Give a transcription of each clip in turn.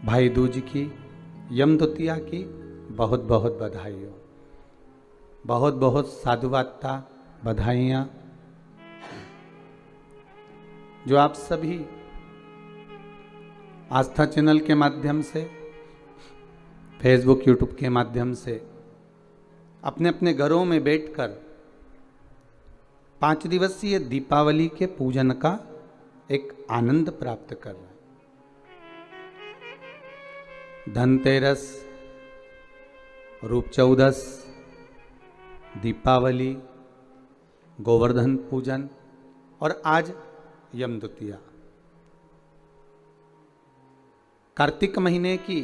भाई दूज की, यम द्वितीया की बहुत बहुत बधाई हो। बहुत बहुत साधुवादता, बधाइयाँ जो आप सभी आस्था चैनल के माध्यम से, फेसबुक यूट्यूब के माध्यम से अपने अपने घरों में बैठकर 5 दिवसीय दीपावली के पूजन का एक आनंद प्राप्त कर रहे हैं। धनतेरस, रूप चौदस, दीपावली, गोवर्धन पूजन और आज यम द्वितीया। कार्तिक महीने की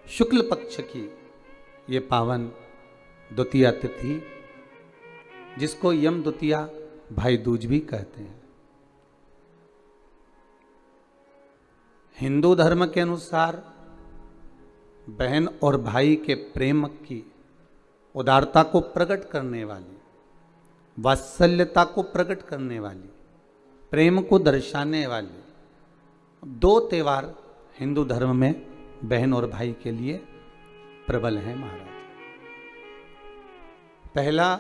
शुक्ल पक्ष की ये पावन द्वितीया तिथि, जिसको यम द्वितीया भाई दूज भी कहते हैं। हिंदू धर्म के अनुसार बहन और भाई के प्रेम की उदारता को प्रकट करने वाली, वात्सल्यता को प्रकट करने वाली, प्रेम को दर्शाने वाली 2 त्यौहार हिंदू धर्म में बहन और भाई के लिए प्रबल हैं महाराज। पहला,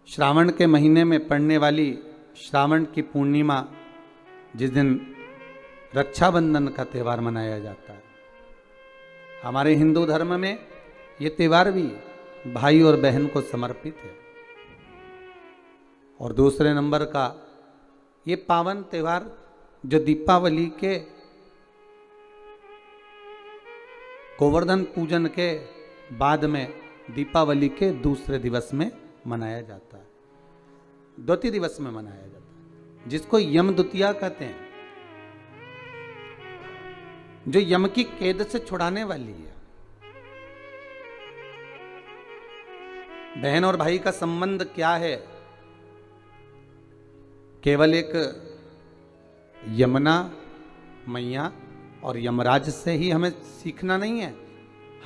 श्रावण के महीने में पड़ने वाली श्रावण की पूर्णिमा, जिस दिन रक्षाबंधन का त्यौहार मनाया जाता है। हमारे हिंदू धर्म में ये त्यौहार भी भाई और बहन को समर्पित है। और दूसरे नंबर का ये पावन त्यौहार जो दीपावली के गोवर्धन पूजन के बाद में दीपावली के दूसरे दिवस में मनाया जाता है, द्वितीय दिवस में मनाया जाता है, जिसको यम द्वितीया कहते हैं, जो यम की कैद से छुड़ाने वाली है। बहन और भाई का संबंध क्या है? केवल एक यमुना मैया और यमराज से ही हमें सीखना नहीं है,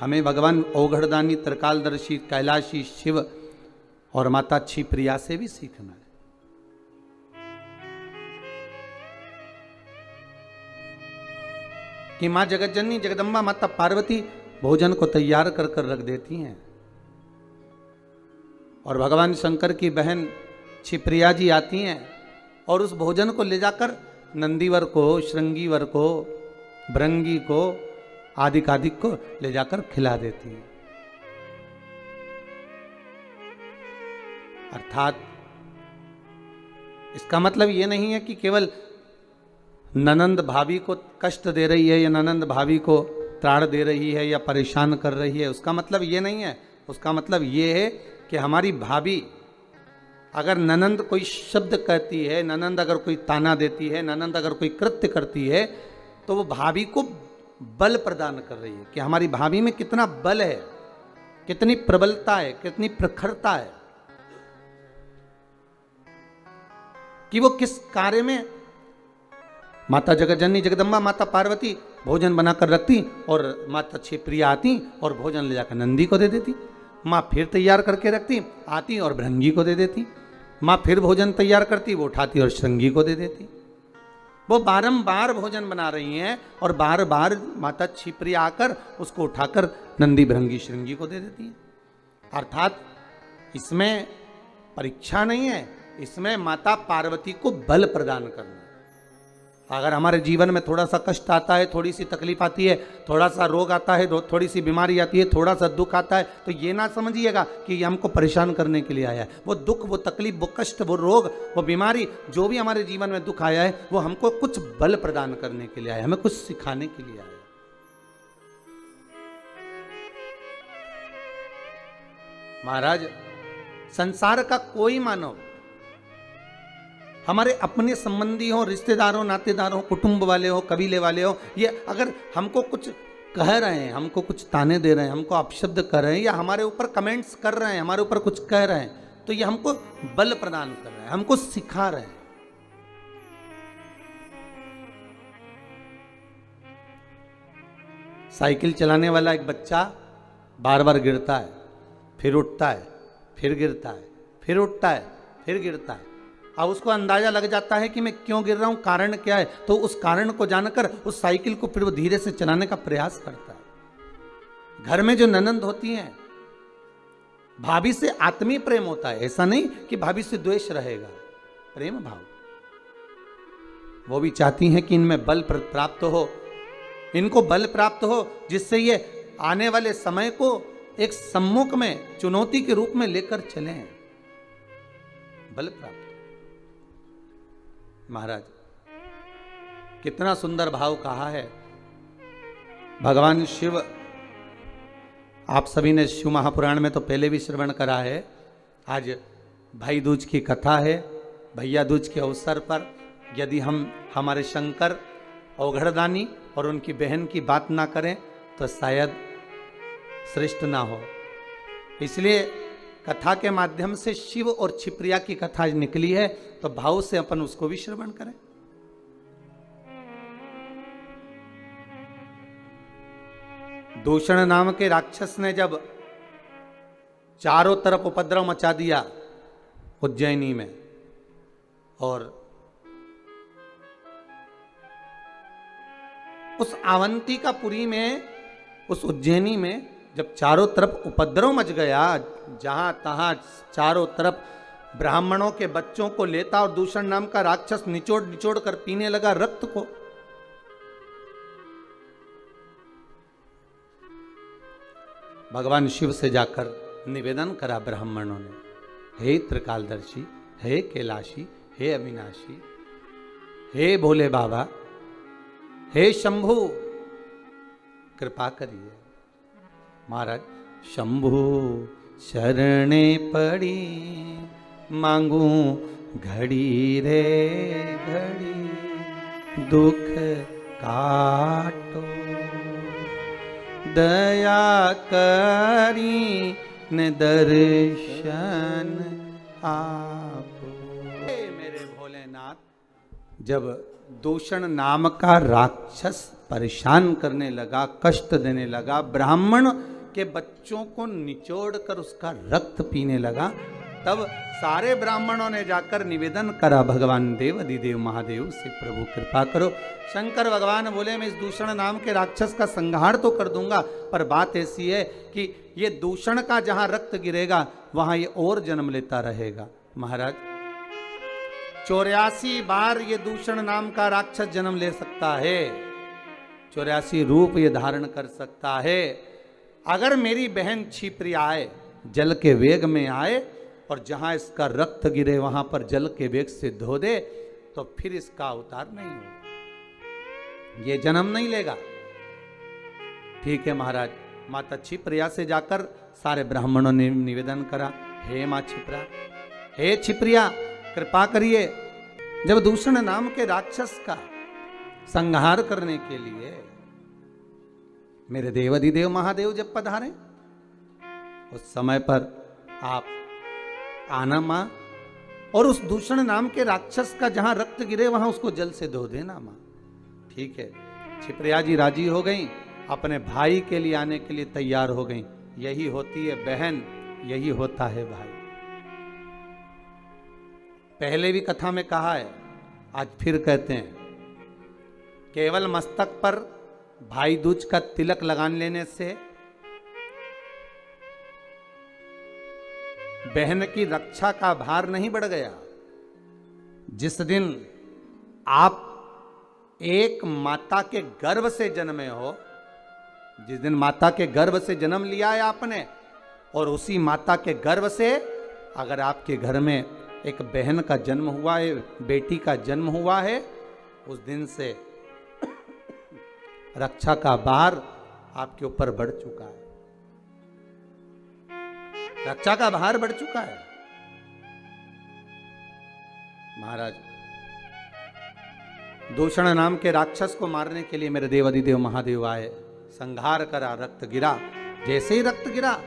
हमें भगवान औघड़दानी, त्रिकालदर्शी, कैलाशी शिव और माता क्षिप्रिया से भी सीखना है। कि मां जगतजननी जगदम्बा माता पार्वती भोजन को तैयार कर कर रख देती हैं और भगवान शंकर की बहन क्षिप्रिया जी आती हैं और उस भोजन को ले जाकर नंदीवर को, श्रृंगीवर को, भृंगी को, आदिकादिक को ले जाकर खिला देती हैं। अर्थात इसका मतलब ये नहीं है कि केवल ननंद भाभी को कष्ट दे रही है या ननंद भाभी को त्राण दे रही है या परेशान कर रही है, उसका मतलब ये नहीं है। उसका मतलब ये है कि हमारी भाभी अगर ननंद कोई शब्द कहती है, ननंद अगर कोई ताना देती है, ननंद अगर कोई कृत्य करती है, तो वो भाभी को बल प्रदान कर रही है कि हमारी भाभी में कितना बल है, कितनी प्रबलता है, कितनी प्रखरता है, कि वो किस कार्य में माता जगतजननी जगदम्बा माता पार्वती भोजन बनाकर रखती और माता क्षिप्रिया आती और भोजन ले जाकर नंदी को दे देती। माँ फिर तैयार करके रखती, आती और भृंगी को दे देती। माँ फिर भोजन तैयार करती, वो उठाती और श्रृंगी को दे देती। वो बारंबार भोजन बना रही हैं और बार बार माता क्षिप्रिया आकर उसको उठाकर नंदी, भृंगी, श्रृंगी को दे देती है। अर्थात इसमें परीक्षा नहीं है, इसमें माता पार्वती को बल प्रदान करना। अगर हमारे जीवन में थोड़ा सा कष्ट आता है, थोड़ी सी तकलीफ आती है, थोड़ा सा रोग आता है, थोड़ी सी बीमारी आती है, थोड़ा सा दुख आता है, तो ये ना समझिएगा कि ये हमको परेशान करने के लिए आया है। वो दुख, वो तकलीफ, वो कष्ट, वो रोग, वो बीमारी, जो भी हमारे जीवन में दुख आया है, वो हमको कुछ बल प्रदान करने के लिए आया है, हमें कुछ सिखाने के लिए आया है। महाराज, संसार का कोई मानव, हमारे अपने संबंधी हो, रिश्तेदारों, नातेदारों, कुटुंब वाले हो, कबीले वाले हो, ये अगर हमको कुछ कह रहे हैं, हमको कुछ ताने दे रहे हैं, हमको अपशब्द कर रहे हैं या हमारे ऊपर कमेंट्स कर रहे हैं, हमारे ऊपर कुछ कह रहे हैं, तो ये हमको बल प्रदान कर रहे हैं, हमको सिखा रहे हैं। साइकिल चलाने वाला एक बच्चा बार बार गिरता है, फिर उठता है, फिर गिरता है, फिर उठता है, फिर गिरता है, अब उसको अंदाजा लग जाता है कि मैं क्यों गिर रहा हूं, कारण क्या है, तो उस कारण को जानकर उस साइकिल को फिर वो धीरे से चलाने का प्रयास करता है। घर में जो ननंद होती हैं, भाभी से आत्मीय प्रेम होता है, ऐसा नहीं कि भाभी से द्वेष रहेगा, प्रेम भाव। वो भी चाहती हैं कि इनमें बल प्राप्त हो, इनको बल प्राप्त हो, जिससे ये आने वाले समय को एक सम्मुख में चुनौती के रूप में लेकर चले, बल प्राप्त। महाराज कितना सुंदर भाव कहा है भगवान शिव। आप सभी ने शिव महापुराण में तो पहले भी श्रवण करा है। आज भाई दूज की कथा है। भैया दूज के अवसर पर यदि हम हमारे शंकर औघड़दानी और उनकी बहन की बात ना करें तो शायद श्रेष्ठ ना हो। इसलिए कथा के माध्यम से शिव और छिप्रिया की कथा निकली है, तो भाव से अपन उसको भी श्रवण करें। दूषण नाम के राक्षस ने जब चारों तरफ उपद्रव मचा दिया उज्जैनी में, और उस अवंतिकापुरी में, उस उज्जैनी में जब चारों तरफ उपद्रव मच गया, जहां तहां चारों तरफ ब्राह्मणों के बच्चों को लेता और दूषण नाम का राक्षस निचोड़ निचोड़ कर पीने लगा रक्त को। भगवान शिव से जाकर निवेदन करा ब्राह्मणों ने, हे त्रिकालदर्शी, हे कैलाशी, हे अविनाशी, हे भोले बाबा, हे शंभु, कृपा करिए। महाराज, शंभु शरणे पड़ी मांगू घड़ी रे घड़ी, दुख काटो दया करी न दर्शन आपो। मेरे भोलेनाथ, जब दूषण नाम का राक्षस परेशान करने लगा, कष्ट देने लगा, ब्राह्मण के बच्चों को निचोड़ कर उसका रक्त पीने लगा, तब सारे ब्राह्मणों ने जाकर निवेदन करा भगवान देव अधिदेव महादेव से, प्रभु कृपा करो। शंकर भगवान बोले, मैं इस दूषण नाम के राक्षस का संहार तो कर दूंगा, पर बात ऐसी है कि ये दूषण का जहां रक्त गिरेगा वहां ये और जन्म लेता रहेगा। महाराज, 84 बार ये दूषण नाम का राक्षस जन्म ले सकता है, 84 रूप ये धारण कर सकता है। अगर मेरी बहन छिप्रिया आए, जल के वेग में आए और जहां इसका रक्त गिरे वहां पर जल के वेग से धो दे, तो फिर इसका अवतार नहीं होगा, ये जन्म नहीं लेगा। ठीक है महाराज। माता छिप्रिया से जाकर सारे ब्राह्मणों ने निवेदन करा, हे मां छिप्रा, हे छिप्रिया, कृपा करिए। जब दूषण नाम के राक्षस का संहार करने के लिए मेरे देवाधिदेव महादेव जब पधारे, उस समय पर आप आना मां, और उस दूषण नाम के राक्षस का जहां रक्त गिरे वहां उसको जल से धो देना मां। ठीक है। छिप्रिया जी राजी हो गई, अपने भाई के लिए आने के लिए तैयार हो गई। यही होती है बहन, यही होता है भाई। पहले भी कथा में कहा है, आज फिर कहते हैं, केवल मस्तक पर भाई दूज का तिलक लगान लेने से बहन की रक्षा का भार नहीं बढ़ गया। जिस दिन आप एक माता के गर्भ से जन्मे हो, जिस दिन माता के गर्भ से जन्म लिया है आपने, और उसी माता के गर्भ से अगर आपके घर में एक बहन का जन्म हुआ है, बेटी का जन्म हुआ है, उस दिन से रक्षा का भार आपके ऊपर बढ़ चुका है, रक्षा का भार बढ़ चुका है। महाराज, दूषण नाम के राक्षस को मारने के लिए मेरे देवाधिदेव महादेव आए, संहार करा, रक्त गिरा। जैसे ही रक्त गिरा,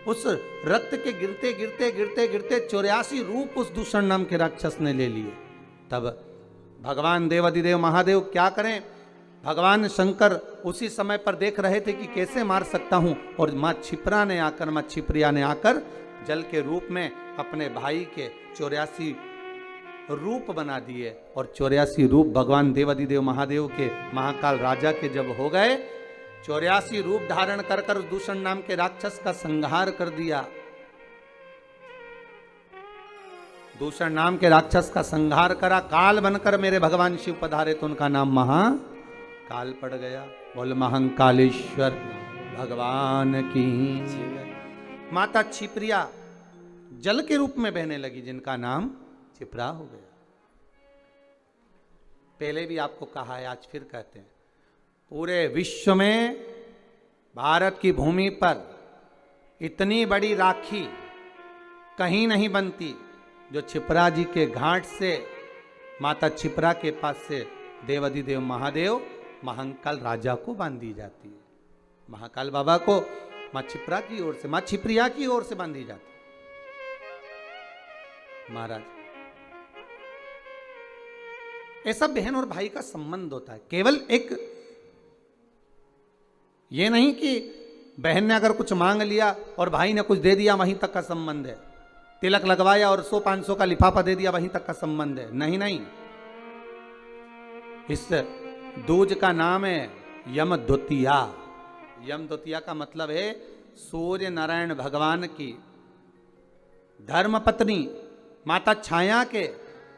उस रक्त के गिरते गिरते गिरते गिरते 84 रूप उस दूषण नाम के राक्षस ने ले लिए। तब भगवान देवाधिदेव महादेव क्या करें, भगवान शंकर उसी समय पर देख रहे थे कि कैसे मार सकता हूं, और मां छिप्रा ने आकर, मां छिप्रिया ने आकर जल के रूप में अपने भाई के 84 रूप बना दिए और 84 रूप भगवान देवाधिदेव महादेव के महाकाल राजा के जब हो गए, 84 रूप धारण कर कर दूषण नाम के राक्षस का संहार कर दिया। दूषण नाम के राक्षस का संहार करा, काल बनकर मेरे भगवान शिव पधारे तो उनका नाम महाकाल पड़ गया। बोल महाकालेश्वर भगवान की। माता छिप्रिया जल के रूप में बहने लगी, जिनका नाम छिपरा हो गया। पहले भी आपको कहा है, आज फिर कहते हैं, पूरे विश्व में भारत की भूमि पर इतनी बड़ी राखी कहीं नहीं बनती जो छिपरा जी के घाट से, माता छिपरा के पास से देवाधिदेव महादेव महाकाल राजा को बांधी जाती है। महाकाल बाबा को माँ छिपरा की ओर से, माँ छिपरिया की ओर से बांधी जाती है। महाराज, ऐसा बहन और भाई का संबंध होता है। केवल एक ये नहीं कि बहन ने अगर कुछ मांग लिया और भाई ने कुछ दे दिया, वहीं तक का संबंध है। तिलक लगवाया और 100-500 का लिफाफा दे दिया, वहीं तक का संबंध है। नहीं नहीं, इस दूज का नाम है यम द्वितीया। यम द्वितीया का मतलब है सूर्य नारायण भगवान की धर्म पत्नी माता छाया के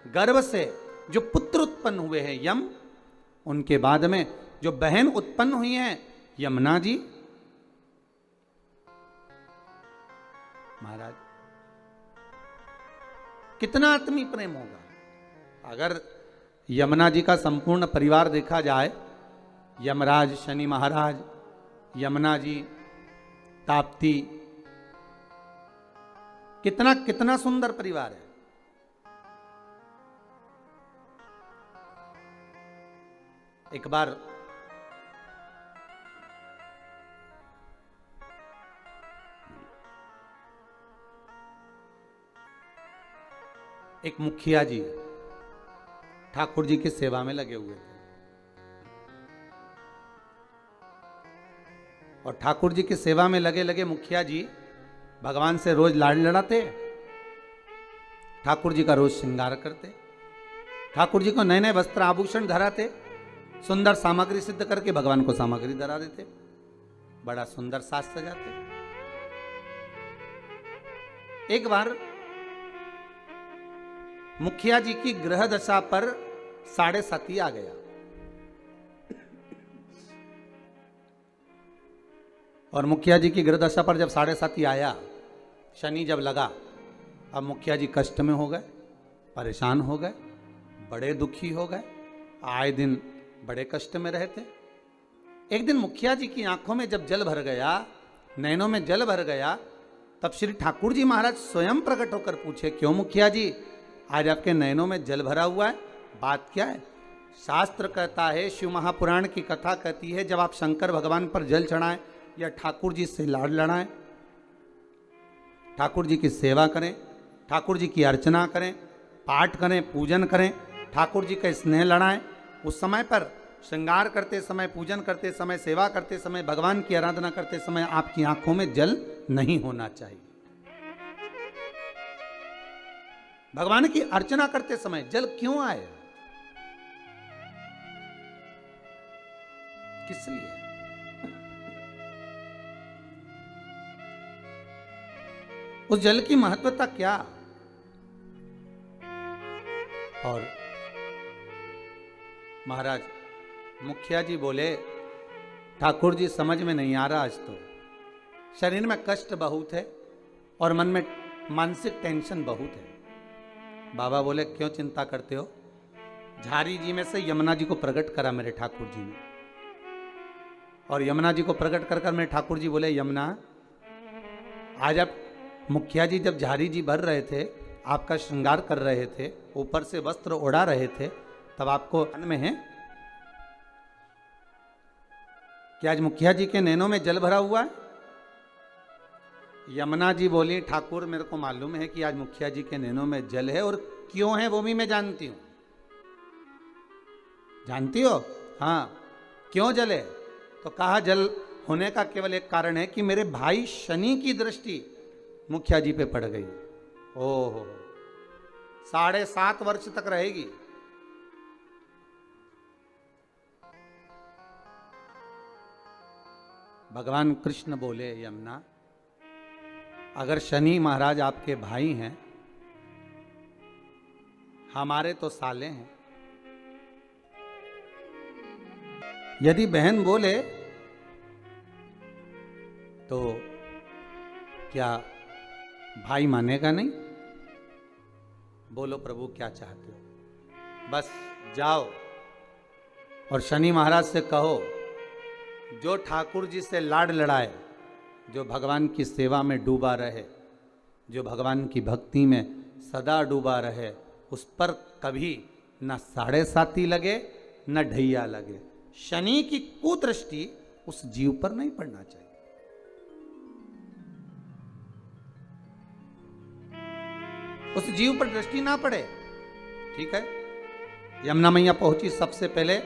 गर्भ से जो पुत्र उत्पन्न हुए हैं यम, उनके बाद में जो बहन उत्पन्न हुई हैं यमुना जी। महाराज, कितना आत्मीय प्रेम होगा अगर यमुना जी का संपूर्ण परिवार देखा जाए। यमराज शनि महाराज, यमुना जी, ताप्ती, कितना कितना सुंदर परिवार है। एक बार एक मुखिया जी ठाकुर जी की सेवा में लगे हुए थे और ठाकुर जी की सेवा में लगे लगे मुखिया जी भगवान से रोज लाड़ लड़ाते, ठाकुर जी का रोज श्रृंगार करते, ठाकुर जी को नए नए वस्त्र आभूषण धराते, सुंदर सामग्री सिद्ध करके भगवान को सामग्री धरा देते, बड़ा सुंदर साज सजाते। एक बार मुखिया जी की ग्रह दशा पर 7.5 आ गया और मुखिया जी की ग्रह दशा पर जब 7.5 आया, शनि जब लगा, अब मुखिया जी कष्ट में हो गए, परेशान हो गए, बड़े दुखी हो गए, आए दिन बड़े कष्ट में रहते। एक दिन मुखिया जी की आंखों में जब जल भर गया, नैनों में जल भर गया, तब श्री ठाकुर जी महाराज स्वयं प्रकट होकर पूछे, क्यों मुखिया जी आज आपके नैनों में जल भरा हुआ है, बात क्या है? शास्त्र कहता है, शिव महापुराण की कथा कहती है, जब आप शंकर भगवान पर जल चढ़ाएं या ठाकुर जी से लाड़ लड़ाएं, ठाकुर जी की सेवा करें, ठाकुर जी की अर्चना करें, पाठ करें, पूजन करें, ठाकुर जी का स्नेह लड़ाएं, उस समय पर श्रृंगार करते समय, पूजन करते समय, सेवा करते समय, भगवान की आराधना करते समय आपकी आंखों में जल नहीं होना चाहिए। भगवान की अर्चना करते समय जल क्यों आए, किस लिए? उस जल की महत्वता क्या? और महाराज मुखिया जी बोले, ठाकुर जी समझ में नहीं आ रहा, आज तो शरीर में कष्ट बहुत है और मन में मानसिक टेंशन बहुत है। बाबा बोले, क्यों चिंता करते हो? झारी जी में से यमुना जी को प्रकट करा मेरे ठाकुर जी ने, और यमुना जी को प्रकट कर मेरे ठाकुर जी बोले, यमुना आज आप मुखिया जी जब झारी जी भर रहे थे, आपका श्रृंगार कर रहे थे, ऊपर से वस्त्र ओढ़ा रहे थे, तब आपको मन में है कि आज मुखिया जी के नैनों में जल भरा हुआ है? यमुना जी बोली, ठाकुर मेरे को मालूम है कि आज मुखिया जी के नैनों में जल है, और क्यों है वो भी मैं जानती हूं। जानती हो? हाँ। क्यों जल है? तो कहा, जल होने का केवल एक कारण है कि मेरे भाई शनि की दृष्टि मुखिया जी पे पड़ गई। ओहो, 7.5 वर्ष तक रहेगी। भगवान कृष्ण बोले, यमुना, अगर शनि महाराज आपके भाई हैं, हमारे तो साले हैं, यदि बहन बोले तो क्या भाई मानेगा नहीं? बोलो प्रभु क्या चाहते हो? बस जाओ और शनि महाराज से कहो, जो ठाकुर जी से लाड लड़ाए, जो भगवान की सेवा में डूबा रहे, जो भगवान की भक्ति में सदा डूबा रहे, उस पर कभी न 7.5 लगे न ढैया लगे। शनि की कुदृष्टि उस जीव पर नहीं पड़ना चाहिए। उस जीव पर दृष्टि ना पड़े। ठीक है। यमुना मैया पहुंची सबसे पहले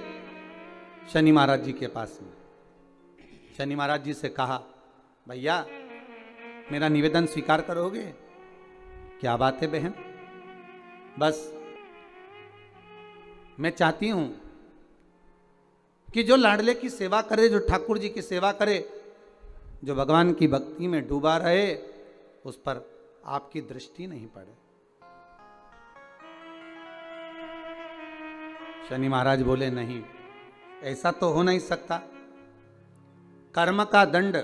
शनि महाराज जी के पास में। शनि महाराज जी से कहा, भैया मेरा निवेदन स्वीकार करोगे? क्या बात है बहन? बस मैं चाहती हूं कि जो लाडले की सेवा करे, जो ठाकुर जी की सेवा करे, जो भगवान की भक्ति में डूबा रहे, उस पर आपकी दृष्टि नहीं पड़े। शनि महाराज बोले, नहीं, ऐसा तो हो नहीं सकता। कर्म का दंड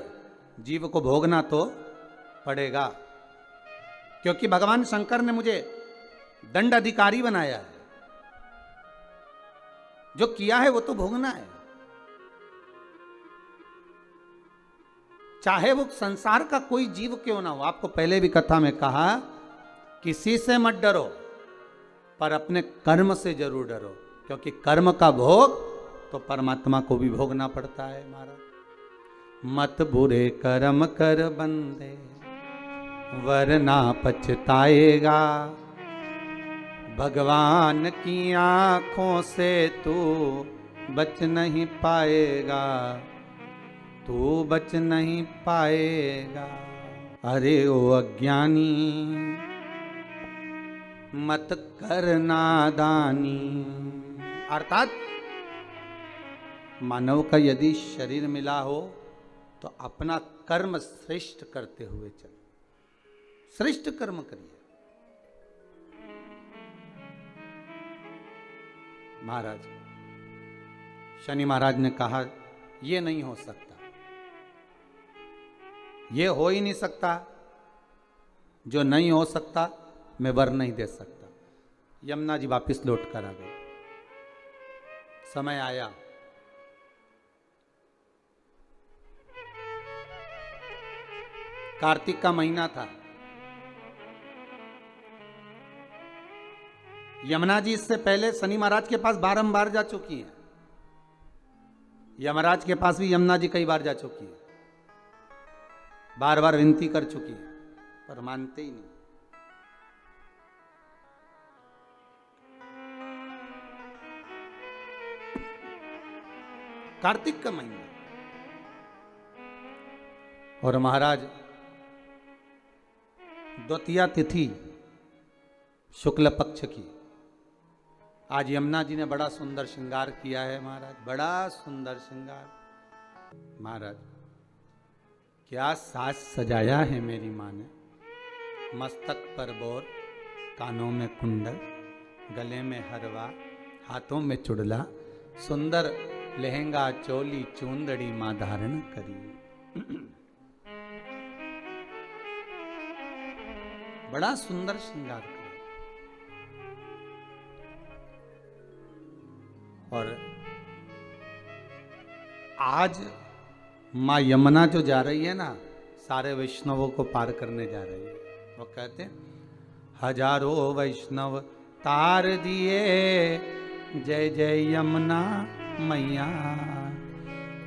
जीव को भोगना तो पड़ेगा, क्योंकि भगवान शंकर ने मुझे दंड अधिकारी बनाया है। जो किया है वो तो भोगना है, चाहे वो संसार का कोई जीव क्यों ना हो। आपको पहले भी कथा में कहा, किसी से मत डरो, पर अपने कर्म से जरूर डरो, क्योंकि कर्म का भोग तो परमात्मा को भी भोगना पड़ता है। महाराज, मत बुरे कर्म कर बंदे, वरना पछताएगा। भगवान की आंखों से तू बच नहीं पाएगा, तू बच नहीं पाएगा। अरे ओ अज्ञानी, मत कर नादानी। अर्थात मानव का यदि शरीर मिला हो तो अपना कर्म श्रेष्ठ करते हुए चलो, श्रेष्ठ कर्म करिए। महाराज, शनि महाराज ने कहा, यह नहीं हो सकता, यह हो ही नहीं सकता। जो नहीं हो सकता मैं वर नहीं दे सकता। यमुना जी वापिस लौट कर आ गए। समय आया, कार्तिक का महीना था। यमुना जी इससे पहले शनि महाराज के पास बारंबार जा चुकी हैं। यमराज के पास भी यमुना जी कई बार जा चुकी है, बार बार विनती कर चुकी है, पर मानते ही नहीं। कार्तिक का महीना और महाराज द्वितीया तिथि शुक्ल पक्ष की। आज यमुना जी ने बड़ा सुंदर श्रृंगार किया है महाराज, बड़ा सुंदर श्रृंगार। महाराज क्या साज सजाया है मेरी माँ ने। मस्तक पर बोर, कानों में कुंडल, गले में हरवा, हाथों में चुड़ला, सुंदर लहंगा चोली चूंदड़ी माँ धारण करी। बड़ा सुंदर श्रृंगार किया। और आज माँ यमुना जो जा रही है ना, सारे वैष्णवों को पार करने जा रही है। वो कहते हैं, हजारों वैष्णव तार दिए, जय जय यमुना मैया,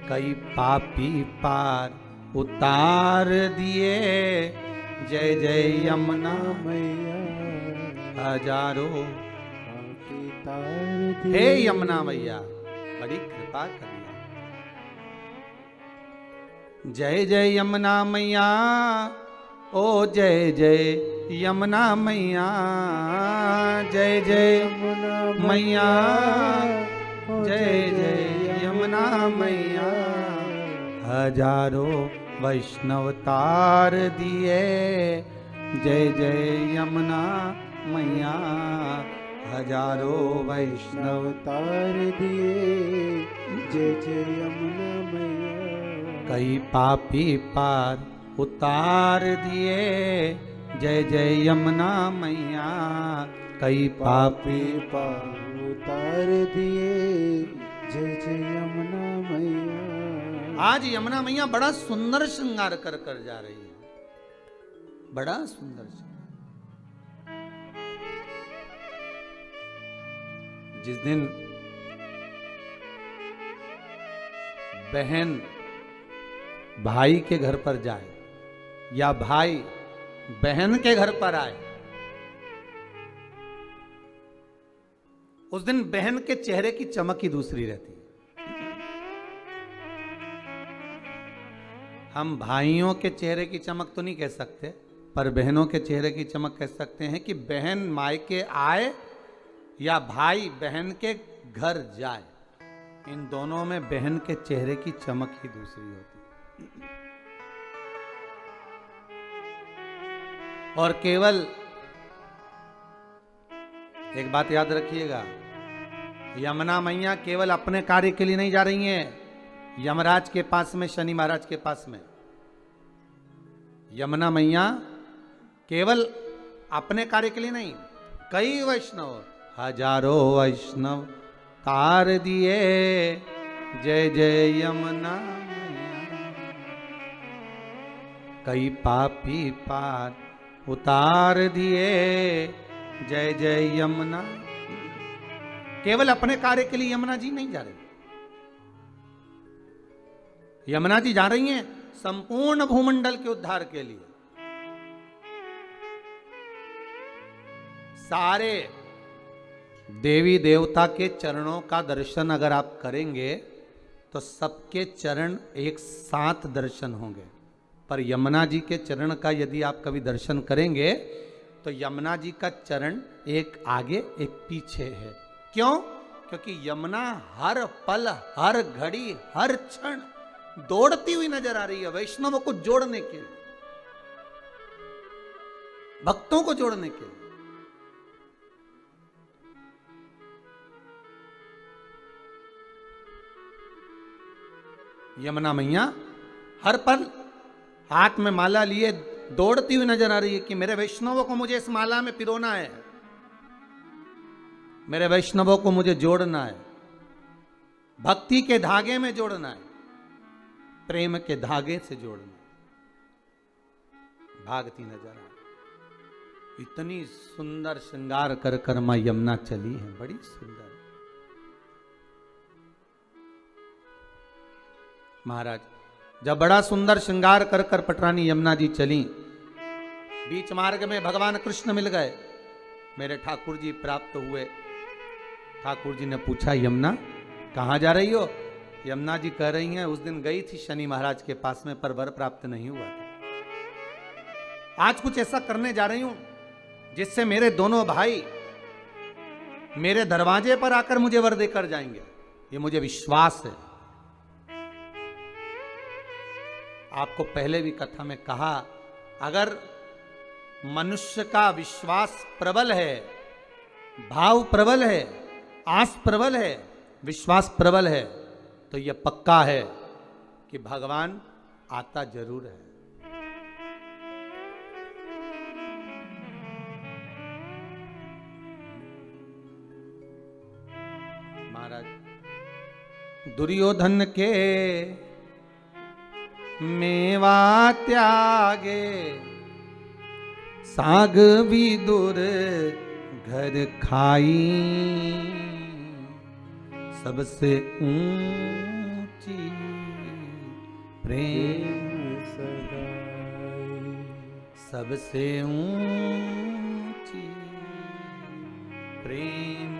कई पापी पार उतार दिए, जय जय यमुना मैया, हजारों पापी तार दिए। हे यमुना मैया, बड़ी कृपा करना। जय जय यमुना मैया, ओ जय जय यमुना मैया, जय जय मैया, जय जय यमुना मैया। हजारों वैष्णव तार दिए, जय जय यमुना मैया। हजारों वैष्णव तार दिए, जय जय यमुना मैया। कई पापी पार उतार दिए, जय जय यमुना मैया। कई पापी पार उतार दिए, जय जय यमुना मैया। आज यमुना मैया बड़ा सुंदर श्रृंगार कर कर जा रही है, बड़ा सुंदर श्रृंगार। जिस दिन बहन भाई के घर पर जाए या भाई बहन के घर पर आए, उस दिन बहन के चेहरे की चमक ही दूसरी रहती है। हम भाइयों के चेहरे की चमक तो नहीं कह सकते, पर बहनों के चेहरे की चमक कह सकते हैं कि बहन मायके आए या भाई बहन के घर जाए, इन दोनों में बहन के चेहरे की चमक ही दूसरी होती है। और केवल एक बात याद रखिएगा, यमुना मैया केवल अपने कार्य के लिए नहीं जा रही हैं यमराज के पास में, शनि महाराज के पास में। यमुना मैया केवल अपने कार्य के लिए नहीं, कई वैष्णव, हजारों वैष्णव तार दिए, जय जय यमुना मैया। कई पापी पार उतार दिए, जय जय यमुना। केवल अपने कार्य के लिए यमुना जी नहीं जा रही, यमुना जी जा रही हैं संपूर्ण भूमंडल के उद्धार के लिए। सारे देवी देवता के चरणों का दर्शन अगर आप करेंगे तो सबके चरण एक साथ दर्शन होंगे, पर यमुना जी के चरण का यदि आप कभी दर्शन करेंगे तो यमुना जी का चरण एक आगे एक पीछे है। क्यों? क्योंकि यमुना हर पल, हर घड़ी, हर क्षण दौड़ती हुई नजर आ रही है वैष्णवों को जोड़ने के लिए, भक्तों को जोड़ने के लिए। यमुना मैया हर पल हाथ में माला लिए दौड़ती हुई नजर आ रही है कि मेरे वैष्णवों को मुझे इस माला में पिरोना है, मेरे वैष्णवों को मुझे जोड़ना है, भक्ति के धागे में जोड़ना है, प्रेम के धागे से जोड़ना है। भागती नजर आ रही, इतनी सुंदर श्रृंगार कर कर मां यमुना चली है, बड़ी सुंदर। महाराज जब बड़ा सुंदर श्रृंगार कर कर पटरानी यमुना जी चली, बीच मार्ग में भगवान कृष्ण मिल गए, मेरे ठाकुर जी प्राप्त हुए। ठाकुर जी ने पूछा, यमुना कहाँ जा रही हो? यमुना जी कह रही हैं, उस दिन गई थी शनि महाराज के पास में, पर वर प्राप्त नहीं हुआ। आज कुछ ऐसा करने जा रही हूं जिससे मेरे दोनों भाई मेरे दरवाजे पर आकर मुझे वर देकर जाएंगे, ये मुझे विश्वास है। आपको पहले भी कथा में कहा, अगर मनुष्य का विश्वास प्रबल है, भाव प्रबल है, आस प्रबल है, विश्वास प्रबल है, तो यह पक्का है कि भगवान आता जरूर है। महाराज दुर्योधन के मेवा त्यागे, साग विदुर घर खाई, सबसे ऊंची प्रेम सगाई, सबसे ऊंची प्रेम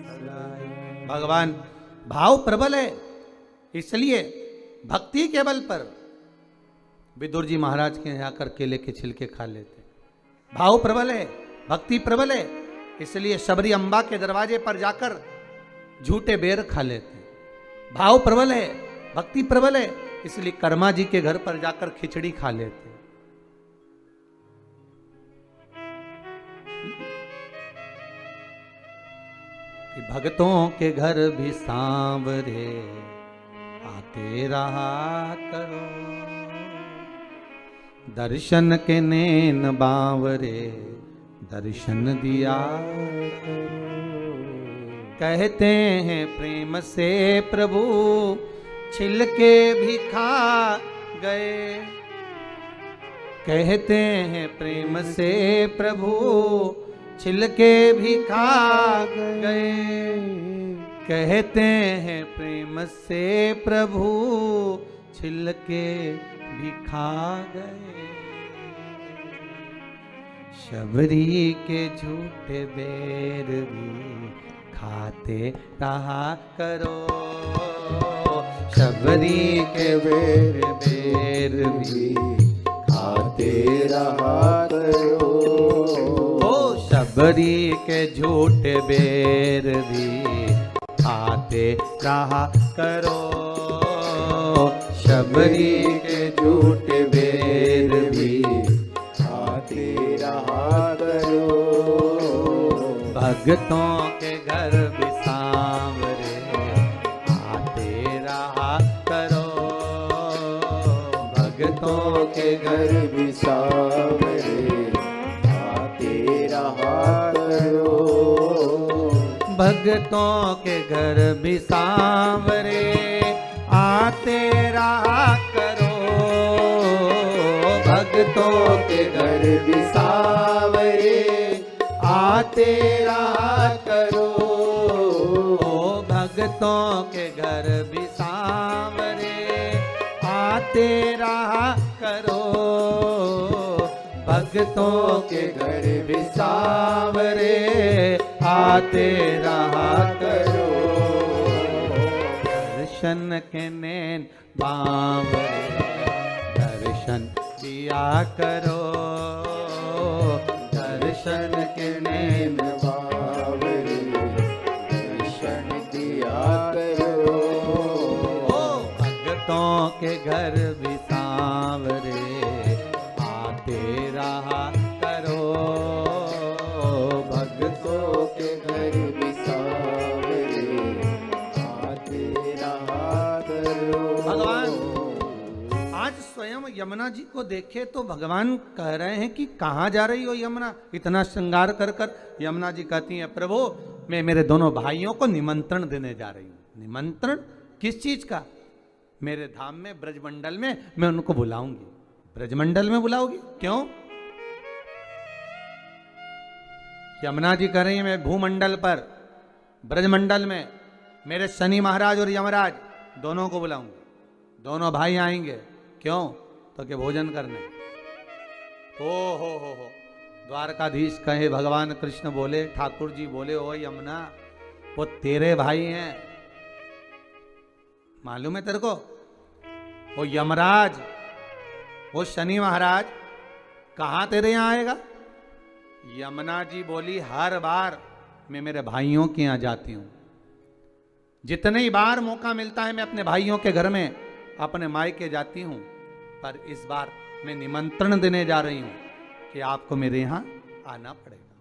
सगाई। भगवान भाव प्रबल है, इसलिए भक्ति के बल पर विदुर जी महाराज के यहाँ जाकर केले के छिलके खा लेते। भाव प्रबल है, भक्ति प्रबल है, इसलिए शबरी अम्बा के दरवाजे पर जाकर झूठे बेर खा लेते। भाव प्रबल है, भक्ति प्रबल है, इसलिए कर्मा जी के घर पर जाकर खिचड़ी खा लेते। कि भक्तों के घर भी सांवरे आते रहा करो, दर्शन के नैन बावरे दर्शन दिया करो। कहते हैं प्रेम से प्रभु छिलके भी खा गए, कहते हैं प्रेम से प्रभु छिलके भी खा गए, कहते हैं प्रेम से प्रभु छिलके भी खा गए। शबरी के झूठे बेर भी खाते रहा करो, शबरी के बेर भी खाते रहा करो। शबरी के झूठे बेर भी खाते रहा करो, शबरी के झूठे बेर भी खाते रहा करो। भक्तों के घर भी सांवरे आते रहा करो, भक्तों के घर भी सांवरे आते रहा करो। भक्तों के घर भी सांवरे आते रहा करो, भक्तों के घर भी सांवरे आते रहा करो, भक्तों के घर भी सांवरे आते रहा करो, भक्तों के घर भी सांवरे आते रहा करो। दर्शन के नैन बावरे दर्शन दिया करो, दर्शन के नैन बावरे दर्शन दिया करो। भक्तों के घर भी सांवरे आते रहा करो, भक्तों के घर भी सांवरे आते रहा करो। भगवान आज स्वयं यमुना जी को देखे तो भगवान कह रहे हैं कि कहाँ जा रही हो यमुना, इतना श्रृंगार कर कर। यमुना जी कहती हैं प्रभु मैं मेरे दोनों भाइयों को निमंत्रण देने जा रही हूँ। निमंत्रण किस चीज का? मेरे धाम में ब्रजमंडल में मैं उनको बुलाऊंगी। ब्रजमंडल में बुलाओगी? क्यों? यमुना जी कह रही हैं मैं भूमंडल पर ब्रजमंडल में मेरे शनि महाराज और यमराज दोनों को बुलाऊंगी। दोनों भाई आएंगे। क्यों? तो के भोजन करने। हो द्वारकाधीश कहे, भगवान कृष्ण बोले, ठाकुर जी बोले, ओ यमुना वो तेरे भाई हैं, मालूम है तेरे को? वो यमराज, वो शनि महाराज कहां तेरे यहां आएगा? यमुना जी बोली हर बार मैं मेरे भाइयों के यहां जाती हूं। जितने ही बार मौका मिलता है मैं अपने भाइयों के घर में अपने मायके जाती हूं, पर इस बार मैं निमंत्रण देने जा रही हूं कि आपको मेरे यहां आना पड़ेगा,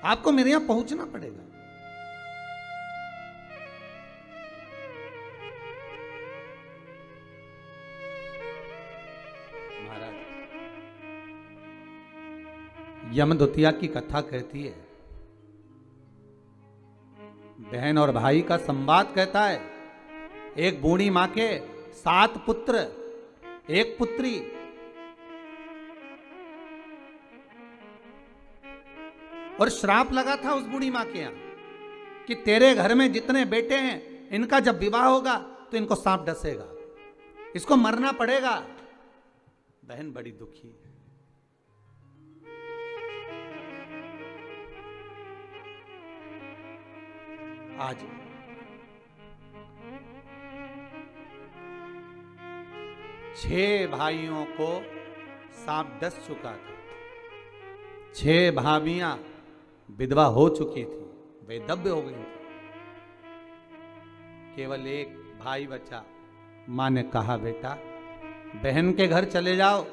आपको मेरे यहां पहुंचना पड़ेगा। महाराज यमदूतिया की कथा कहती है, बहन और भाई का संवाद कहता है। एक बूढ़ी मां के 7 पुत्र, 1 पुत्री। और श्राप लगा था उस बूढ़ी मां के यहां कि तेरे घर में जितने बेटे हैं इनका जब विवाह होगा तो इनको सांप डसेगा, इसको मरना पड़ेगा। बहन बड़ी दुखी है। आज 6 भाइयों को सांप डस चुका था। 6 भाभियां विधवा हो चुकी थी, वैधव्य हो गई थी। केवल एक भाई बचा। मां ने कहा, बेटा बहन के घर चले जाओ,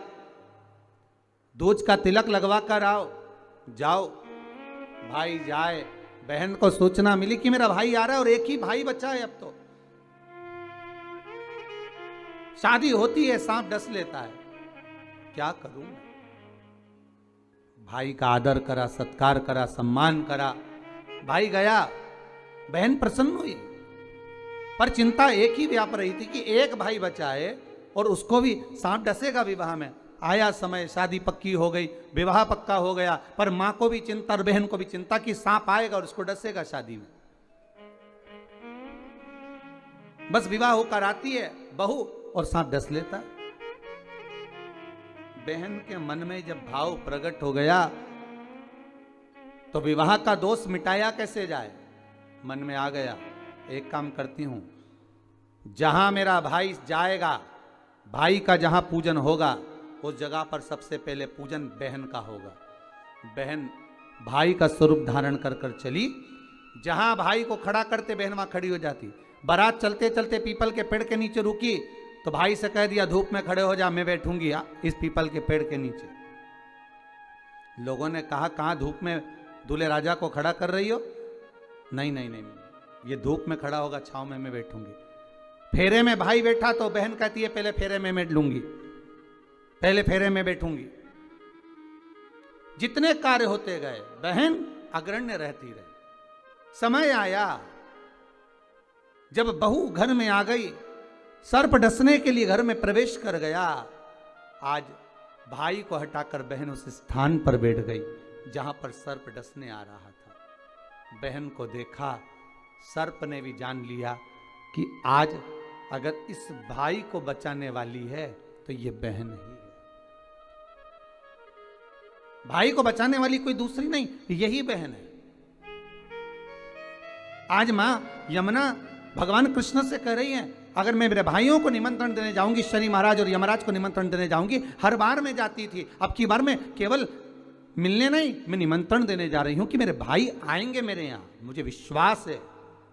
दूज का तिलक लगवा कर आओ। जाओ। भाई जाए। बहन को सूचना मिली कि मेरा भाई आ रहा है और एक ही भाई बचा है अब तो। शादी होती है, सांप डस लेता है। क्या करूं? भाई का आदर करा, सत्कार करा, सम्मान करा। भाई गया, बहन प्रसन्न हुई, पर चिंता एक ही व्याप रही थी कि एक भाई बचा है और उसको भी सांप डसेगा विवाह में। आया समय, शादी पक्की हो गई, विवाह पक्का हो गया, पर मां को भी चिंता और बहन को भी चिंता कि सांप आएगा और उसको डसेगा शादी में। बस विवाह होकर आती है बहू और सांप डस लेता। बहन के मन में जब भाव प्रकट हो गया तो विवाह का दोष मिटाया कैसे जाए। मन में आ गया, एक काम करती हूं, जहां मेरा भाई जाएगा, भाई का जहां पूजन होगा, उस जगह पर सबसे पहले पूजन बहन का होगा। बहन भाई का स्वरूप धारण कर कर चली। जहां भाई को खड़ा करते बहन वहां खड़ी हो जाती। बारात चलते चलते पीपल के पेड़ के नीचे रुकी तो भाई से कह दिया, धूप में खड़े हो जा, मैं बैठूंगी इस पीपल के पेड़ के नीचे। लोगों ने कहा, कहां धूप में दूल्हे राजा को खड़ा कर रही हो? नहीं नहीं नहीं, ये धूप में खड़ा होगा, छांव में मैं बैठूंगी। फेरे में भाई बैठा तो बहन कहती है, पहले फेरे में मैं लूंगी, पहले फेरे में बैठूंगी। जितने कार्य होते गए बहन अग्रण्य रहती रही। समय आया जब बहू घर में आ गई, सर्प डसने के लिए घर में प्रवेश कर गया। आज भाई को हटाकर बहन उस स्थान पर बैठ गई जहां पर सर्प डसने आ रहा था। बहन को देखा, सर्प ने भी जान लिया कि आज अगर इस भाई को बचाने वाली है तो ये बहन ही है। भाई को बचाने वाली कोई दूसरी नहीं, यही बहन है। आज मां यमुना भगवान कृष्ण से कह रही है, अगर मैं मेरे भाइयों को निमंत्रण देने जाऊंगी, शनि महाराज और यमराज को निमंत्रण देने जाऊंगी, हर बार मैं जाती थी, अब की बार मैं केवल मिलने नहीं, मैं निमंत्रण देने जा रही हूं कि मेरे भाई आएंगे मेरे यहां। मुझे विश्वास है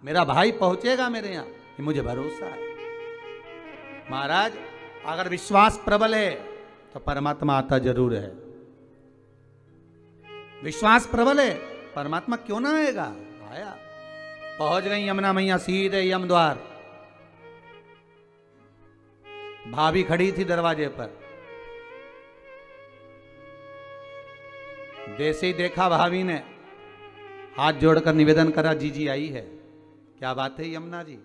मेरा भाई पहुंचेगा मेरे यहां, ये मुझे भरोसा है। महाराज अगर विश्वास प्रबल है तो परमात्मा आता जरूर है। विश्वास प्रबल है, परमात्मा क्यों ना आएगा? आया। पहुंच गई यमुना मैया सीधे यम द्वार। भाभी खड़ी थी दरवाजे पर। जैसे ही देखा भाभी ने हाथ जोड़कर निवेदन करा, जीजी आई है। क्या बात है यमुना जी,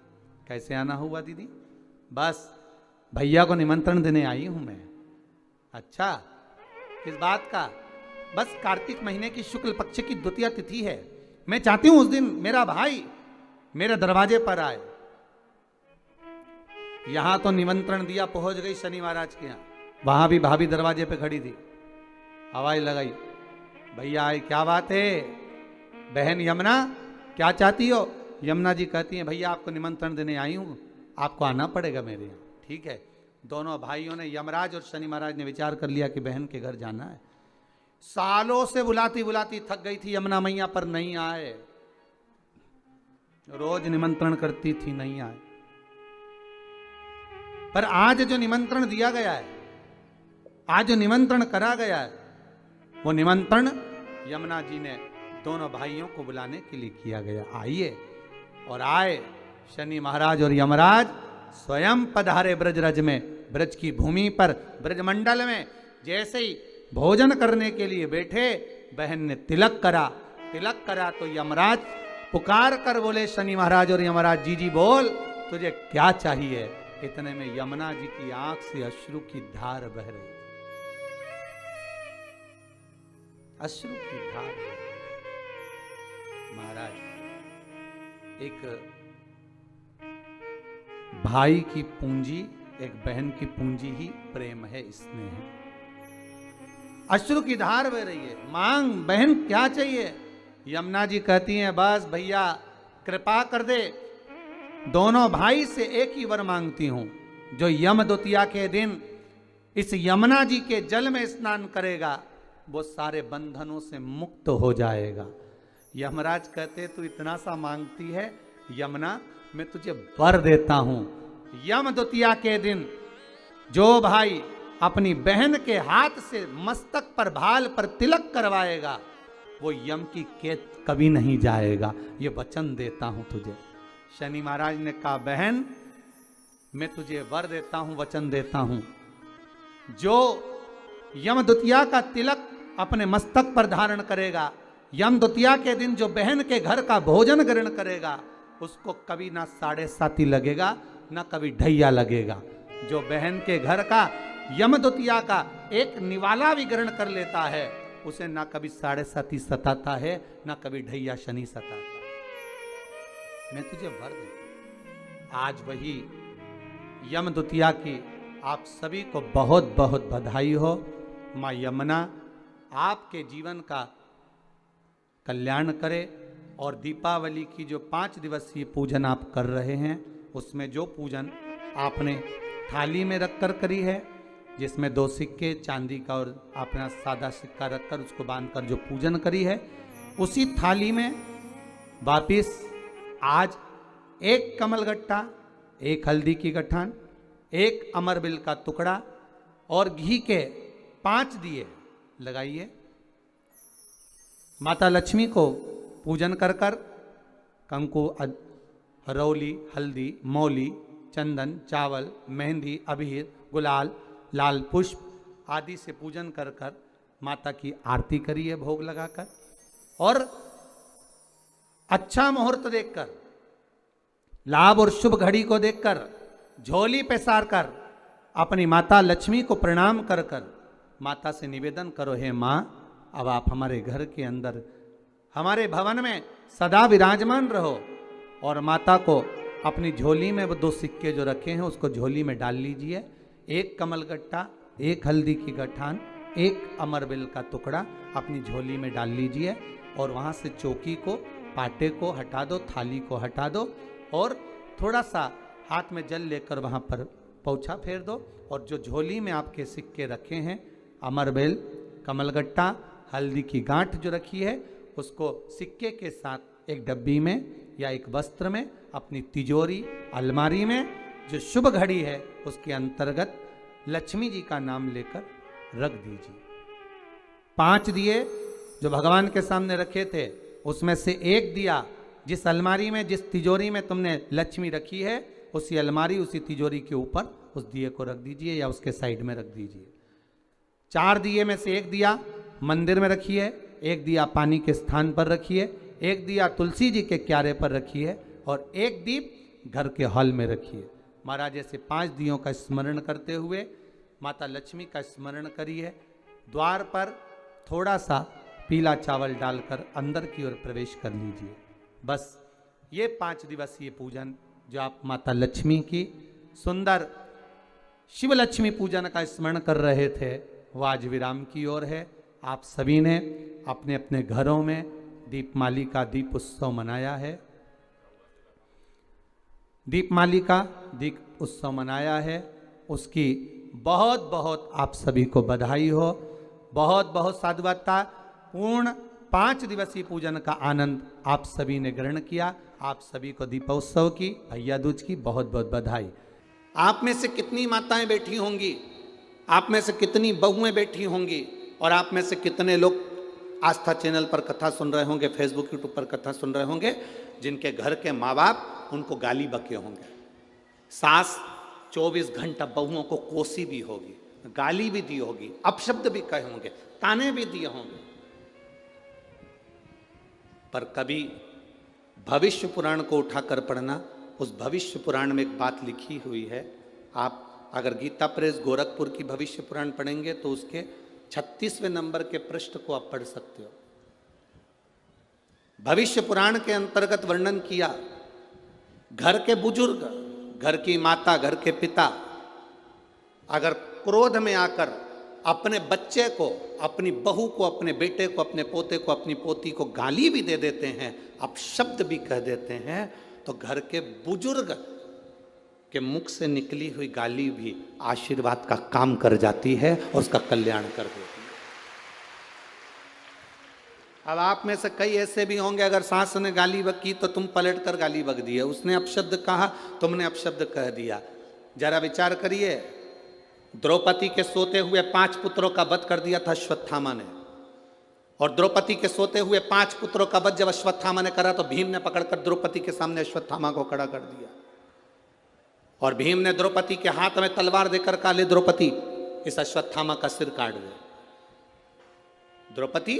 कैसे आना हुआ दीदी? बस भैया को निमंत्रण देने आई हूं मैं। अच्छा, किस बात का? बस कार्तिक महीने की शुक्ल पक्ष की द्वितीय तिथि है, मैं चाहती हूं उस दिन मेरा भाई मेरे दरवाजे पर आए। यहां तो निमंत्रण दिया, पहुंच गई शनि महाराज के यहां, वहां भी भाभी दरवाजे पे खड़ी थी। आवाज लगाई, भैया आए। क्या बात है बहन यमुना, क्या चाहती हो? यमुना जी कहती हैं, भैया आपको निमंत्रण देने आई हूं, आपको आना पड़ेगा मेरे यहाँ। ठीक है। दोनों भाइयों ने, यमराज और शनि महाराज ने विचार कर लिया कि बहन के घर जाना है। सालों से बुलाती बुलाती थक गई थी यमुना मैया, पर नहीं आए। रोज निमंत्रण करती थी, नहीं आए। पर आज जो निमंत्रण दिया गया है, आज जो निमंत्रण करा गया है, वो निमंत्रण यमुना जी ने दोनों भाइयों को बुलाने के लिए किया गया। आइए। और आए। शनि महाराज और यमराज स्वयं पधारे ब्रजरज में, ब्रज की भूमि पर, ब्रजमंडल में। जैसे ही भोजन करने के लिए बैठे, बहन ने तिलक करा। तिलक करा तो यमराज पुकार कर बोले, शनि महाराज और यमराज, जी जी बोल, तुझे क्या चाहिए? इतने में यमुना जी की आंख से अश्रु की धार बह रही। अश्रु की धार। महाराज, एक भाई की पूंजी, एक बहन की पूंजी ही प्रेम है, स्नेह है। अश्रु की धार बह रही है। मांग बहन, क्या चाहिए? यमुना जी कहती हैं, बस भैया कृपा कर दे, दोनों भाई से एक ही वर मांगती हूं, जो यम द्वितीया के दिन इस यमुना जी के जल में स्नान करेगा वो सारे बंधनों से मुक्त हो जाएगा। यमराज कहते तू इतना सा मांगती है यमुना, मैं तुझे वर देता हूं। यम द्वितीया के दिन जो भाई अपनी बहन के हाथ से मस्तक पर भाल पर तिलक करवाएगा वो यम की कैद कभी नहीं जाएगा, ये वचन देता हूं तुझे। शनि महाराज ने कहा बहन मैं तुझे वर देता हूं, वचन देता हूं, जो यम द्वितीया का तिलक अपने मस्तक पर धारण करेगा, यम द्वितीया के दिन जो बहन के घर का भोजन ग्रहण करेगा उसको कभी ना 7.5 लगेगा ना कभी ढैया लगेगा। जो बहन के घर का यम द्वितीया का एक निवाला भी ग्रहण कर लेता है उसे ना कभी 7.5 सताता है ना कभी ढैया शनि सताता। मैं तुझे वर देता। आज वही यम द्वितीया की आप सभी को बहुत बहुत बधाई हो। माँ यमुना आपके जीवन का कल्याण करे और दीपावली की जो 5 दिवसीय पूजन आप कर रहे हैं उसमें जो पूजन आपने थाली में रखकर करी है, जिसमें 2 सिक्के चांदी का और अपना सादा सिक्का रखकर उसको बांधकर जो पूजन करी है, उसी थाली में वापिस आज 1 कमलगट्टा, 1 हल्दी की गठान, 1 अमरबिल का टुकड़ा और घी के 5 दिए लगाइए। माता लक्ष्मी को पूजन कर कर कंकु, रौली, हल्दी, मौली, चंदन, चावल, मेहंदी, अबीर, गुलाल, लाल पुष्प आदि से पूजन कर कर माता की आरती करिए भोग लगाकर। और अच्छा मुहूर्त देखकर, लाभ और शुभ घड़ी को देखकर झोली पसार कर अपनी माता लक्ष्मी को प्रणाम कर कर माता से निवेदन करो, हे माँ अब आप हमारे घर के अंदर हमारे भवन में सदा विराजमान रहो। और माता को अपनी झोली में वो 2 सिक्के जो रखे हैं उसको झोली में डाल लीजिए। 1 कमलगट्टा, 1 हल्दी की गठान, 1 अमरबिल का टुकड़ा अपनी झोली में डाल लीजिए और वहाँ से चौकी को, पाटे को हटा दो, थाली को हटा दो और थोड़ा सा हाथ में जल लेकर वहाँ पर पोंछा फेर दो। और जो झोली में आपके सिक्के रखे हैं, अमरबेल, कमलगट्टा, हल्दी की गांठ जो रखी है, उसको सिक्के के साथ एक डब्बी में या एक वस्त्र में अपनी तिजोरी, अलमारी में जो शुभ घड़ी है उसके अंतर्गत लक्ष्मी जी का नाम लेकर रख दीजिए। 5 दिए जो भगवान के सामने रखे थे उसमें से 1 दिया जिस अलमारी में, जिस तिजोरी में तुमने लक्ष्मी रखी है उसी अलमारी, उसी तिजोरी के ऊपर उस दिए को रख दीजिए या उसके साइड में रख दीजिए। 4 दिए में से 1 दिया मंदिर में रखिए, 1 दिया पानी के स्थान पर रखिए, 1 दिया तुलसी जी के क्यारे पर रखिए और 1 दीप घर के हॉल में रखिए। महाराज ऐसे 5 दियों का स्मरण करते हुए माता लक्ष्मी का स्मरण करिए। द्वार पर थोड़ा सा पीला चावल डालकर अंदर की ओर प्रवेश कर लीजिए। बस ये 5 दिवसीय पूजन जो आप माता लक्ष्मी की सुंदर शिव लक्ष्मी पूजन का स्मरण कर रहे थे वो आज विराम की ओर है। आप सभी ने अपने अपने घरों में दीपमाली का दीप उत्सव मनाया है, दीपमाली का दीप उत्सव मनाया है, उसकी बहुत बहुत आप सभी को बधाई हो। बहुत बहुत साधुवादता पूर्ण 5 दिवसीय पूजन का आनंद आप सभी ने ग्रहण किया। आप सभी को दीपोत्सव की, भैया दूज की बहुत बहुत बधाई। आप में से कितनी माताएं बैठी होंगी, आप में से कितनी बहुएं बैठी होंगी और आप में से कितने लोग आस्था चैनल पर कथा सुन रहे होंगे, फेसबुक यूट्यूब पर कथा सुन रहे होंगे, जिनके घर के माँ बाप उनको गाली बके होंगे। सास 24 घंटा बहुओं को कोसी भी होगी, गाली भी दी होगी, अपशब्द भी कहे होंगे, ताने भी दिए होंगे, पर कभी भविष्य पुराण को उठाकर पढ़ना। उस भविष्य पुराण में एक बात लिखी हुई है। आप अगर गीता प्रेस गोरखपुर की भविष्य पुराण पढ़ेंगे तो उसके 36वें नंबर के पृष्ठ को आप पढ़ सकते हो। भविष्य पुराण के अंतर्गत वर्णन किया, घर के बुजुर्ग, घर की माता, घर के पिता अगर क्रोध में आकर अपने बच्चे को, अपनी बहू को, अपने बेटे को, अपने पोते को, अपनी पोती को गाली भी दे देते हैं, अपशब्द भी कह देते हैं, तो घर के बुजुर्ग कि मुख से निकली हुई गाली भी आशीर्वाद का काम कर जाती है और उसका कल्याण कर देती है। अब आप में से कई ऐसे भी होंगे, अगर सास ने गाली बकी तो तुम पलट कर गाली बक दिए, उसने अपशब्द कहा तुमने अपशब्द कह दिया। जरा विचार करिए, द्रौपदी के सोते हुए 5 पुत्रों का वध कर दिया था अश्वत्थामा ने, और द्रौपदी के सोते हुए 5 पुत्रों का वध जब अश्वत्थामा ने करा तो भीम ने पकड़कर द्रौपदी के सामने अश्वत्थामा को खड़ा कर दिया, और भीम ने द्रौपदी के हाथ में तलवार देकर कहा, ले द्रौपदी इस अश्वत्थामा का सिर काट दे, द्रौपदी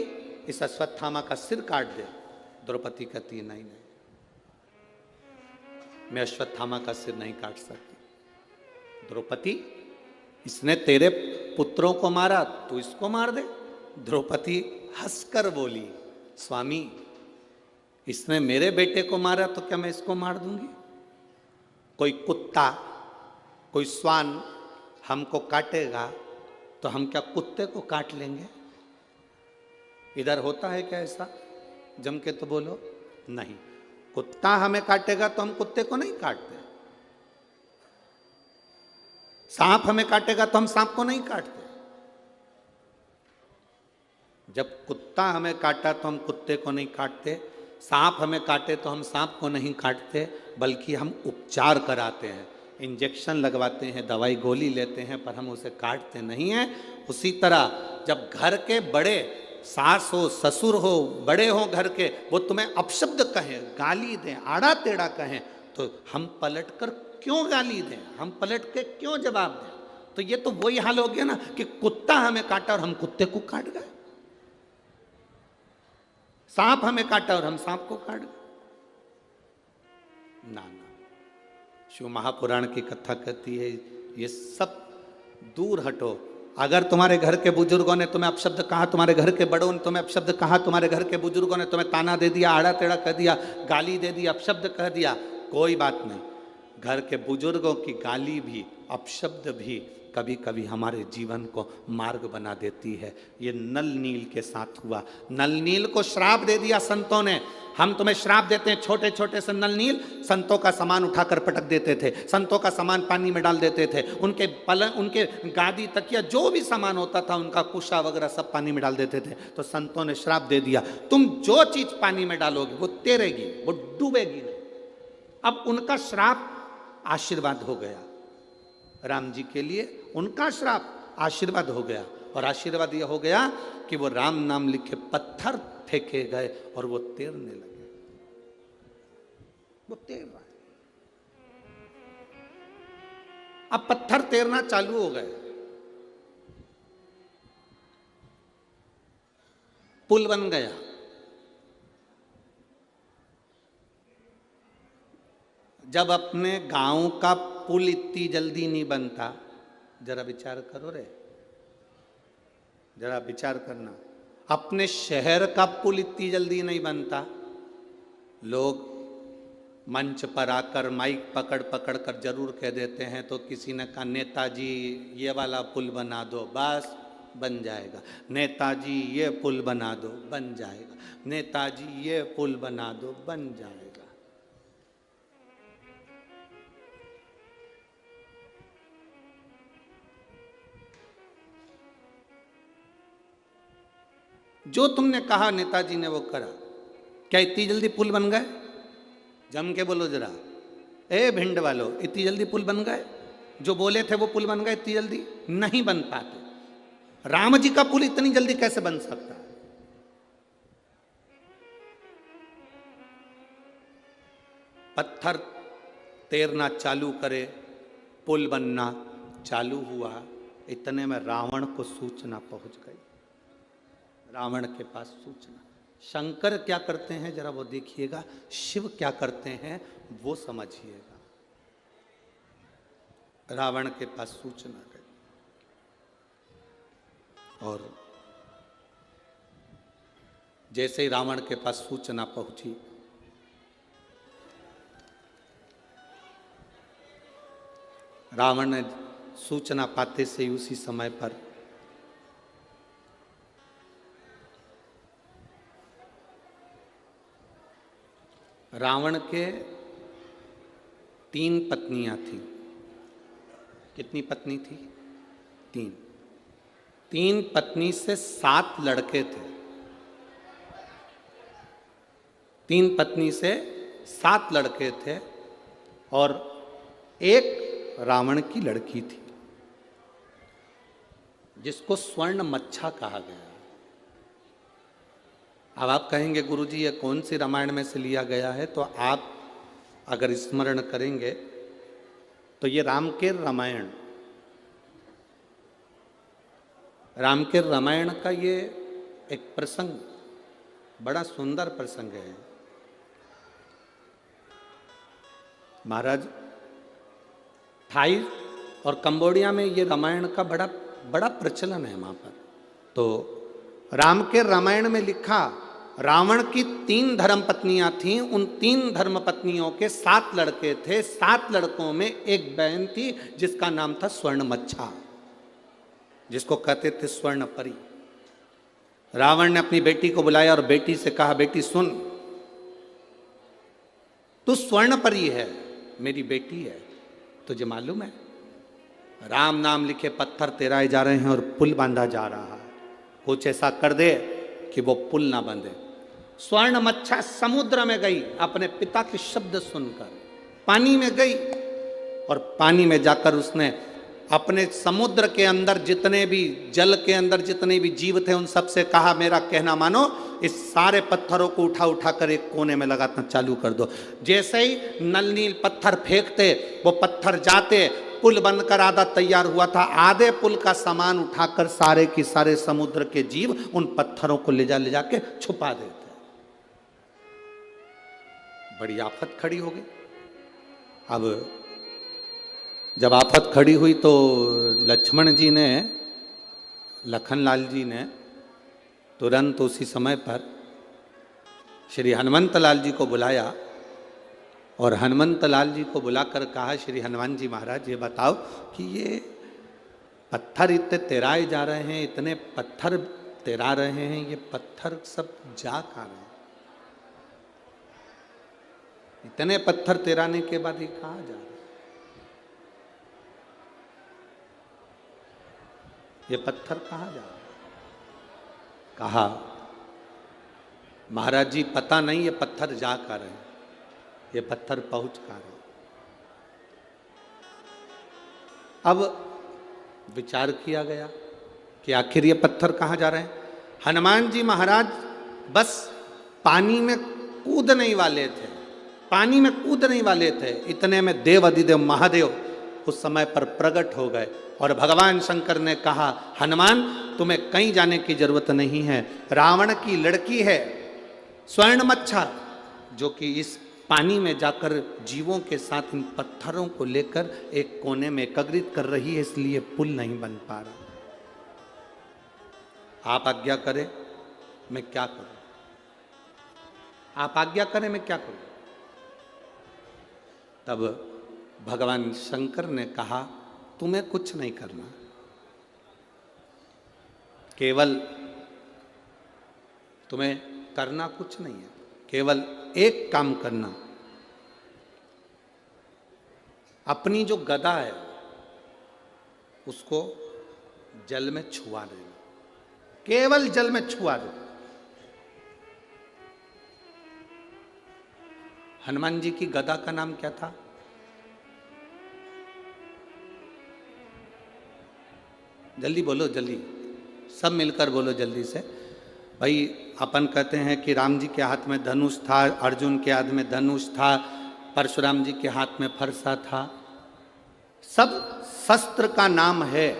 इस अश्वत्थामा का सिर काट दे। द्रौपदी कहती है, नहीं, मैं अश्वत्थामा का सिर नहीं काट सकती। द्रौपदी, इसने तेरे पुत्रों को मारा, तू इसको मार दे। द्रौपदी हंसकर बोली, स्वामी इसने मेरे बेटे को मारा तो क्या मैं इसको मार दूंगी? कोई कुत्ता, कोई श्वान हमको काटेगा तो हम क्या कुत्ते को काट लेंगे? इधर होता है क्या ऐसा? जम के तो बोलो। नहीं, कुत्ता हमें काटेगा तो हम कुत्ते को नहीं काटते, सांप हमें काटेगा तो हम सांप को नहीं काटते। जब कुत्ता हमें काटा तो हम कुत्ते को नहीं काटते, सांप हमें काटे तो हम सांप को नहीं काटते, बल्कि हम उपचार कराते हैं, इंजेक्शन लगवाते हैं, दवाई गोली लेते हैं, पर हम उसे काटते नहीं हैं। उसी तरह जब घर के बड़े, सास हो ससुर हो, बड़े हो घर के, वो तुम्हें अपशब्द कहें, गाली दें, आड़ा टेढ़ा कहें, तो हम पलट कर क्यों गाली दें, हम पलट के क्यों जवाब दें? तो ये तो वही हाल हो गया ना कि कुत्ता हमें काटा और हम कुत्ते को काट गए, सांप हमें काटा और हम सांप को काट गए। ना, शिव महापुराण की कथा कहती है, ये सब दूर हटो। अगर तुम्हारे घर के बुजुर्गों ने तुम्हें अपशब्द कहा, तुम्हारे घर के बड़ों ने तुम्हें अपशब्द कहा, तुम्हारे घर के बुजुर्गों ने तुम्हें ताना दे दिया, आड़ा टेढ़ा कह दिया, गाली दे दी, अपशब्द कह दिया, कोई बात नहीं। घर के बुजुर्गों की गाली भी, अपशब्द भी कभी कभी हमारे जीवन को मार्ग बना देती है। ये नल नील के साथ हुआ। नल नील को श्राप दे दिया संतों ने। हम तुम्हें श्राप देते हैं, छोटे छोटे से नल नील संतों का सामान उठाकर पटक देते थे, संतों का सामान पानी में डाल देते थे, उनके पलंग, उनके गादी, तकिया, जो भी सामान होता था, उनका कुशा वगैरह सब पानी में डाल देते थे। तो संतों ने श्राप दे दिया, तुम जो चीज पानी में डालोगे वो तैरेगी, वो डूबेगी नहीं। अब उनका श्राप आशीर्वाद हो गया, राम जी के लिए उनका श्राप आशीर्वाद हो गया। और आशीर्वाद यह हो गया कि वो राम नाम लिखे पत्थर फेंके गए और वो तैरने लगे। वो तैर रहा है, अब पत्थर तैरना चालू हो गए, पुल बन गया। जब अपने गांव का पुल इतनी जल्दी नहीं बनता, जरा विचार करो रे, जरा विचार करना, अपने शहर का पुल इतनी जल्दी नहीं बनता। लोग मंच पर आकर माइक पकड़ पकड़ कर जरूर कह देते हैं, तो किसी ने कहा नेताजी ये वाला पुल बना दो, बस बन जाएगा। नेताजी ये पुल बना दो, बन जाएगा। नेताजी ये पुल बना दो, बन जाएगा। जो तुमने कहा नेताजी ने वो करा। क्या इतनी जल्दी पुल बन गए? जम के बोलो जरा, ए भिंड वालों, इतनी जल्दी पुल बन गए? जो बोले थे वो पुल बन गए इतनी जल्दी? नहीं बन पाते। राम जी का पुल इतनी जल्दी कैसे बन सकता है? पत्थर तैरना चालू करे, पुल बनना चालू हुआ, इतने में रावण को सूचना पहुंच गई। रावण के पास सूचना। शंकर क्या करते हैं जरा वो देखिएगा, शिव क्या करते हैं वो समझिएगा। रावण के पास सूचना गई और जैसे ही रावण के पास सूचना पहुंची, रावण ने सूचना पाते से ही उसी समय पर रावण के 3 पत्नियां थीं। कितनी पत्नी थी? 3। 3 पत्नी से 7 लड़के थे। 3 पत्नी से 7 लड़के थे और एक रावण की लड़की थी जिसको स्वर्ण मच्छा कहा गया। अब आप कहेंगे गुरुजी ये कौन सी रामायण में से लिया गया है? तो आप अगर स्मरण करेंगे तो ये राम के रामायण का ये एक प्रसंग, बड़ा सुंदर प्रसंग है। महाराज, थाई और कंबोडिया में ये रामायण का बड़ा प्रचलन है वहां पर। तो राम के रामायण में लिखा, रावण की 3 धर्म पत्नियां थीं। उन 3 धर्म पत्नियों के 7 लड़के थे। 7 लड़कों में एक बहन थी जिसका नाम था स्वर्ण मच्छा, जिसको कहते थे स्वर्ण परी। रावण ने अपनी बेटी को बुलाया और बेटी से कहा, बेटी सुन, तू स्वर्ण परी है, मेरी बेटी है, तुझे मालूम है राम नाम लिखे पत्थर तेराए जा रहे हैं और पुल बांधा जा रहा है। कुछ ऐसा कर दे कि वो पुल ना बंधे। स्वर्ण मच्छा समुद्र में गई, अपने पिता के शब्द सुनकर पानी में गई और पानी में जाकर उसने अपने समुद्र के अंदर जितने भी, जल के अंदर जितने भी जीव थे उन सब से कहा, मेरा कहना मानो, इस सारे पत्थरों को उठा उठा कर एक कोने में लगाना चालू कर दो। जैसे ही नल नील पत्थर फेंकते वो पत्थर जाते, पुल बनकर आधा तैयार हुआ था। आधे पुल का सामान उठाकर सारे के सारे समुद्र के जीव उन पत्थरों को ले जा के छुपा देते। बड़ी आफत खड़ी हो गई। अब जब आफत खड़ी हुई तो लक्ष्मण जी ने, लखनलाल जी ने तुरंत उसी समय पर श्री हनुमंत लाल जी को बुलाया और हनुमंत लाल जी को बुलाकर कहा, श्री हनुमान जी महाराज ये बताओ कि ये पत्थर इतने तेराए जा रहे हैं, इतने पत्थर तेरा रहे हैं, ये पत्थर सब जा कहाँ रहे हैं? इतने पत्थर तेराने के बाद ये कहाँ जा रहे हैं? ये पत्थर कहाँ जा रहे हैं? कहा, महाराज जी पता नहीं ये पत्थर जा कहाँ रहे हैं, ये पत्थर पहुंच कहाँ रहे हैं। अब विचार किया गया कि आखिर ये पत्थर कहाँ जा रहे हैं। हनुमान जी महाराज बस पानी में कूदने ही वाले थे, पानी में कूदने ही वाले थे, इतने में देव अधिदेव महादेव उस समय पर प्रकट हो गए और भगवान शंकर ने कहा, हनुमान तुम्हें कहीं जाने की जरूरत नहीं है, रावण की लड़की है स्वर्ण मच्छा जो कि इस पानी में जाकर जीवों के साथ इन पत्थरों को लेकर एक कोने में एकत्रित कर रही है, इसलिए पुल नहीं बन पा रहा। आप आज्ञा करें मैं क्या करूं? आप आज्ञा करें मैं क्या करूं? तब भगवान शंकर ने कहा, तुम्हें कुछ नहीं करना, केवल तुम्हें करना कुछ नहीं है, केवल एक काम करना, अपनी जो गदा है उसको जल में छुआ देना, केवल जल में छुआ दो। हनुमान जी की गदा का नाम क्या था? जल्दी बोलो, जल्दी, सब मिलकर बोलो जल्दी से। भाई अपन कहते हैं कि राम जी के हाथ में धनुष था, अर्जुन के हाथ में धनुष था, परशुराम जी के हाथ में फरसा था, सब शस्त्र का नाम है।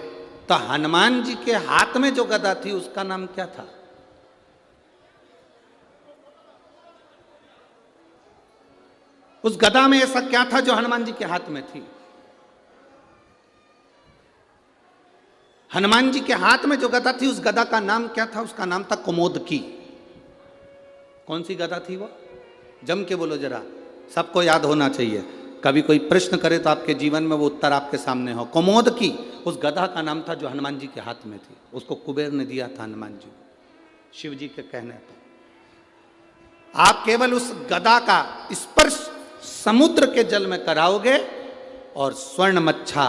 तो हनुमान जी के हाथ में जो गदा थी उसका नाम क्या था? उस गदा में ऐसा क्या था जो हनुमान जी के हाथ में थी? हनुमान जी के हाथ में जो गदा थी उस गदा का नाम क्या था? उसका नाम था कुमोदकी। कौन सी गदा थी वो? जम के बोलो जरा, सबको याद होना चाहिए। कभी कोई प्रश्न करे तो आपके जीवन में वो उत्तर आपके सामने हो। कुमोदकी उस गदा का नाम था जो हनुमान जी के हाथ में थी। उसको कुबेर ने दिया था हनुमान जी, शिव जी के कहने पर। आप केवल उस गदा का स्पर्श समुद्र के जल में कराओगे और स्वर्ण मच्छा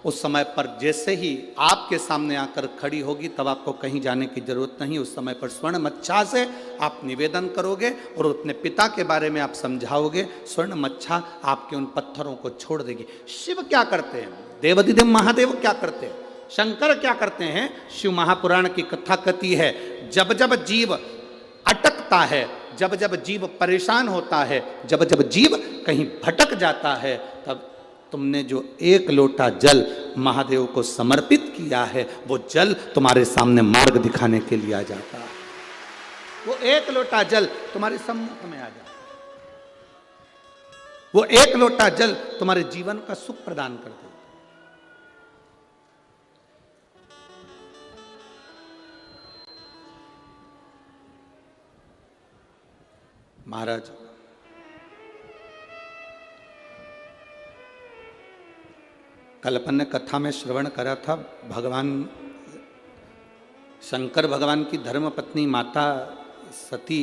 उस समय पर जैसे ही आपके सामने आकर खड़ी होगी तब आपको कहीं जाने की जरूरत नहीं। उस समय पर स्वर्ण मच्छा से आप निवेदन करोगे और अपने पिता के बारे में आप समझाओगे, स्वर्ण मच्छा आपके उन पत्थरों को छोड़ देगी। शिव क्या करते हैं, देवाधिदेव महादेव क्या करते हैं, शंकर क्या करते हैं? शिव महापुराण की कथा कहती है, जब जब जीव अटकता है, जब जब जीव परेशान होता है, जब जब जीव कहीं भटक जाता है, तब तुमने जो एक लोटा जल महादेव को समर्पित किया है, वो जल तुम्हारे सामने मार्ग दिखाने के लिए आ जाता है। वो एक लोटा जल तुम्हारे सम्मुख में आ जाता है। वो एक लोटा जल तुम्हारे जीवन का सुख प्रदान कर देता है। महाराज, कल अपन ने कथा में श्रवण करा था, भगवान शंकर भगवान की धर्म पत्नी माता सती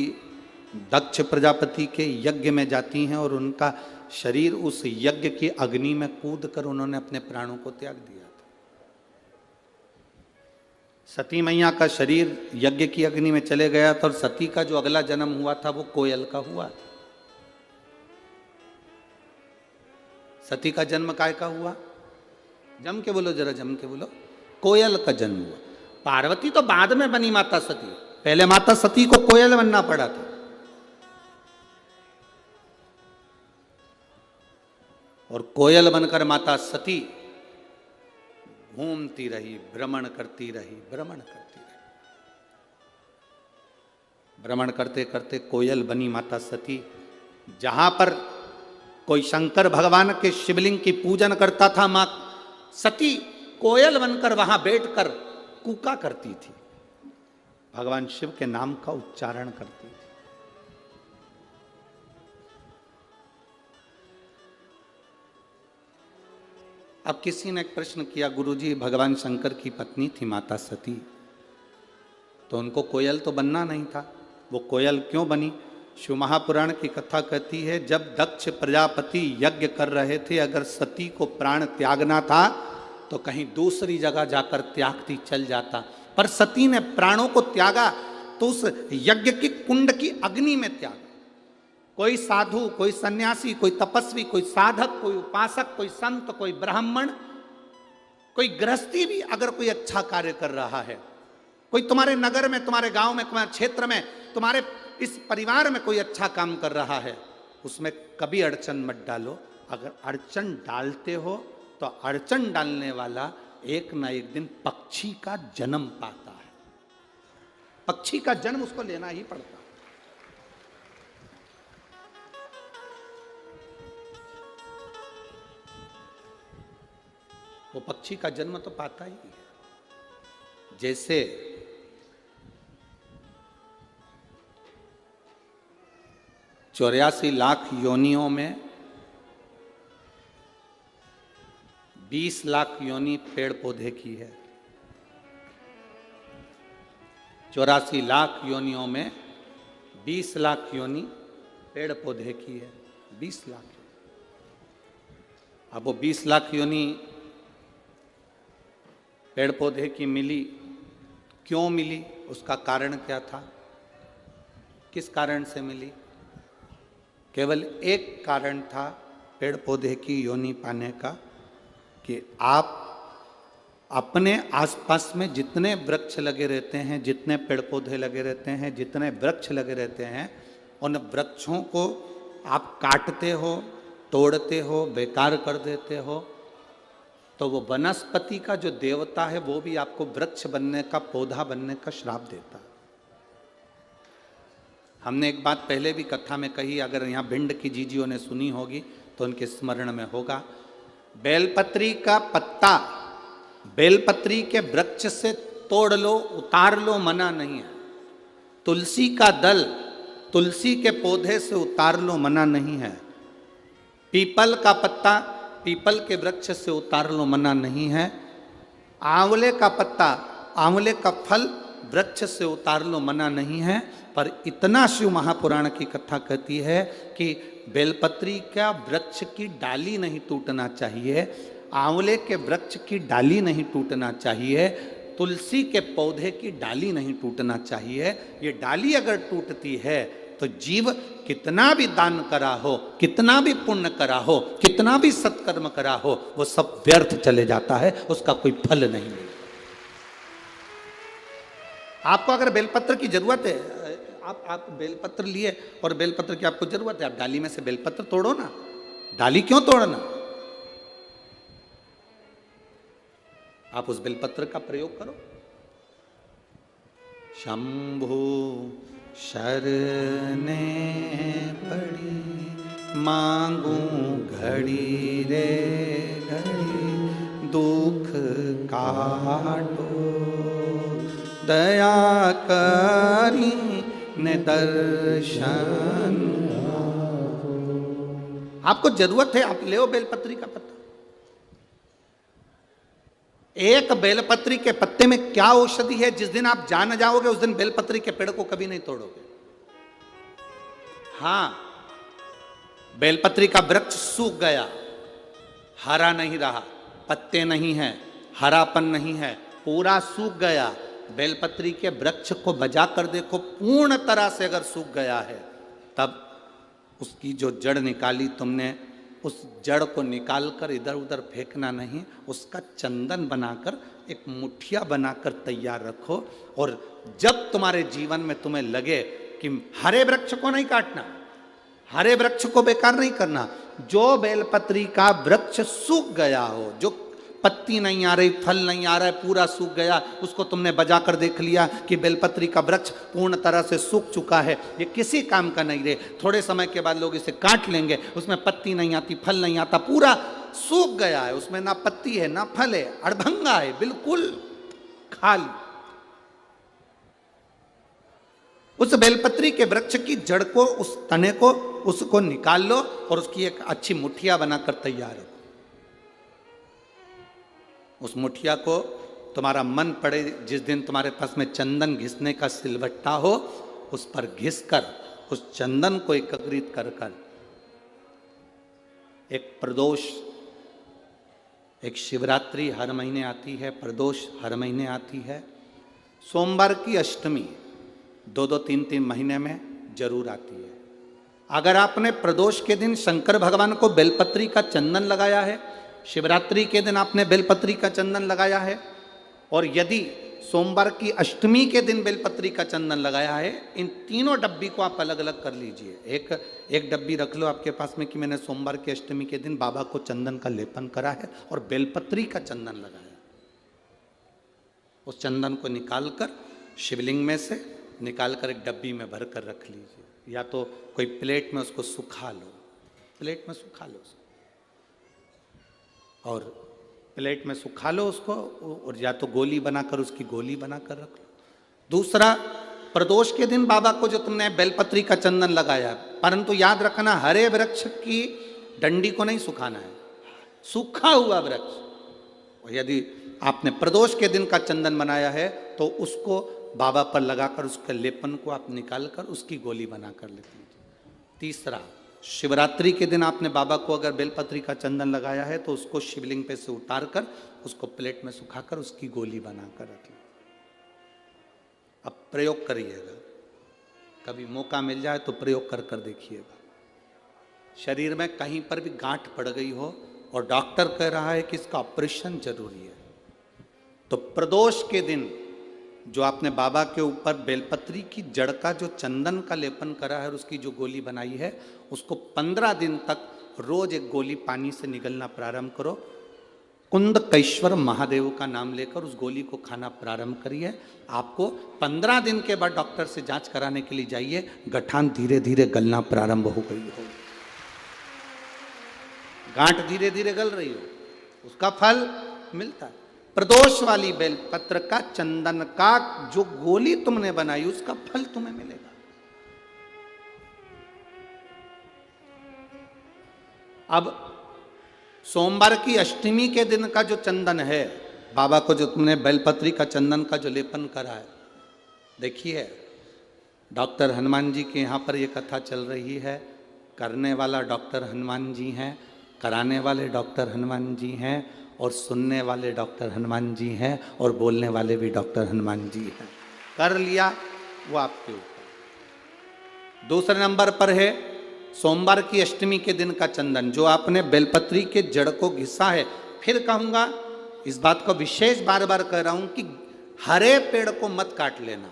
दक्ष प्रजापति के यज्ञ में जाती हैं और उनका शरीर उस यज्ञ की अग्नि में कूद कर उन्होंने अपने प्राणों को त्याग दिया था। सती मैया का शरीर यज्ञ की अग्नि में चले गया था और सती का जो अगला जन्म हुआ था वो कोयल का हुआ। सती का जन्म काय का हुआ? जम के बोलो, जरा जम के बोलो। कोयल का जन्म हुआ। पार्वती तो बाद में बनी माता सती, पहले माता सती को कोयल बनना पड़ा था। और कोयल बनकर माता सती घूमती रही, भ्रमण करती रही, भ्रमण करती रही। भ्रमण करते करते कोयल बनी माता सती। जहां पर कोई शंकर भगवान के शिवलिंग की पूजन करता था, मां सती कोयल बनकर वहां बैठकर कूका करती थी, भगवान शिव के नाम का उच्चारण करती थी। अब किसी ने एक प्रश्न किया, गुरुजी भगवान शंकर की पत्नी थी माता सती, तो उनको कोयल तो बनना नहीं था, वो कोयल क्यों बनी? शिव महापुराण की कथा कहती है, जब दक्ष प्रजापति यज्ञ कर रहे थे, अगर सती को प्राण त्यागना था तो कहीं दूसरी जगह जाकर त्यागती, चल जाता, पर सती ने प्राणों को त्यागा तो उस यज्ञ की कुंड की अग्नि में त्यागा। कोई साधु, कोई सन्यासी, कोई तपस्वी, कोई साधक, कोई उपासक, कोई संत, कोई ब्राह्मण, कोई गृहस्थी भी अगर कोई अच्छा कार्य कर रहा है, कोई तुम्हारे नगर में, तुम्हारे गांव में, तुम्हारे क्षेत्र में, तुम्हारे इस परिवार में कोई अच्छा काम कर रहा है, उसमें कभी अड़चन मत डालो। अगर अड़चन डालते हो तो अड़चन डालने वाला एक ना एक दिन पक्षी का जन्म पाता है। पक्षी का जन्म उसको लेना ही पड़ता है। वो पक्षी का जन्म तो पाता ही है। जैसे 84 लाख योनियों में 20 लाख योनि पेड़ पौधे की है। 84 लाख योनियों में 20 लाख योनि पेड़ पौधे की है। 20 लाख। अब वो 20 लाख योनि पेड़ पौधे की मिली, क्यों मिली? उसका कारण क्या था? किस कारण से मिली? केवल एक कारण था पेड़ पौधे की योनि पाने का, कि आप अपने आसपास में जितने वृक्ष लगे रहते हैं, जितने पेड़ पौधे लगे रहते हैं, जितने वृक्ष लगे रहते हैं, उन वृक्षों को आप काटते हो, तोड़ते हो, बेकार कर देते हो, तो वो वनस्पति का जो देवता है वो भी आपको वृक्ष बनने का, पौधा बनने का श्राप देता है। हमने एक बात पहले भी कथा में कही, अगर यहाँ भिंड की जीजियों ने सुनी होगी तो उनके स्मरण में होगा। बेलपत्री का पत्ता बेलपत्री के वृक्ष से तोड़ लो, उतार लो, मना नहीं है। तुलसी का दल तुलसी के पौधे से उतार लो, मना नहीं है। पीपल का पत्ता पीपल के वृक्ष से उतार लो, मना नहीं है। आंवले का पत्ता, आंवले का फल वृक्ष से उतार लो, मना नहीं है। पर इतना शिव महापुराण की कथा कहती है कि बेलपत्री का वृक्ष की डाली नहीं टूटना चाहिए, आंवले के वृक्ष की डाली नहीं टूटना चाहिए, तुलसी के पौधे की डाली नहीं टूटना चाहिए। ये डाली अगर टूटती है तो जीव कितना भी दान करा हो, कितना भी पुण्य करा हो, कितना भी सत्कर्म करा हो, वो सब व्यर्थ चले जाता है, उसका कोई फल नहीं मिलता। आपको अगर बेलपत्र की जरूरत है, आप बेलपत्र लिए और बेलपत्र की आपको जरूरत है, आप डाली में से बेलपत्र तोड़ो ना, डाली क्यों तोड़ना? आप उस बेलपत्र का प्रयोग करो। शंभु शरणे पड़ी मांगू घड़ी रे घड़ी, दुख काटो दया करी ने दर्शन। आपको जरूरत है, आप ले बेलपत्री का पत्ता। एक बेलपत्री के पत्ते में क्या औषधि है, जिस दिन आप जान जाओगे उस दिन बेलपत्री के पेड़ को कभी नहीं तोड़ोगे। हां, बेलपत्री का वृक्ष सूख गया, हरा नहीं रहा, पत्ते नहीं है, हरापन नहीं है, पूरा सूख गया। बेलपत्री के वृक्ष को बजा कर देखो, पूर्ण तरह से अगर सूख गया है, तब उसकी जो जड़ निकाली तुमने, उस जड़ को निकालकर इधर उधर फेंकना नहीं, उसका चंदन बनाकर एक मुठिया बनाकर तैयार रखो। और जब तुम्हारे जीवन में तुम्हें लगे कि हरे वृक्ष को नहीं काटना, हरे वृक्ष को बेकार नहीं करना, जो बेलपत्री का वृक्ष सूख गया हो, जो पत्ती नहीं आ रही, फल नहीं आ रहा है, पूरा सूख गया, उसको तुमने बजा कर देख लिया कि बेलपत्री का वृक्ष पूर्ण तरह से सूख चुका है, ये किसी काम का नहीं रहे, थोड़े समय के बाद लोग इसे काट लेंगे, उसमें पत्ती नहीं आती, फल नहीं आता, पूरा सूख गया है, उसमें ना पत्ती है ना फल है, अड़भंगा है, बिल्कुल खाली। उस बेलपत्री के वृक्ष की जड़ को, उस तने को, उसको निकाल लो और उसकी एक अच्छी मुठिया बनाकर तैयार रखो। उस मुठिया को तुम्हारा मन पड़े, जिस दिन तुम्हारे पास में चंदन घिसने का सिलबट्टा हो, उस पर घिस कर उस चंदन को एकत्रित कर कर एक प्रदोष, एक शिवरात्रि हर महीने आती है, प्रदोष हर महीने आती है, सोमवार की अष्टमी 2-2, 3-3 महीने में जरूर आती है। अगर आपने प्रदोष के दिन शंकर भगवान को बेलपत्री का चंदन लगाया है, शिवरात्रि के दिन आपने बेलपत्री का चंदन लगाया है, और यदि सोमवार की अष्टमी के दिन बेलपत्री का चंदन लगाया है, इन तीनों डब्बी को आप अलग अलग कर लीजिए। एक डब्बी रख लो आपके पास में कि मैंने सोमवार की अष्टमी के दिन बाबा को चंदन का लेपन करा है और बेलपत्री का चंदन लगाया। उस चंदन को निकालकर शिवलिंग में से निकालकर एक डब्बी में भर कर रख लीजिए, या तो कोई प्लेट में उसको सुखा लो, प्लेट में सुखा लो उसको, और प्लेट में सुखा लो उसको, और या तो गोली बनाकर उसकी गोली बनाकर रख लो। दूसरा, प्रदोष के दिन बाबा को जो तुमने बेलपत्री का चंदन लगाया, परंतु याद रखना हरे वृक्ष की डंडी को नहीं सुखाना है, सूखा हुआ वृक्ष। और यदि आपने प्रदोष के दिन का चंदन बनाया है तो उसको बाबा पर लगाकर उसके लेपन को आप निकालकर उसकी गोली बनाकर ले लीजिए। तीसरा, शिवरात्रि के दिन आपने बाबा को अगर बेलपत्री का चंदन लगाया है तो उसको शिवलिंग पे से उतार कर उसको प्लेट में सुखाकर उसकी गोली बनाकर रख लीजिए। अब प्रयोग करिएगा, कभी मौका मिल जाए तो प्रयोग कर कर देखिएगा। शरीर में कहीं पर भी गांठ पड़ गई हो और डॉक्टर कह रहा है कि इसका ऑपरेशन जरूरी है, तो प्रदोष के दिन जो आपने बाबा के ऊपर बेलपत्री की जड़ का जो चंदन का लेपन करा है और उसकी जो गोली बनाई है, उसको 15 दिन तक रोज एक गोली पानी से निगलना प्रारंभ करो। कुंदकेश्वर महादेव का नाम लेकर उस गोली को खाना प्रारंभ करिए। आपको 15 दिन के बाद डॉक्टर से जांच कराने के लिए जाइए, गठान धीरे धीरे गलना प्रारंभ हो गई हो, गांठ धीरे धीरे गल रही हो, उसका फल मिलता है। प्रदोष वाली बेलपत्र का, चंदन का जो गोली तुमने बनाई उसका फल तुम्हें मिलेगा। अब सोमवार की अष्टमी के दिन का जो चंदन है, बाबा को जो तुमने बेलपत्री का चंदन का जो लेपन करा है, देखिए डॉक्टर हनुमान जी के यहाँ पर ये कथा चल रही है, करने वाला डॉक्टर हनुमान जी हैं, कराने वाले डॉक्टर हनुमान जी हैं और सुनने वाले डॉक्टर हनुमान जी हैं और बोलने वाले भी डॉक्टर हनुमान जी हैं। कर लिया वो आपके ऊपर। दूसरे नंबर पर है सोमवार की अष्टमी के दिन का चंदन, जो आपने बेलपत्री के जड़ को घिसा है। फिर कहूंगा, इस बात को विशेष बार बार कह रहा हूं कि हरे पेड़ को मत काट लेना,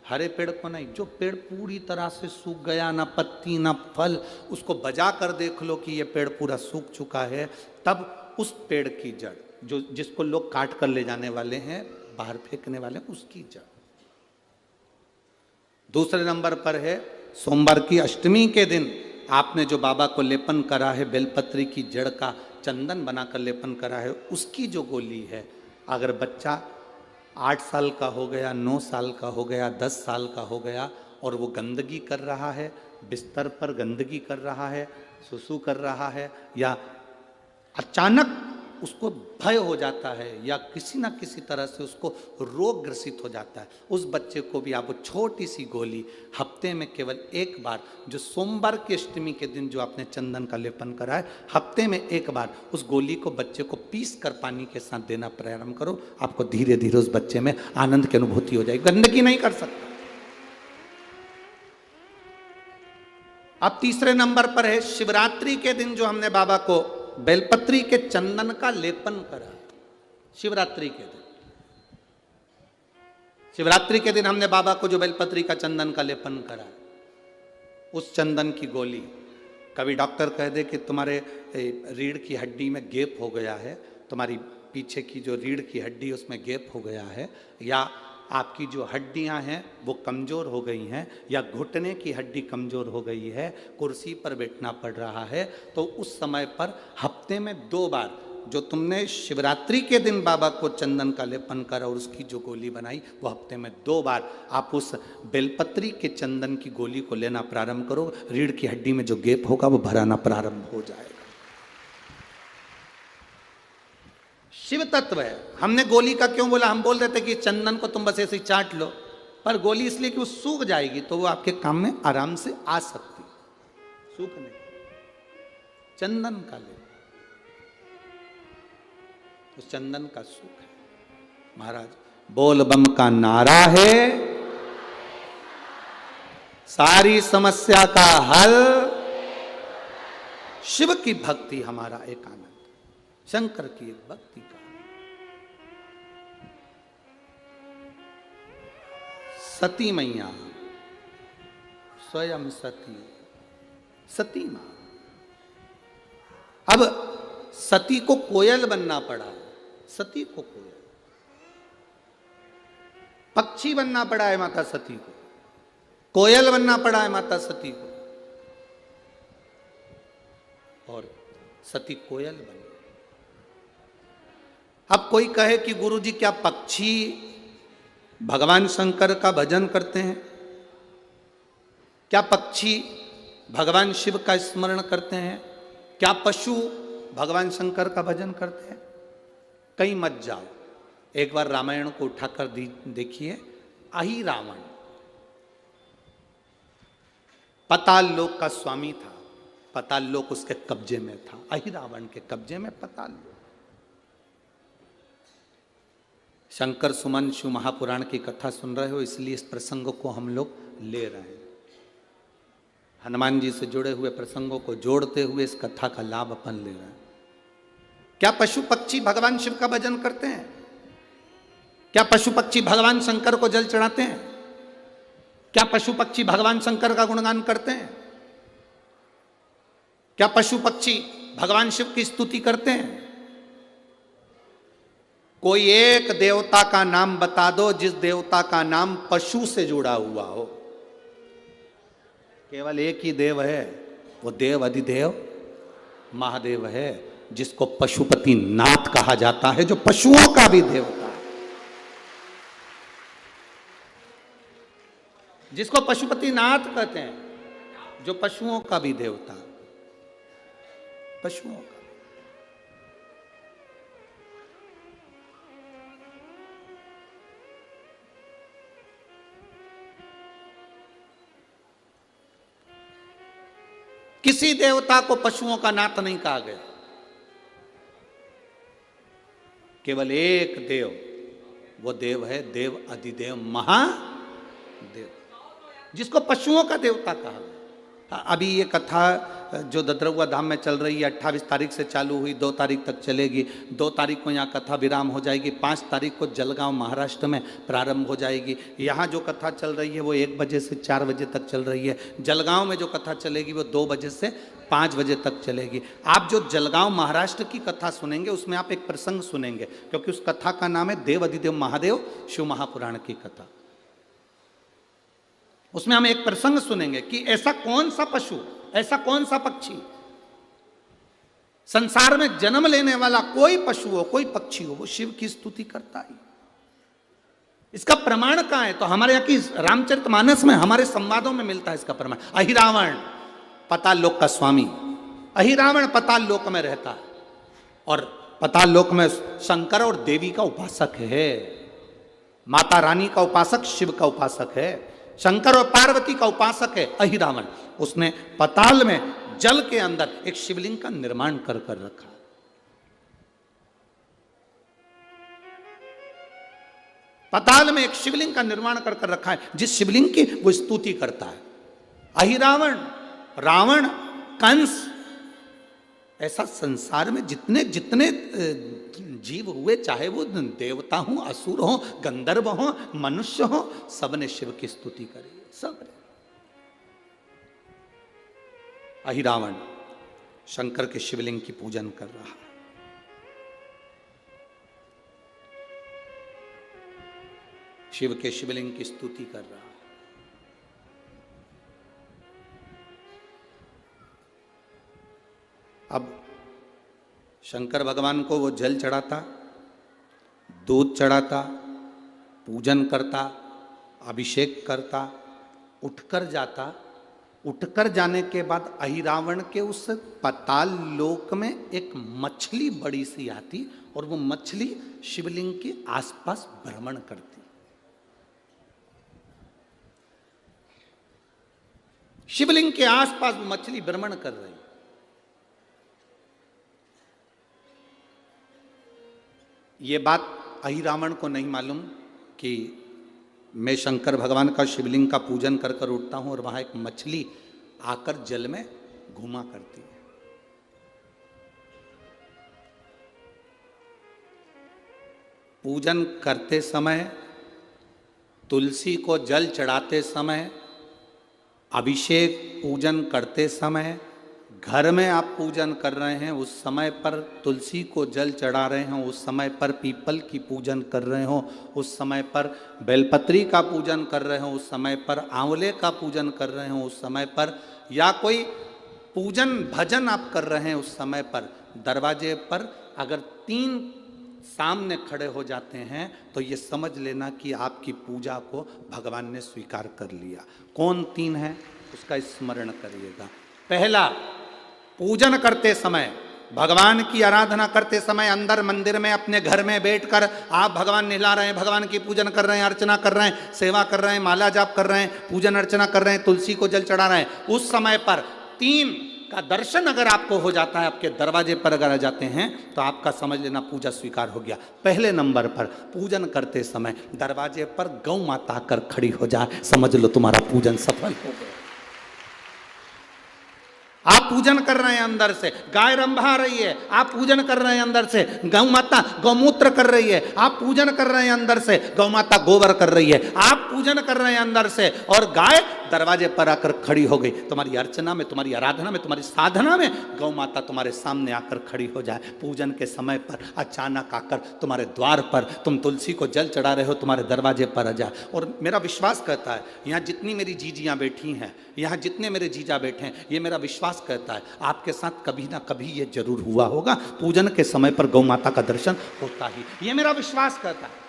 हरे पेड़ को नहीं। जो पेड़ पूरी तरह से सूख गया, ना पत्ती ना फल, उसको बजा कर देख लो कि ये पेड़ पूरा सूख चुका है, तब उस पेड़ की जड़, जो जिसको लोग काट कर ले जाने वाले हैं, बाहर फेंकने वाले, उसकी जड़। दूसरे नंबर पर है सोमवार की अष्टमी के दिन आपने जो बाबा को लेपन करा है, बेलपत्री की जड़ का चंदन बनाकर लेपन करा है, उसकी जो गोली है, अगर बच्चा 8 साल का हो गया, 9 साल का हो गया, 10 साल का हो गया और वो गंदगी कर रहा है, बिस्तर पर गंदगी कर रहा है, सुसु कर रहा है, या अचानक उसको भय हो जाता है या किसी ना किसी तरह से उसको रोग ग्रसित हो जाता है, उस बच्चे को भी आप छोटी सी गोली हफ्ते में केवल एक बार, जो सोमवार की अष्टमी के दिन जो आपने चंदन का लेपन करा है, हफ्ते में एक बार उस गोली को बच्चे को पीस कर पानी के साथ देना प्रारंभ करो। आपको धीरे धीरे उस बच्चे में आनंद की अनुभूति हो जाएगी, गंदगी नहीं कर सकता। अब तीसरे नंबर पर है शिवरात्रि के दिन जो हमने बाबा को बेलपत्री के चंदन का लेपन करा। शिवरात्रि के दिन, शिवरात्रि के दिन हमने बाबा को जो बेलपत्री का चंदन का लेपन करा, उस चंदन की गोली, कभी डॉक्टर कह दे कि तुम्हारे रीढ़ की हड्डी में गैप हो गया है, तुम्हारी पीछे की जो रीढ़ की हड्डी उसमें गैप हो गया है, या आपकी जो हड्डियां हैं वो कमज़ोर हो गई हैं, या घुटने की हड्डी कमज़ोर हो गई है, कुर्सी पर बैठना पड़ रहा है, तो उस समय पर हफ्ते में 2 बार जो तुमने शिवरात्रि के दिन बाबा को चंदन का लेपन करा और उसकी जो गोली बनाई, वो हफ्ते में 2 बार आप उस बेलपत्री के चंदन की गोली को लेना प्रारंभ करो। रीढ़ की हड्डी में जो गैप होगा वो भराना प्रारंभ हो जाएगा। शिव तत्व है। हमने गोली का क्यों बोला? हम बोल रहे थे कि चंदन को तुम बस ऐसे ही चाट लो, पर गोली इसलिए कि वो सूख जाएगी तो वो आपके काम में आराम से आ सकती, सूख नहीं। चंदन का ले, उस चंदन का सुख है। महाराज बोल बम का नारा है, सारी समस्या का हल, शिव की भक्ति हमारा एक आनंद, शंकर की एक भक्ति का। सती मैया स्वयं सती, सती मां। अब सती को कोयल बनना पड़ा, सती को कोयल, पक्षी बनना पड़ा है माता सती को, कोयल बनना पड़ा है माता सती को, और सती कोयल बन। अब कोई कहे कि गुरुजी क्या पक्षी भगवान शंकर का भजन करते हैं? क्या पक्षी भगवान शिव का स्मरण करते हैं? क्या पशु भगवान शंकर का भजन करते हैं? कहीं मत जाओ, एक बार रामायण को उठाकर देखिए। अहि रावण पाताल लोक का स्वामी था, पाताल लोक उसके कब्जे में था, अहि रावण के कब्जे में पाताल लोक। शंकर सुमन शिव महापुराण की कथा सुन रहे हो, इसलिए इस प्रसंग को हम लोग ले रहे हैं। हनुमान जी से जुड़े हुए प्रसंगों को जोड़ते हुए इस कथा का लाभ अपन ले रहे हैं। क्या पशु पक्षी भगवान शिव का भजन करते हैं? क्या पशु पक्षी भगवान शंकर को जल चढ़ाते हैं? क्या पशु पक्षी भगवान शंकर का गुणगान करते हैं? क्या पशु पक्षी भगवान शिव की स्तुति करते हैं? कोई एक देवता का नाम बता दो जिस देवता का नाम पशु से जुड़ा हुआ हो। केवल एक ही देव है, वो देव अधिदेव महादेव है, जिसको पशुपति नाथ कहा जाता है, जो पशुओं का भी देवता है, जिसको पशुपति नाथ कहते हैं, जो पशुओं का भी देवता, पशुओं का। किसी देवता को पशुओं का नाथ नहीं कहा गया। केवल एक देव, वो देव है देव अधिदेव महादेव, जिसको पशुओं का देवता कहा। अभी ये कथा जो ददरौआ धाम में चल रही है 28 तारीख से चालू हुई, 2 तारीख तक चलेगी। 2 तारीख को यहाँ कथा विराम हो जाएगी। 5 तारीख को जलगांव महाराष्ट्र में प्रारंभ हो जाएगी। यहाँ जो कथा चल रही है वो 1 बजे से 4 बजे तक चल रही है। जलगांव में जो कथा चलेगी वो 2 बजे से 5 बजे तक चलेगी। आप जो जलगांव महाराष्ट्र की कथा सुनेंगे उसमें आप एक प्रसंग सुनेंगे, क्योंकि उस कथा का नाम है देव अधिदेव महादेव शिव महापुराण की कथा। उसमें हम एक प्रसंग सुनेंगे कि ऐसा कौन सा पशु, ऐसा कौन सा पक्षी, संसार में जन्म लेने वाला कोई पशु हो, कोई पक्षी हो, वो शिव की स्तुति करता है। इसका प्रमाण कहां है? तो हमारे यहाँ की रामचरितमानस में, हमारे संवादों में मिलता है इसका प्रमाण। अहिरावण पाताल लोक का स्वामी, अहिरावण पाताल लोक में रहता है और पाताल लोक में शंकर और देवी का उपासक है। माता रानी का उपासक शिव का उपासक है, शंकर और पार्वती का उपासक है अहिरावण। उसने पाताल में जल के अंदर एक शिवलिंग का निर्माण कर रखा। पाताल में एक शिवलिंग का निर्माण कर रखा है, जिस शिवलिंग की वो स्तुति करता है। अहिरावण, रावण, कंस, ऐसा संसार में जितने जितने जीव हुए, चाहे वो देवता हो, असुर हो, गंधर्व हो, मनुष्य हो, सबने शिव की स्तुति करी, सब। अहिरावण शंकर के शिवलिंग की पूजन कर रहा है। शिव के शिवलिंग की स्तुति कर रहा है। अब शंकर भगवान को वो जल चढ़ाता, दूध चढ़ाता, पूजन करता, अभिषेक करता, उठकर जाता। उठकर जाने के बाद अहिरावण के उस पाताल लोक में एक मछली बड़ी सी आती और वो मछली शिवलिंग के आसपास भ्रमण करती। शिवलिंग के आसपास मछली भ्रमण कर रही। ये बात अहिरावण को नहीं मालूम कि मैं शंकर भगवान का शिवलिंग का पूजन कर कर उठता हूं और वहां एक मछली आकर जल में घुमा करती है। पूजन करते समय, तुलसी को जल चढ़ाते समय, अभिषेक पूजन करते समय, घर में आप पूजन कर रहे हैं उस समय पर तुलसी को जल चढ़ा रहे हो, उस समय पर पीपल की पूजन कर रहे हो, उस समय पर बेलपत्री का पूजन कर रहे हो, उस समय पर आंवले का पूजन कर रहे हो, उस समय पर या कोई पूजन भजन आप कर रहे हैं, उस समय पर दरवाजे पर अगर 3 सामने खड़े हो जाते हैं तो ये समझ लेना कि आपकी पूजा को भगवान ने स्वीकार कर लिया। कौन 3 है उसका स्मरण करिएगा। पहला, पूजन करते समय, भगवान की आराधना करते समय अंदर मंदिर में अपने घर में बैठकर आप भगवान नहला रहे हैं, भगवान की पूजन कर रहे हैं, अर्चना कर रहे हैं, सेवा कर रहे हैं, माला जाप कर रहे हैं, पूजन अर्चना कर रहे हैं, तुलसी को जल चढ़ा रहे हैं, उस समय पर 3 का दर्शन अगर आपको हो जाता है, आपके दरवाजे पर अगर आ जाते हैं तो आपका समझ लेना पूजा स्वीकार हो गया। पहले नंबर पर पूजन करते समय दरवाजे पर गौ माता आकर खड़ी हो जाए, समझ लो तुम्हारा पूजन सफल हो गया। आप पूजन कर रहे हैं अंदर से, गाय रंभा रही है, आप पूजन कर रहे हैं अंदर से, गौ माता गौमूत्र कर रही है, आप पूजन कर रहे हैं अंदर से, गौ माता गोबर कर रही है, आप पूजन कर रहे हैं अंदर से और गाय दरवाजे पर आकर खड़ी हो गई। तुम्हारी अर्चना में, तुम्हारी आराधना में, तुम्हारी साधना में गौ माता तुम्हारे सामने आकर खड़ी हो जाए। पूजन के समय पर अचानक आकर तुम्हारे द्वार पर, तुम तुलसी को जल चढ़ा रहे हो, तुम्हारे दरवाजे पर आ जाए। और मेरा विश्वास कहता है, यहाँ जितनी मेरी जीजियाँ बैठी हैं, यहाँ जितने मेरे जीजा बैठे हैं, ये मेरा विश्वास कहता है आपके साथ कभी ना कभी ये जरूर हुआ होगा, पूजन के समय पर गौ माता का दर्शन होता ही, ये मेरा विश्वास कहता है।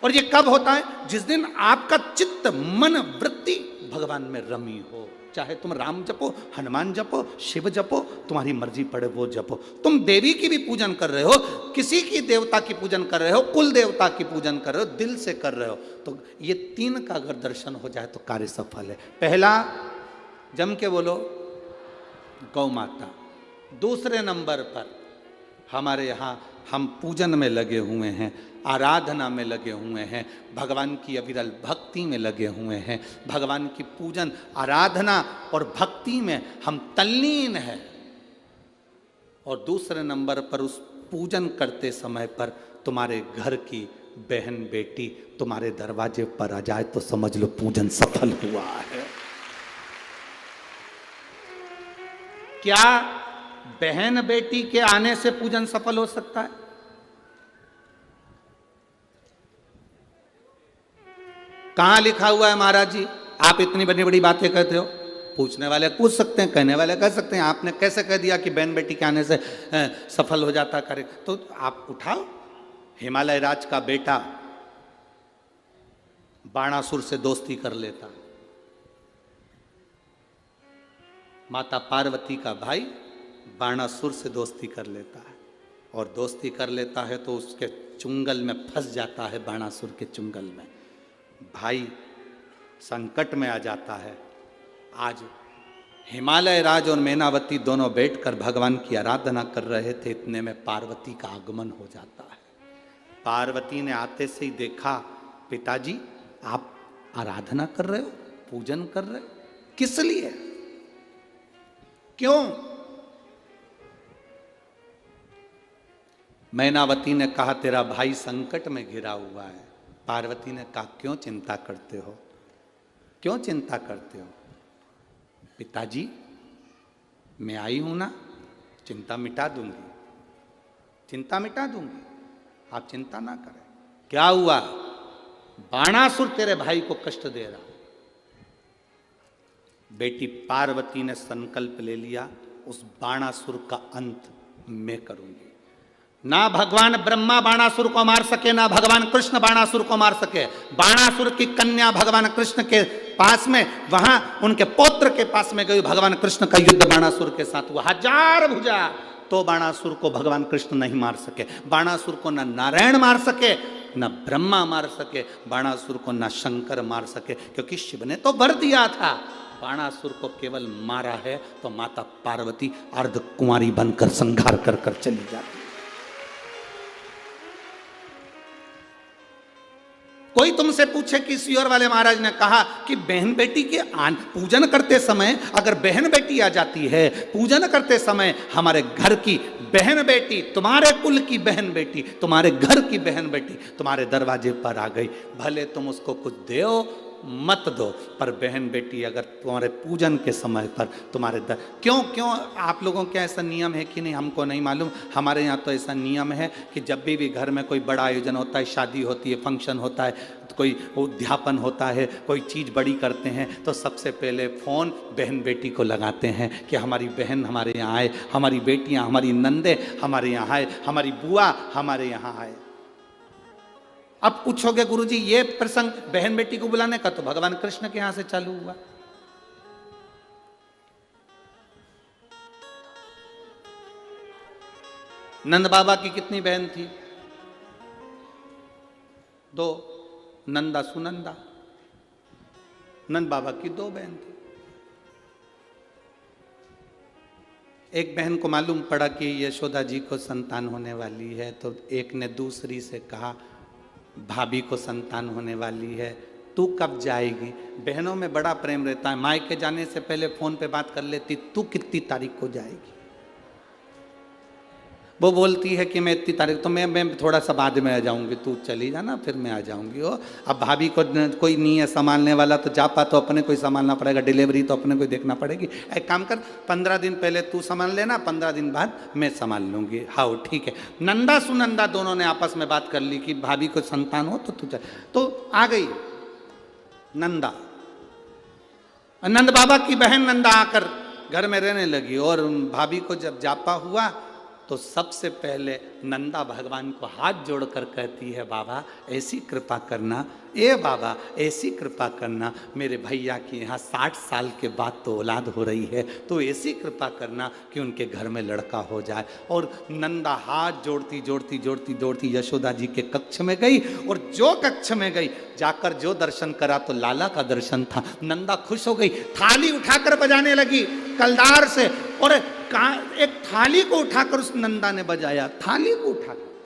और ये कब होता है? जिस दिन आपका चित्त, मन, वृत्ति भगवान में रमी हो। चाहे तुम राम जपो, हनुमान जपो, शिव जपो, तुम्हारी मर्जी पड़े वो जपो। तुम देवी की भी पूजन कर रहे हो, किसी की देवता की पूजन कर रहे हो, कुल देवता की पूजन कर रहे हो, दिल से कर रहे हो, तो ये 3 का अगर दर्शन हो जाए तो कार्य सफल है। पहला, जम के बोलो, गौ माता। दूसरे नंबर पर हमारे यहाँ हम पूजन में लगे हुए हैं, आराधना में लगे हुए हैं, भगवान की अविरल भक्ति में लगे हुए हैं, भगवान की पूजन आराधना और भक्ति में हम तल्लीन हैं। और दूसरे नंबर पर उस पूजन करते समय पर तुम्हारे घर की बहन बेटी तुम्हारे दरवाजे पर आ जाए तो समझ लो पूजन सफल हुआ है। क्या बहन बेटी के आने से पूजन सफल हो सकता है? कहां लिखा हुआ है महाराज जी? आप इतनी बड़ी बड़ी बातें कहते हो। पूछने वाले पूछ सकते हैं, कहने वाले कह सकते हैं, आपने कैसे कह दिया कि बहन बेटी के आने से सफल हो जाता करे? तो आप उठाओ, हिमालय राज का बेटा बाणासुर से दोस्ती कर लेता, माता पार्वती का भाई बाणासुर से दोस्ती कर लेता है, और दोस्ती कर लेता है तो उसके चुंगल में फंस जाता है, बाणासुर के चुंगल में भाई संकट में आ जाता है। आज हिमालय राज और मैनावती दोनों बैठकर भगवान की आराधना कर रहे थे, इतने में पार्वती का आगमन हो जाता है। पार्वती ने आते से ही देखा, पिताजी आप आराधना कर रहे हो, पूजन कर रहे हो, किस लिए, क्यों? मैनावती ने कहा तेरा भाई संकट में घिरा हुआ है। पार्वती ने कहा क्यों चिंता करते हो, क्यों चिंता करते हो? पिताजी मैं आई हूं ना, चिंता मिटा दूंगी, चिंता मिटा दूंगी, आप चिंता ना करें। क्या हुआ? बाणासुर तेरे भाई को कष्ट दे रहा। बेटी पार्वती ने संकल्प ले लिया, उस बाणासुर का अंत मैं करूंगी। ना भगवान ब्रह्मा बाणासुर को मार सके, ना भगवान कृष्ण बाणासुर को मार सके। बाणासुर की कन्या भगवान कृष्ण के पास में, वहां उनके पौत्र के पास में गई, भगवान कृष्ण का युद्ध बाणासुर के साथ हुआ, हजार भुजा, तो बाणासुर को भगवान कृष्ण नहीं मार सके। बाणासुर को न नारायण मार सके, न ब्रह्मा मार सके, बाणासुर को न शंकर मार सके, क्योंकि शिव ने तो वर दिया था। बाणासुर को केवल मारा है तो माता पार्वती अर्धकुंवारी बनकर संहार कर कर चली जाती। कोई तुमसे पूछे कि सियोर वाले महाराज ने कहा कि बहन बेटी के पूजन करते समय अगर बहन बेटी आ जाती है, पूजन करते समय हमारे घर की बहन बेटी, तुम्हारे कुल की बहन बेटी, तुम्हारे घर की बहन बेटी तुम्हारे दरवाजे पर आ गई, भले तुम उसको कुछ दो मत दो, पर बहन बेटी अगर तुम्हारे पूजन के समय पर तुम्हारे क्यों आप लोगों के ऐसा नियम है कि नहीं हमको नहीं मालूम। हमारे यहाँ तो ऐसा नियम है कि जब भी घर में कोई बड़ा आयोजन होता है, शादी होती है, फंक्शन होता है, कोई उद्यापन होता है, कोई चीज़ बड़ी करते हैं, तो सबसे पहले फ़ोन बहन बेटी को लगाते हैं कि हमारी बहन हमारे यहाँ आए, हमारी बेटियाँ, हमारी नंदे हमारे यहाँ आए, हमारी बुआ हमारे यहाँ आए। अब पूछोगे गुरुजी ये प्रसंग बहन बेटी को बुलाने का तो भगवान कृष्ण के यहां से चालू हुआ। नंद बाबा की कितनी बहन थी? 2, नंदा सुनंदा। नंद बाबा की 2 बहन थी। एक बहन को मालूम पड़ा कि यशोदा जी को संतान होने वाली है, तो एक ने दूसरी से कहा भाभी को संतान होने वाली है, तू कब जाएगी? बहनों में बड़ा प्रेम रहता है, मायके जाने से पहले फोन पे बात कर लेती, तू कितनी तारीख को जाएगी? वो बोलती है कि मैं इतनी तारीख, तो मैं थोड़ा सा बाद में आ जाऊंगी, तू चली जाना फिर मैं आ जाऊंगी। ओ अब भाभी को कोई नहीं है संभालने वाला, तो जापा तो अपने को ही संभालना पड़ेगा, डिलीवरी तो अपने को ही देखना पड़ेगी। एक काम कर, 15 दिन पहले तू संभाल लेना, 15 दिन बाद मैं संभाल लूंगी। हाँ ठीक है। नंदा सुनंदा दोनों ने आपस में बात कर ली कि भाभी को संतान हो तो तू चल। तो आ गई नंदा, नंद बाबा की बहन नंदा आकर घर में रहने लगी, और भाभी को जब जापा हुआ तो सबसे पहले नंदा भगवान को हाथ जोड़कर कहती है, बाबा ऐसी कृपा करना, ए बाबा ऐसी कृपा करना, मेरे भैया की यहाँ 60 साल के बाद तो औलाद हो रही है, तो ऐसी कृपा करना कि उनके घर में लड़का हो जाए। और नंदा हाथ जोड़ती जोड़ती जोड़ती जोड़ती यशोदा जी के कक्ष में गई, और जो कक्ष में गई जाकर जो दर्शन करा तो लाला का दर्शन था। नंदा खुश हो गई, थाली उठाकर बजाने लगी कलदार से, और एक थाली को उठाकर उस नंदा ने बजाया, थाली को उठाकर।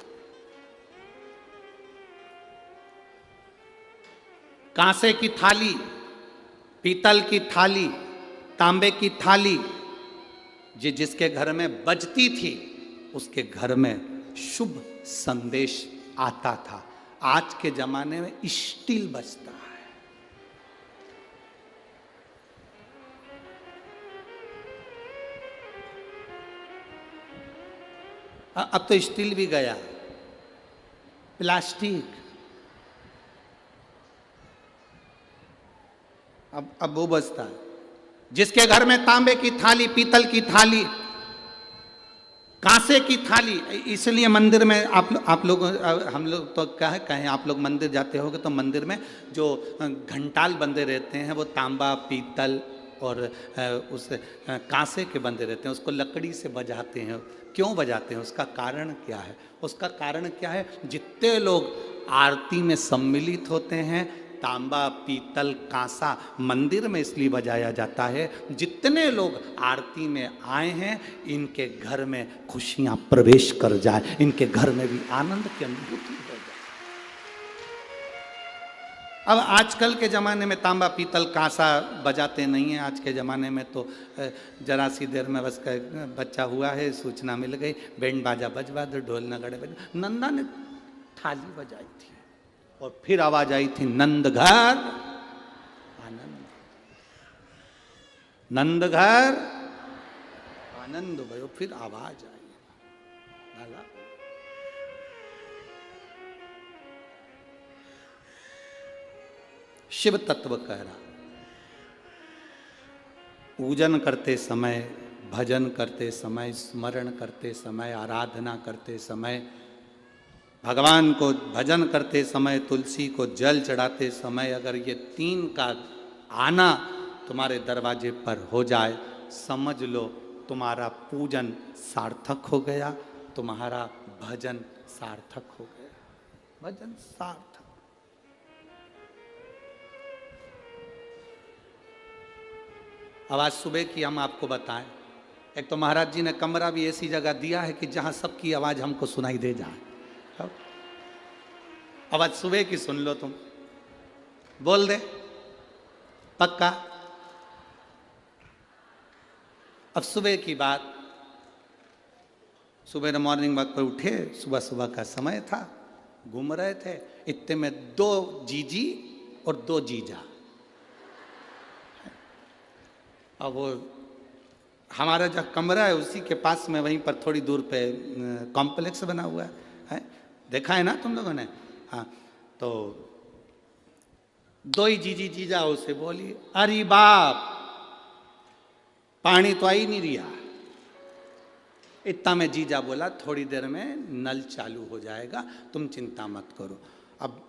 कांसे की थाली, पीतल की थाली, तांबे की थाली, जिसके घर में बजती थी उसके घर में शुभ संदेश आता था। आज के जमाने में स्टील बजता है। अब तो स्टील भी गया, प्लास्टिक, अब वो बजता है। जिसके घर में तांबे की थाली, पीतल की थाली, कांसे की थाली, इसलिए मंदिर में आप लोग, हम लोग तो क्या है कहें, आप लोग मंदिर जाते होगे तो मंदिर में जो घंटाल बंदे रहते हैं वो तांबा, पीतल और उस कांसे के बंदे रहते हैं, उसको लकड़ी से बजाते हैं। क्यों बजाते हैं? उसका कारण क्या है? उसका कारण क्या है? जितने लोग आरती में सम्मिलित होते हैं, तांबा, पीतल, कांसा मंदिर में इसलिए बजाया जाता है, जितने लोग आरती में आए हैं इनके घर में खुशियां प्रवेश कर जाए, इनके घर में भी आनंद की अनुभूति हो जाए। अब आजकल के ज़माने में तांबा, पीतल, कांसा बजाते नहीं हैं। आज के ज़माने में तो जरा सी देर में बस बच्चा हुआ है, सूचना मिल गई, बैंड बाजा बजवा दो, ढोल नगाड़े बजा। नंदा ने थाली बजाई थी और फिर आवाज आई थी, नंद घर आनंद, नंद घर आनंद भयो। फिर आवाज आई, लगा शिव तत्व कह रहा। पूजन करते समय, भजन करते समय, स्मरण करते समय, आराधना करते समय, भगवान को भजन करते समय, तुलसी को जल चढ़ाते समय अगर ये 3 का आना तुम्हारे दरवाजे पर हो जाए, समझ लो तुम्हारा पूजन सार्थक हो गया, तुम्हारा भजन सार्थक हो गया। भजन सार्थक। अब आज सुबह की हम आपको बताएं, एक तो महाराज जी ने कमरा भी ऐसी जगह दिया है कि जहां सबकी आवाज हमको सुनाई दे जाए। अब आज सुबह की सुन लो, तुम बोल दे पक्का। अब सुबह की बात, सुबह मॉर्निंग वॉक पर उठे, सुबह सुबह का समय था, घूम रहे थे, इतने में 2 जीजी और 2 जीजा। अब वो हमारा जो कमरा है उसी के पास में, वहीं पर थोड़ी दूर पे कॉम्प्लेक्स बना हुआ है, देखा है ना तुम लोगों ने? हाँ, तो 2 ही जीजी जीजा उसे बोली, अरे बाप पानी तो आ ही नहीं रिया। इतना में जीजा बोला, थोड़ी देर में नल चालू हो जाएगा, तुम चिंता मत करो। अब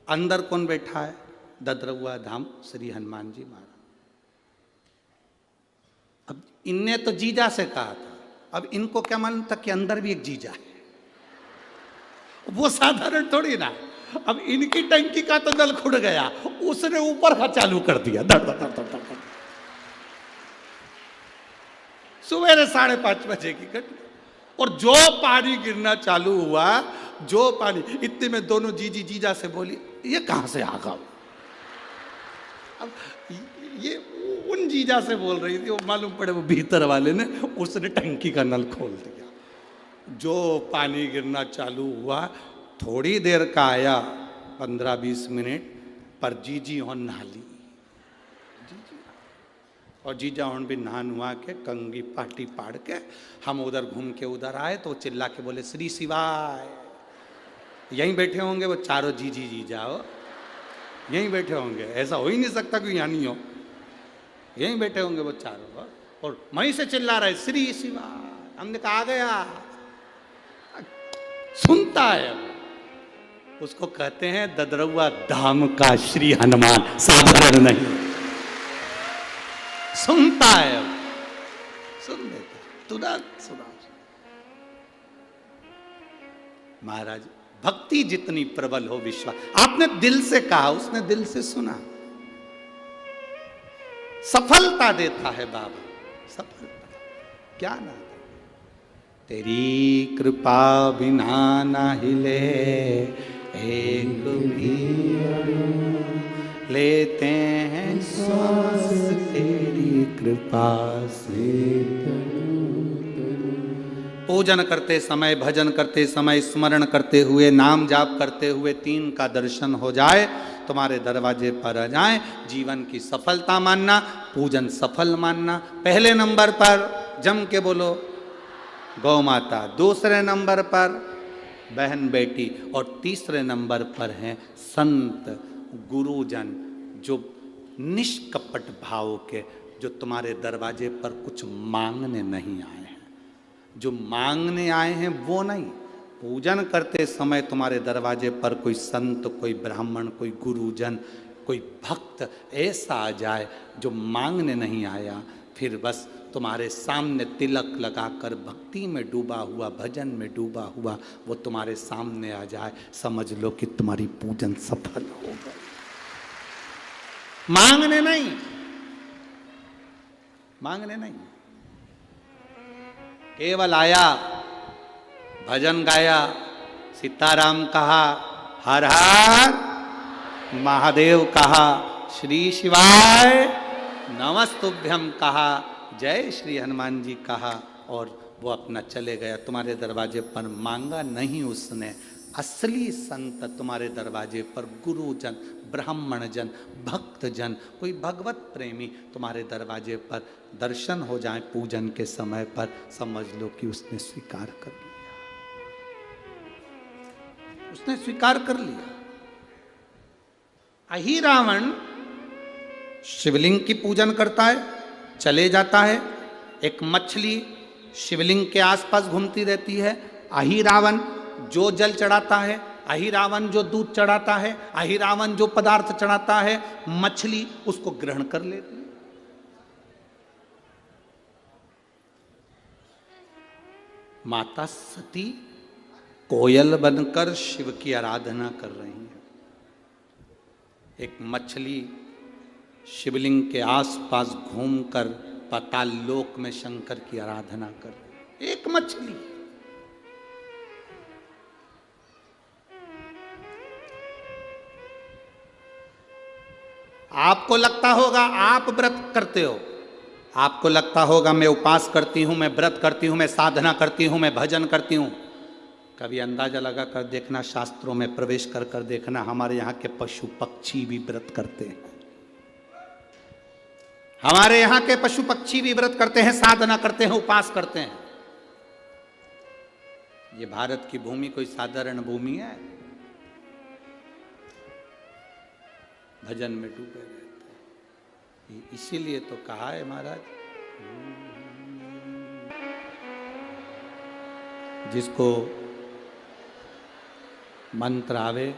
अंदर कौन बैठा है? ददरउआ धाम श्री हनुमान जी महाराज। अब इनने तो जीजा से कहा था, अब इनको क्या मालूम था कि अंदर भी एक जीजा है, वो साधारण थोड़ी ना। अब इनकी टंकी का तो नल खुद गया, उसने ऊपर का चालू कर दिया, धड़ धड़ धड़ धड़ धड़। सवेरे 5:30 बजे की घटना, और जो पानी गिरना चालू हुआ, जो पानी, इतने में दोनों जीजी जीजा से बोली, ये कहां से आ गया? अब ये उन जीजा से बोल रही थी, वो मालूम पड़े वो भीतर वाले ने, उसने टंकी का नल खोल दिया। जो पानी गिरना चालू हुआ, थोड़ी देर का आया, 15-20 मिनट पर जीजी हो नहाली, और जीजा हूँ भी नहा नुहा के कंगी पाटी पाड़ के हम उधर घूम के उधर आए, तो वो चिल्ला के बोले, श्री शिवाय। यहीं बैठे होंगे वो चारों जीजी जीजा, हो यहीं बैठे होंगे, ऐसा हो ही नहीं सकता कि यहाँ नहीं हो, यहीं बैठे होंगे वो चारों, और वहीं से चिल्ला रहे, श्री शिवाय। हमने कहा आ गया, सुनता है वो। उसको कहते हैं ददरउआ धाम का श्री हनुमान, साधारण नहीं, सुनता है, सुन लेता, तुरंत सुना। महाराज, भक्ति जितनी प्रबल हो, विश्वास, आपने दिल से कहा, उसने दिल से सुना। सफलता देता है बाबा, सफलता, क्या ना। तेरी कृपा बिना ना हिले एक भी, लेते हैं श्वास तेरी कृपा से। पूजन करते समय, भजन करते समय, स्मरण करते हुए, नाम जाप करते हुए 3 का दर्शन हो जाए, तुम्हारे दरवाजे पर आ जाए, जीवन की सफलता मानना, पूजन सफल मानना। पहले नंबर पर जम के बोलो गौ माता, दूसरे नंबर पर बहन बेटी, और तीसरे नंबर पर हैं संत गुरुजन, जो निष्कपट भाव के, जो तुम्हारे दरवाजे पर कुछ मांगने नहीं आए हैं। जो मांगने आए हैं वो नहीं, पूजन करते समय तुम्हारे दरवाजे पर कोई संत, कोई ब्राह्मण, कोई गुरुजन, कोई भक्त ऐसा आ जाए जो मांगने नहीं आया, फिर बस तुम्हारे सामने तिलक लगाकर भक्ति में डूबा हुआ, भजन में डूबा हुआ वो तुम्हारे सामने आ जाए, समझ लो कि तुम्हारी पूजन सफल हो गई। मांगने नहीं, मांगने नहीं, केवल आया, भजन गाया, सीताराम कहा, हर हर महादेव कहा, श्री शिवाय नमस्तुभ्यम कहा, जय श्री हनुमान जी कहा, और वो अपना चले गया। तुम्हारे दरवाजे पर मांगा नहीं उसने। असली संत तुम्हारे दरवाजे पर गुरुजन, ब्राह्मणजन, भक्तजन, कोई भगवत प्रेमी तुम्हारे दरवाजे पर दर्शन हो जाए पूजन के समय पर, समझ लो कि उसने स्वीकार कर लिया, उसने स्वीकार कर लिया। अही रावण शिवलिंग की पूजन करता है, चले जाता है, एक मछली शिवलिंग के आसपास घूमती रहती है। अही रावण जो जल चढ़ाता है, अही रावण जो दूध चढ़ाता है, अही रावण जो पदार्थ चढ़ाता है, मछली उसको ग्रहण कर लेती है। माता सती कोयल बनकर शिव की आराधना कर रही है। एक मछली शिवलिंग के आसपास घूमकर पाताल लोक में शंकर की आराधना कर रही है। एक मछली। आपको लगता होगा आप व्रत करते हो, आपको लगता होगा मैं उपास करती हूं, मैं व्रत करती हूं, मैं साधना करती हूं, मैं भजन करती हूं। कभी अंदाजा लगा कर देखना, शास्त्रों में प्रवेश कर कर देखना, हमारे यहाँ के पशु पक्षी भी व्रत करते हैं। हमारे यहाँ के पशु पक्षी भी व्रत करते हैं, साधना करते हैं, उपास करते हैं। ये भारत की भूमि कोई साधारण भूमि है? भजन में डूबे रहते हैं। इसीलिए तो कहा है महाराज, जिसको मंत्र आवे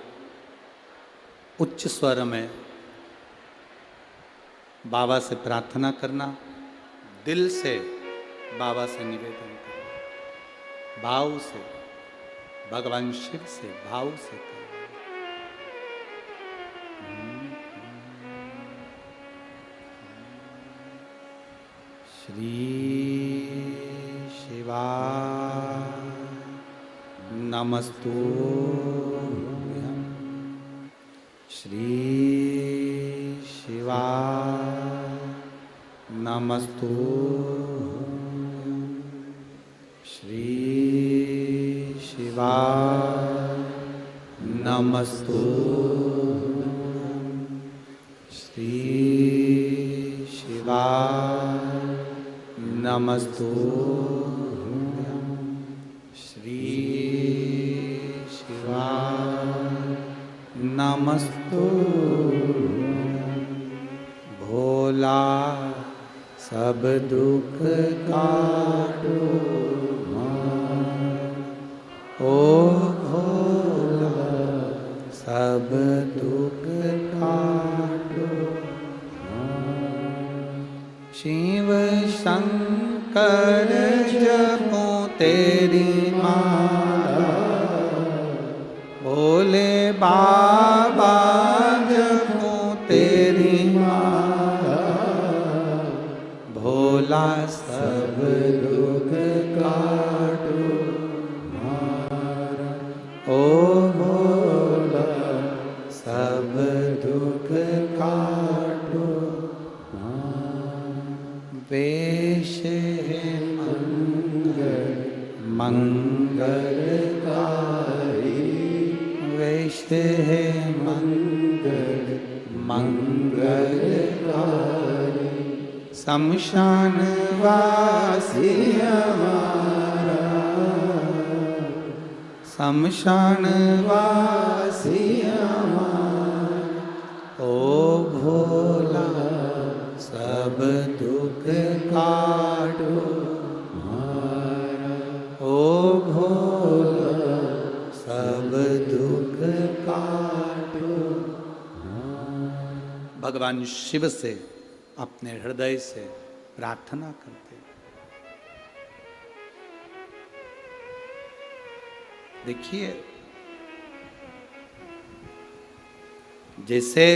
उच्च स्वर में बाबा से प्रार्थना करना, दिल से बाबा से निवेदन करना, भाव से, भगवान शिव से भाव से करना। श्री शिवाय नमस्तुभ्यं, श्री शिवाय नमस्तुभ्यं, श्री शिवाय नमस्तुभ्यं, श्री शिवाय नमस्तुभ्यं, श्री शिवाय नमस्तुभ्यं। भोला सब दुख काटो ओ भोला सब दुख काटो। शिव शंकर जपो तेरी माला, भोले बाबा जपो तेरी माला, भोला सब दुख काटो मारा। ओ भोला सब दुख का इष्ट है मंगल मंगलकारी, शमशान वासी हमारा, शमशान वासी हमारा, ओ भोला सब दुख काटो हमारा, ओ भोला सब दुख काटो। भगवान शिव से अपने हृदय से प्रार्थना करते। देखिए, जैसे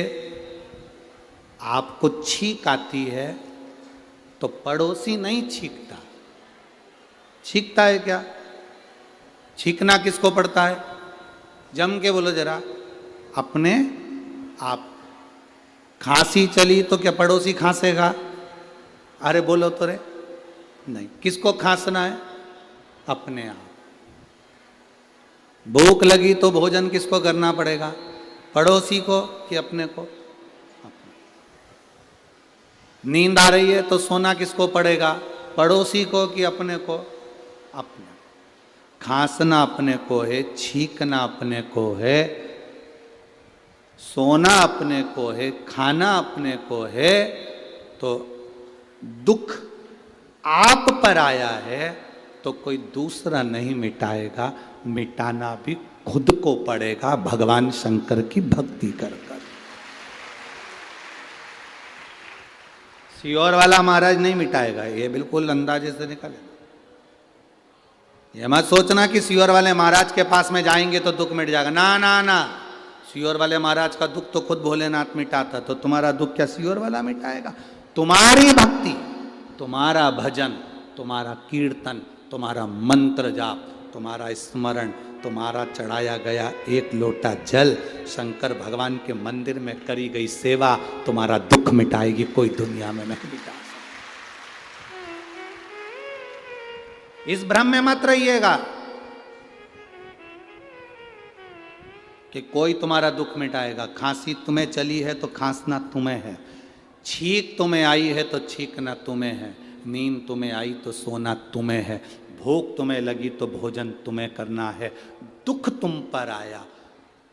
आपको छींक आती है तो पड़ोसी नहीं छींकता। छींकता है क्या? छींकना किसको पड़ता है? जम के बोलो जरा, अपने आप। खांसी चली तो क्या पड़ोसी खांसेगा? अरे बोलो तो रे, नहीं। किसको खांसना है? अपने आप। भूख लगी तो भोजन किसको करना पड़ेगा? पड़ोसी को कि अपने को? अपने। नींद आ रही है तो सोना किसको पड़ेगा? पड़ोसी को कि अपने को? अपने। खांसना अपने को है, छींकना अपने को है, सोना अपने को है, खाना अपने को है। तो दुख आप पर आया है तो कोई दूसरा नहीं मिटाएगा, मिटाना भी खुद को पड़ेगा भगवान शंकर की भक्ति कर कर। सियोर वाला महाराज नहीं मिटाएगा, ये बिल्कुल अंदाजे से निकले। ये मत सोचना कि सियोर वाले महाराज के पास में जाएंगे तो दुख मिट जाएगा। ना ना ना, सियोर वाले महाराज का दुख तो खुद भोलेनाथ मिटाता, तो तुम्हारा दुख क्या सियोर वाला मिटाएगा? तुम्हारी भक्ति, तुम्हारा भजन, तुम्हारा कीर्तन, तुम्हारा मंत्र जाप, तुम्हारा स्मरण, तुम्हारा चढ़ाया गया एक लोटा जल, शंकर भगवान के मंदिर में करी गई सेवा तुम्हारा दुख मिटाएगी, कोई दुनिया में नहीं मिटा। इस भ्रम में मत रहिएगा कि कोई तुम्हारा दुख मिटाएगा। खांसी तुम्हें चली है तो खांसना तुम्हें है, छींक तुम्हें आई है तो छींकना तुम्हें है, नींद तुम्हें आई तो सोना तुम्हें है, भूख तुम्हें लगी तो भोजन तुम्हें करना है। दुख तुम पर आया,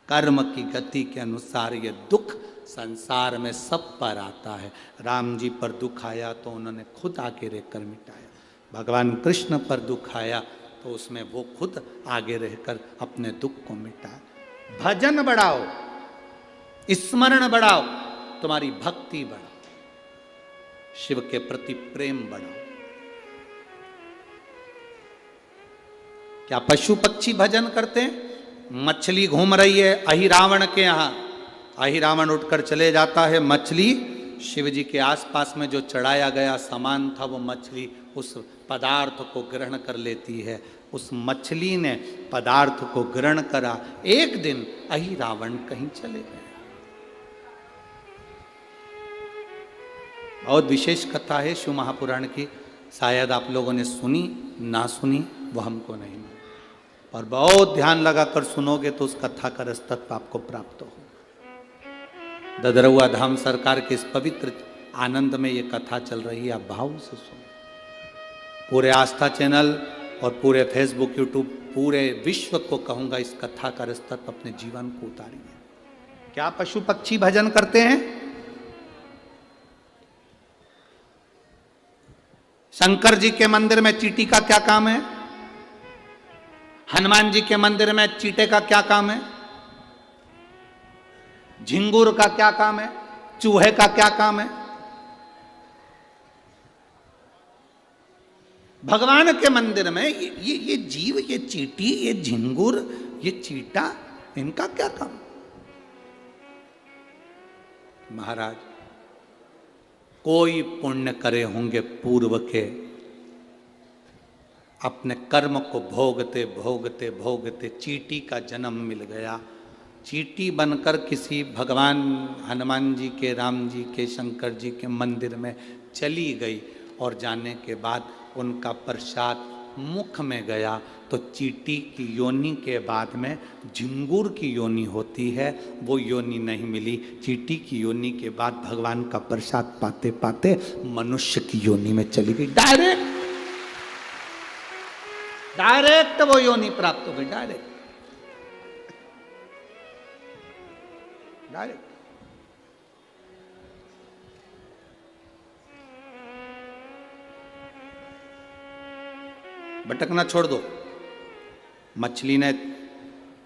कर्म की गति के अनुसार ये दुख संसार में सब पर आता है। राम जी पर दुख आया तो उन्होंने खुद आगे रहकर मिटाया, भगवान कृष्ण पर दुख आया तो उसमें वो खुद आगे रहकर अपने दुख को मिटाया। भजन बढ़ाओ, स्मरण बढ़ाओ, तुम्हारी भक्ति बढ़ाओ, शिव के प्रति प्रेम बढ़ाओ। क्या पशु पक्षी भजन करते हैं? मछली घूम रही है अहिरावण के यहाँ, अहिरावण उठकर चले जाता है, मछली शिव जी के आसपास में जो चढ़ाया गया सामान था वो मछली उस पदार्थ को ग्रहण कर लेती है। उस मछली ने पदार्थ को ग्रहण करा। एक दिन अहिरावण कहीं चले गए। बहुत विशेष कथा है शिव महापुराण की, शायद आप लोगों ने सुनी ना सुनी वो हमको नहीं मालूम, और बहुत ध्यान लगाकर सुनोगे तो उस कथा का रसतत्व आपको प्राप्त हो। ददरुआ धाम सरकार के इस पवित्र आनंद में ये कथा चल रही है, आप भाव से सुनो। पूरे आस्था चैनल और पूरे फेसबुक यूट्यूब पूरे विश्व को कहूंगा इस कथा का रसतत्व अपने जीवन को उतारिए। क्या पशु पक्षी भजन करते हैं? शंकर जी के मंदिर में चींटी का क्या काम है? हनुमान जी के मंदिर में चींटे का क्या काम है? झिंगुर का क्या काम है? चूहे का क्या काम है? भगवान के मंदिर में ये जीव, ये चींटी, ये झिंगुर, ये चींटा, इनका क्या काम? महाराज, कोई पुण्य करे होंगे पूर्व के, अपने कर्म को भोगते भोगते भोगते चींटी का जन्म मिल गया। चींटी बनकर किसी भगवान हनुमान जी के, राम जी के, शंकर जी के मंदिर में चली गई और जाने के बाद उनका प्रसाद मुख में गया तो चींटी की योनि के बाद में झिंगुर की योनि होती है, वो योनि नहीं मिली। चींटी की योनि के बाद भगवान का प्रसाद पाते पाते मनुष्य की योनि में चली गई। डायरेक्ट वो योनि प्राप्त हो गई। डायरेक्ट भटकना छोड़ दो। मछली ने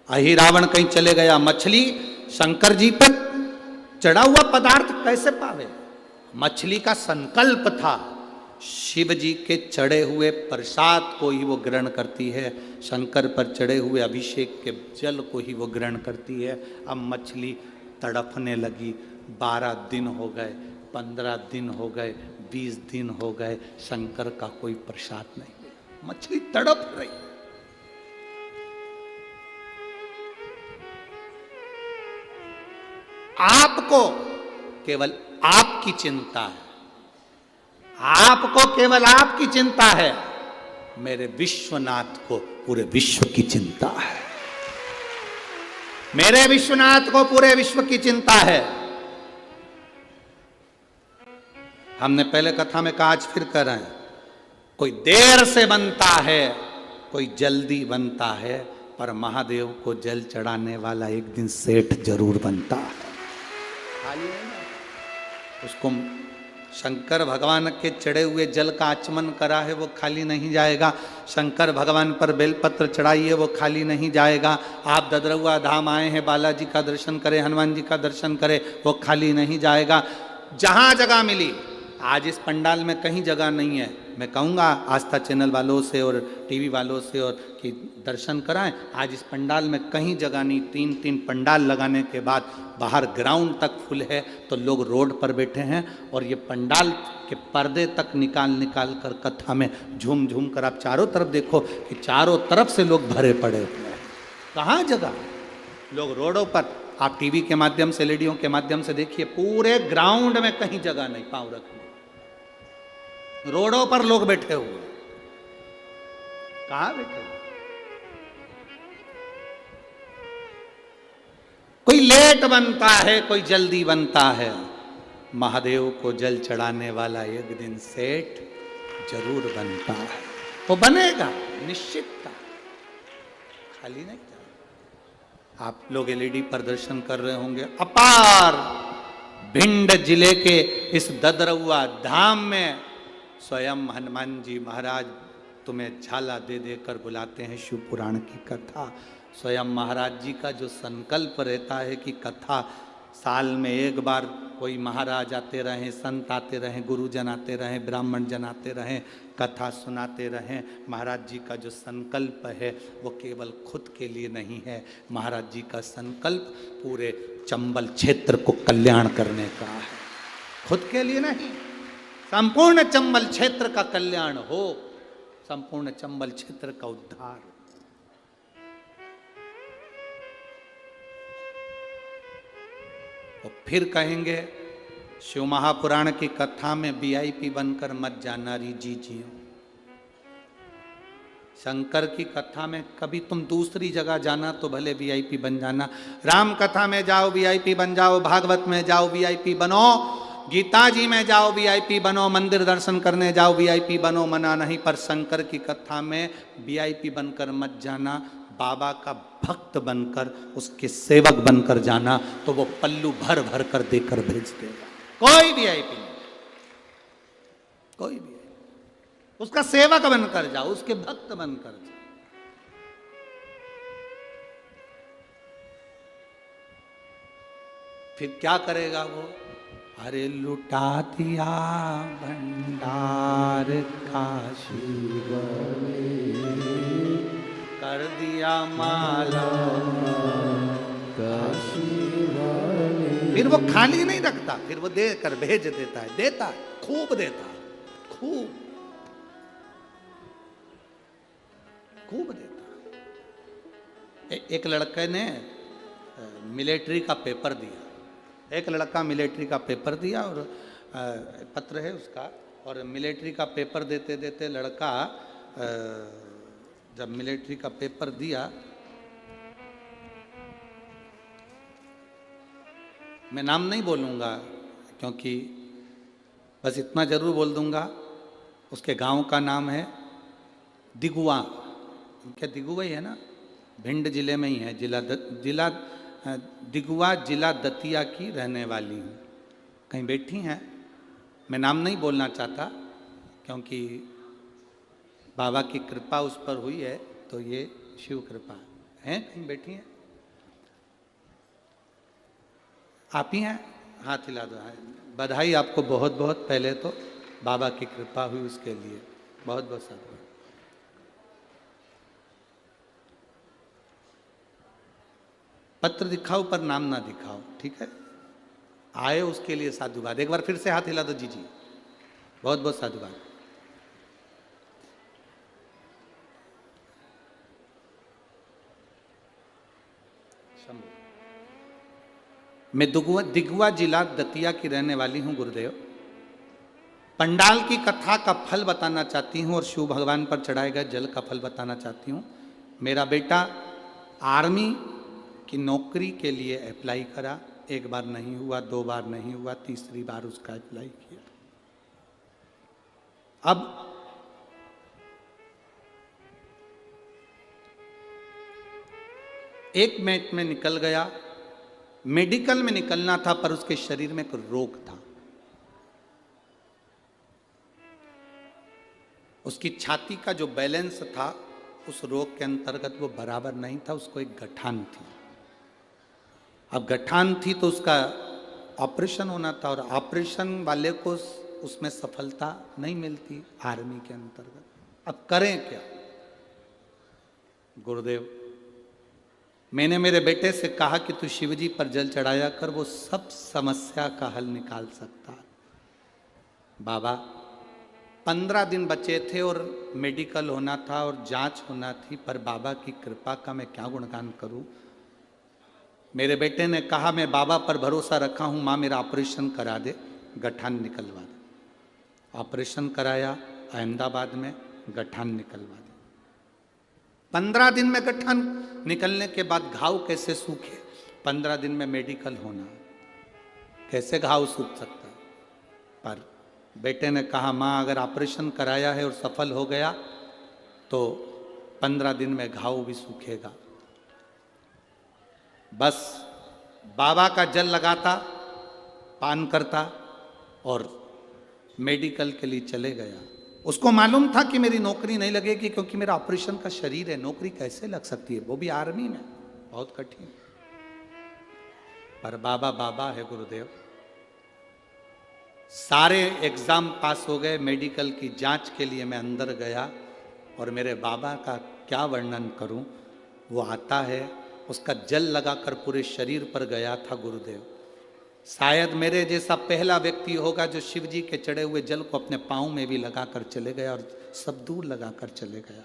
अहि रावण कहीं चले गया, मछली शंकर जी पर चढ़ा हुआ पदार्थ कैसे पावे? मछली का संकल्प था, शिव जी के चढ़े हुए प्रसाद को ही वो ग्रहण करती है, शंकर पर चढ़े हुए अभिषेक के जल को ही वो ग्रहण करती है। अब मछली तड़पने लगी। 12 दिन हो गए, 15 दिन हो गए, 20 दिन हो गए, शंकर का कोई प्रसाद नहीं। मछली तड़प रही। आपको केवल आपकी चिंता है, आपको केवल आपकी चिंता है, मेरे विश्वनाथ को पूरे विश्व की चिंता है। मेरे विश्वनाथ को पूरे विश्व की चिंता है। हमने पहले कथा में कहा, आज फिर कर रहे हैं, कोई देर से बनता है, कोई जल्दी बनता है, पर महादेव को जल चढ़ाने वाला एक दिन सेठ जरूर बनता है। उसको शंकर भगवान के चढ़े हुए जल का आचमन करा है, वो खाली नहीं जाएगा। शंकर भगवान पर बेलपत्र चढ़ाइए, वो खाली नहीं जाएगा। आप ददरुआ धाम आए हैं, बालाजी का दर्शन करें, हनुमान जी का दर्शन करें, वो खाली नहीं जाएगा। जहां जगह मिली, आज इस पंडाल में कहीं जगह नहीं है, मैं कहूँगा आस्था चैनल वालों से और टीवी वालों से और कि दर्शन कराएं। आज इस पंडाल में कहीं जगह नहीं, 3-3 पंडाल लगाने के बाद बाहर ग्राउंड तक फुल है, तो लोग रोड पर बैठे हैं और ये पंडाल के पर्दे तक निकाल कर कथा में झूम झूम कर आप चारों तरफ देखो कि चारों तरफ से लोग भरे पड़े हुए हैं। कहाँ जगह? लोग रोडों पर, आप टीवी के माध्यम से, एलईडीओं के माध्यम से देखिए, पूरे ग्राउंड में कहीं जगह नहीं पांव रखने, रोडों पर लोग बैठे हुए। कहां बैठे हुए? कोई लेट बनता है, कोई जल्दी बनता है। महादेव को जल चढ़ाने वाला एक दिन सेठ जरूर बनता है। वो बनेगा, निश्चित था, खाली नहीं था। आप लोग एलईडी पर दर्शन कर रहे होंगे, अपार भिंड जिले के इस ददरुआ धाम में स्वयं हनुमान जी महाराज तुम्हें झाला दे देकर बुलाते हैं शिव पुराण की कथा। स्वयं महाराज जी का जो संकल्प रहता है कि कथा साल में एक बार कोई महाराज आते रहें, संत आते रहें, गुरुजन आते रहें, ब्राह्मण जन आते रहें, कथा सुनाते रहें। महाराज जी का जो संकल्प है वो केवल खुद के लिए नहीं है, महाराज जी का संकल्प पूरे चंबल क्षेत्र को कल्याण करने का है, खुद के लिए नहीं। संपूर्ण चंबल क्षेत्र का कल्याण हो, संपूर्ण चंबल क्षेत्र का उद्धार हो। और फिर कहेंगे शिव महापुराण की कथा में वीआईपी बनकर मत जाना री जी जियो। शंकर की कथा में कभी तुम दूसरी जगह जाना तो भले वीआईपी बन जाना, राम कथा में जाओ वीआईपी बन जाओ, भागवत में जाओ वीआईपी बनो, गीता जी में जाओ वीआईपी बनो, मंदिर दर्शन करने जाओ वीआईपी बनो, मना नहीं, पर शंकर की कथा में वीआईपी बनकर मत जाना। बाबा का भक्त बनकर, उसके सेवक बनकर जाना, तो वो पल्लू भर भर कर देकर भेज देगा। कोई वीआईपी नहीं, कोई भी, उसका सेवक बनकर जाओ, उसके भक्त बनकर जाओ। फिर क्या करेगा वो? अरे लुटा दिया भंडार काशी कर दिया माला काशी। फिर वो खाली नहीं रखता, फिर वो देकर भेज देता है, देता है, खूब देता है, खूब खूब देता है। एक लड़के ने मिलिट्री का पेपर दिया, एक लड़का मिलिट्री का पेपर दिया और पत्र है उसका, और मिलिट्री का पेपर देते देते लड़का जब मिलिट्री का पेपर दिया, मैं नाम नहीं बोलूँगा क्योंकि बस इतना जरूर बोल दूँगा, उसके गांव का नाम है दिगुआ। क्या दिगुआ ही है ना, भिंड जिले में ही है, जिला दिगुआ, जिला दतिया की रहने वाली हूँ। कहीं बैठी हैं, मैं नाम नहीं बोलना चाहता क्योंकि बाबा की कृपा उस पर हुई है, तो ये शिव कृपा है। कहीं बैठी हैं, आप ही हैं, हाथ हिला दो। बधाई आपको बहुत बहुत, पहले तो बाबा की कृपा हुई उसके लिए बहुत बहुत साधुवाद। पत्र दिखाओ पर नाम ना दिखाओ, ठीक है। आए उसके लिए साधुवाद। एक बार फिर से हाथ हिला दो जी जी, बहुत बहुत साधुवाद। मैं दिगुआ जिला दतिया की रहने वाली हूं गुरुदेव। पंडाल की कथा का फल बताना चाहती हूं और शिव भगवान पर चढ़ाए गए जल का फल बताना चाहती हूं। मेरा बेटा आर्मी की नौकरी के लिए अप्लाई करा, एक बार नहीं हुआ, दो बार नहीं हुआ, तीसरी बार उसका अप्लाई किया। अब एक मिनट में निकल गया, मेडिकल में निकलना था पर उसके शरीर में एक रोग था। उसकी छाती का जो बैलेंस था उस रोग के अंतर्गत वो बराबर नहीं था, उसको एक गठान थी। अब गठान थी तो उसका ऑपरेशन होना था और ऑपरेशन वाले को उसमें सफलता नहीं मिलती आर्मी के अंतर्गत। अब करें क्या गुरुदेव? मैंने मेरे बेटे से कहा कि तू शिवजी पर जल चढ़ाया कर, वो सब समस्या का हल निकाल सकता है। बाबा 15 दिन बचे थे और मेडिकल होना था और जांच होना थी, पर बाबा की कृपा का मैं क्या गुणगान करूं। मेरे बेटे ने कहा मैं बाबा पर भरोसा रखा हूं, माँ मेरा ऑपरेशन करा दे, गठान निकलवा दे। ऑपरेशन कराया अहमदाबाद में, गठान निकलवा दे। 15 दिन में गठान निकलने के बाद घाव कैसे सूखे? 15 दिन में मेडिकल होना, कैसे घाव सूख सकता? पर बेटे ने कहा माँ अगर ऑपरेशन कराया है और सफल हो गया तो 15 दिन में घाव भी सूखेगा। बस बाबा का जल लगाता, पान करता और मेडिकल के लिए चले गया। उसको मालूम था कि मेरी नौकरी नहीं लगेगी क्योंकि मेरा ऑपरेशन का शरीर है, नौकरी कैसे लग सकती है, वो भी आर्मी में, बहुत कठिन। पर बाबा बाबा है गुरुदेव। सारे एग्जाम पास हो गए, मेडिकल की जांच के लिए मैं अंदर गया और मेरे बाबा का क्या वर्णन करूं। वो आता है, उसका जल लगाकर पूरे शरीर पर गया था गुरुदेव। शायद मेरे जैसा पहला व्यक्ति होगा जो शिव जी के चढ़े हुए जल को अपने पाँव में भी लगाकर चले गया और सब दूर लगाकर चले गया।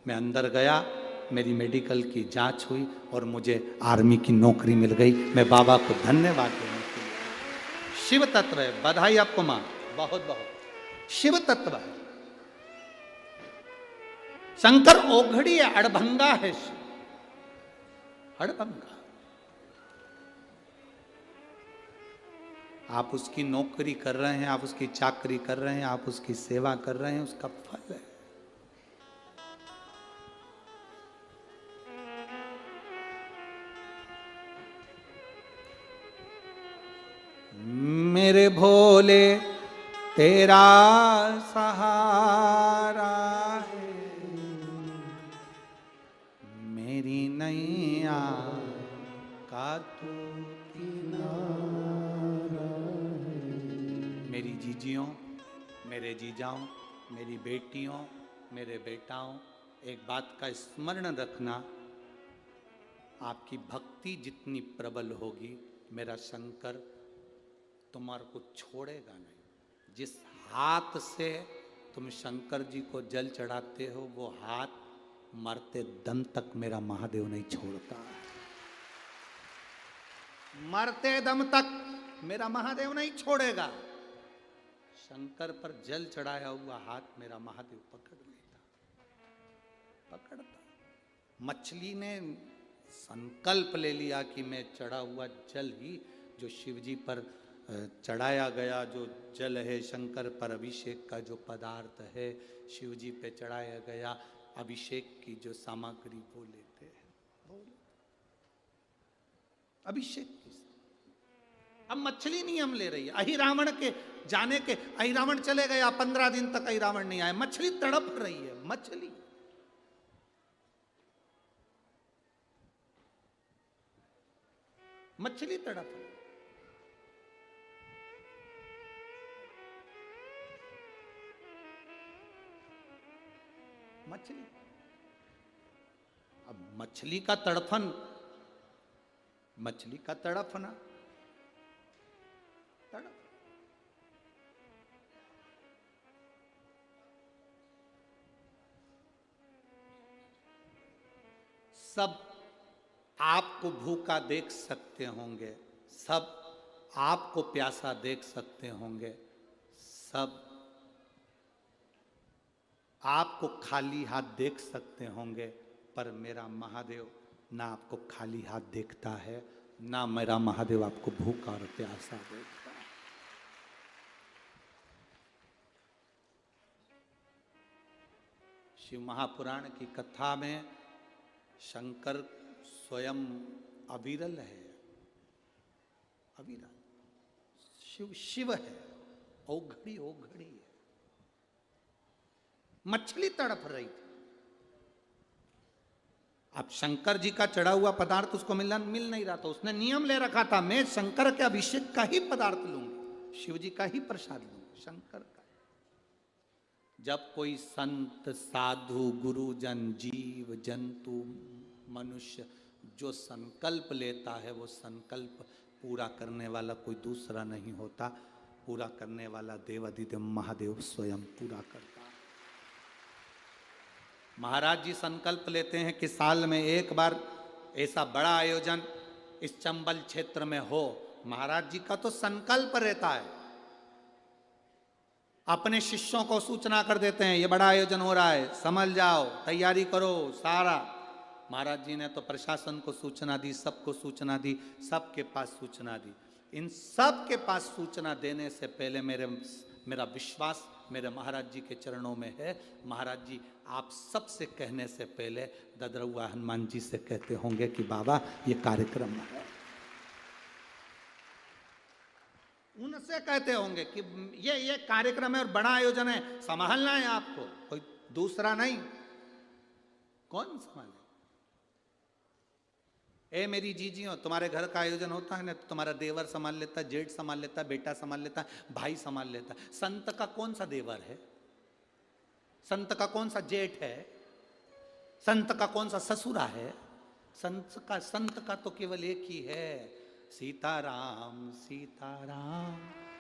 मैं अंदर गया, मेरी मेडिकल की जांच हुई और मुझे आर्मी की नौकरी मिल गई। मैं बाबा को धन्यवाद देने के लिए। शिव तत्व है, बधाई आपको माँ, बहुत बहुत शिव तत्व है। शंकर ओघड़ी है, अड़भंगा है शिव, अड़भंगा। आप उसकी नौकरी कर रहे हैं, आप उसकी चाकरी कर रहे हैं, आप उसकी सेवा कर रहे हैं, उसका फल है। मेरे भोले तेरा सहारा है, मेरी नैया का तू किनारा है। मेरी जीजियों, मेरे जीजाओं, मेरी बेटियों, मेरे बेटाओं, एक बात का स्मरण रखना, आपकी भक्ति जितनी प्रबल होगी मेरा शंकर तुम्हारे को छोड़ेगा नहीं। जिस हाथ से तुम शंकर जी को जल चढ़ाते हो वो हाथ मरते दम तक मेरा महादेव नहीं छोड़ता। मरते दम तक मेरा महादेव नहीं छोड़ेगा। शंकर पर जल चढ़ाया हुआ हाथ मेरा महादेव पकड़ लेता। पकड़ता। मछली ने संकल्प ले लिया कि मैं चढ़ा हुआ जल ही जो शिव जी पर चढ़ाया गया जो जल है, शंकर पर अभिषेक का जो पदार्थ है, शिव जी पे चढ़ाया गया अभिषेक की जो सामग्री वो लेते हैं, अभिषेक की। अब मछली नियम ले रही है। अहिरावण के जाने के, अहिरावण चले गया 15 दिन तक अहिरावण नहीं आया, मछली तड़प रही है। मछली मछली तड़प रही। मछली, अब मछली का तड़फन, मछली का तड़फना, तड़प। सब आपको भूखा देख सकते होंगे, सब आपको प्यासा देख सकते होंगे, सब आपको खाली हाथ देख सकते होंगे, पर मेरा महादेव ना आपको खाली हाथ देखता है, ना मेरा महादेव आपको भूखा और प्यासा देखता है। शिव महापुराण की कथा में शंकर स्वयं अविरल है, अविरल शिव शिव है, औघड़ी औघड़ी है। मछली तड़प रही थी। अब शंकर जी का चढ़ा हुआ पदार्थ उसको मिल नहीं रहा था। उसने नियम ले रखा था, मैं शंकर के अभिषेक का ही पदार्थ लूंगी, शिव जी का ही प्रसाद लूंगी, शंकर का। जब कोई संत साधु गुरुजन जीव जंतु मनुष्य जो संकल्प लेता है, वो संकल्प पूरा करने वाला कोई दूसरा नहीं होता, पूरा करने वाला देवाधिदेव महादेव स्वयं पूरा करता है। महाराज जी संकल्प लेते हैं कि साल में एक बार ऐसा बड़ा आयोजन इस चंबल क्षेत्र में हो। महाराज जी का तो संकल्प रहता है, अपने शिष्यों को सूचना कर देते हैं, ये बड़ा आयोजन हो रहा है, समझ जाओ, तैयारी करो सारा। महाराज जी ने तो प्रशासन को सूचना दी, सबको सूचना दी, सबके पास सूचना दी। इन सब के पास सूचना देने से पहले मेरा विश्वास मेरे महाराज जी के चरणों में है। महाराज जी आप सबसे कहने से पहले ददरउआ हनुमान जी से कहते होंगे कि बाबा ये कार्यक्रम है, उनसे कहते होंगे कि ये कार्यक्रम है और बड़ा आयोजन है, संभालना है आपको, कोई दूसरा नहीं। कौन संभाले? ए मेरी जीजियों, तुम्हारे घर का आयोजन होता है ना, तो तुम्हारा देवर संभाल लेता, जेठ संभाल लेता, बेटा संभाल लेता, भाई संभाल लेता। संत का कौन सा देवर है? संत का कौन सा जेठ है? संत का कौन सा ससुरा है? संत का तो केवल एक ही है, सीताराम सीताराम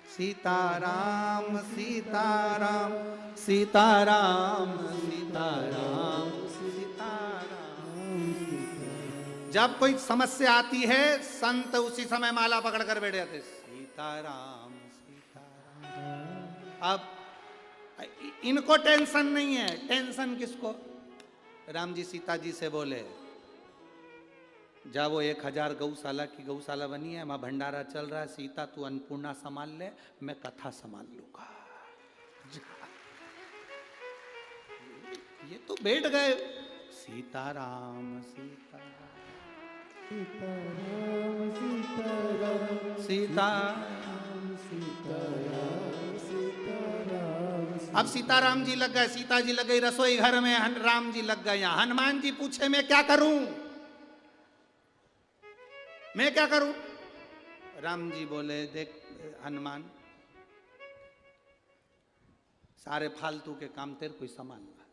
सीताराम सीताराम सीताराम सीताराम सीताराम। जब कोई समस्या आती है, संत उसी समय माला पकड़ कर बैठ जाते, सीताराम सीताराम। अब इनको टेंशन नहीं है, टेंशन किसको? राम जी सीता जी से बोले, जब वो 1000 गौशाला की गौशाला बनी है, वहां भंडारा चल रहा है, सीता तू अन्नपूर्णा संभाल ले, मैं कथा संभाल लूंगा। ये तो बैठ गए, सीताराम सीताराम सीताराम सीताराम सीताराम सीताराम सीताराम। अब सीताराम जी लग गए, सीता जी लग गई रसोई घर में, राम जी लग गए यहाँ। हनुमान जी पूछे मैं क्या करूं, मैं क्या करूं? राम जी बोले देख हनुमान, सारे फालतू के काम तेरे को संभालना।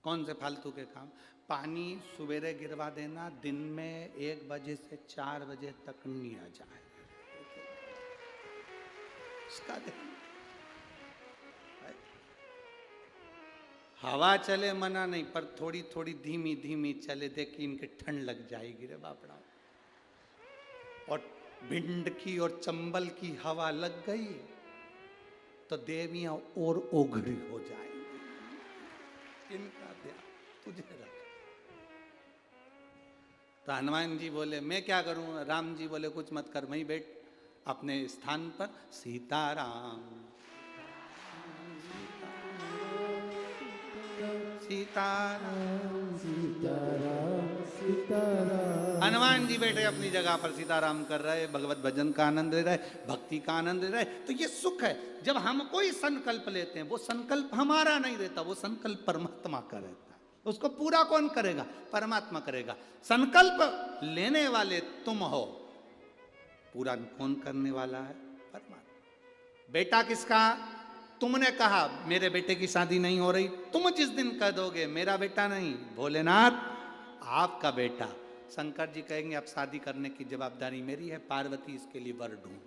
कौन से फालतू के काम? पानी सवेरे गिरवा देना, दिन में 1 बजे से 4 बजे तक नहीं आ जाए, इसका हवा चले मना नहीं, पर थोड़ी थोड़ी धीमी धीमी चले, देखिए इनके ठंड लग जाएगी रे बापड़ा। और भिंड की और चंबल की हवा लग गई तो देवियां और ओघड़ी हो जाएंगी। इनका ध्यान तुझे रख। तो हनुमान जी बोले मैं क्या करूं? राम जी बोले कुछ मत कर, वहीं बैठ अपने स्थान पर। सीताराम सीताराम सीताराम सीताराम। हनुमान जी बैठे अपनी जगह पर सीताराम कर रहे, भगवत भजन का आनंद ले रहे, भक्ति का आनंद ले रहे। तो ये सुख है जब हम कोई संकल्प लेते हैं, वो संकल्प हमारा नहीं रहता, वो संकल्प परमात्मा का रहता है। उसको पूरा कौन करेगा? परमात्मा करेगा। संकल्प लेने वाले तुम हो, पूरा कौन करने वाला है? परमात्मा। बेटा किसका? तुमने कहा मेरे बेटे की शादी नहीं हो रही, तुम जिस दिन कह दोगे मेरा बेटा नहीं, भोलेनाथ आपका बेटा, शंकर जी कहेंगे अब शादी करने की जवाबदारी मेरी है, पार्वती इसके लिए वर ढूंढ।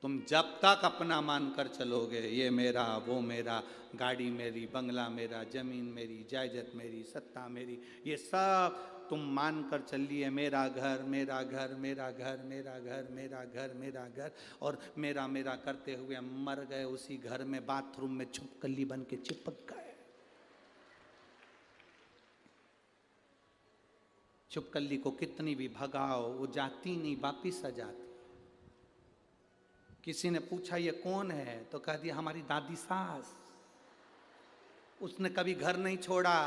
तुम जब तक अपना मानकर चलोगे ये मेरा वो मेरा, गाड़ी मेरी, बंगला मेरा, जमीन मेरी, जायदाद मेरी, सत्ता मेरी, ये सब तुम मानकर चलिए मेरा घर मेरा घर मेरा घर मेरा घर मेरा घर मेरा घर, और मेरा मेरा करते हुए मर गए उसी घर में, बाथरूम में छुपकली बन के चिपक गए। छुपकली को कितनी भी भगाओ वो जाती नहीं, वापिस आ जाती। किसी ने पूछा ये कौन है, तो कह दिया हमारी दादी सास, उसने कभी घर नहीं छोड़ा।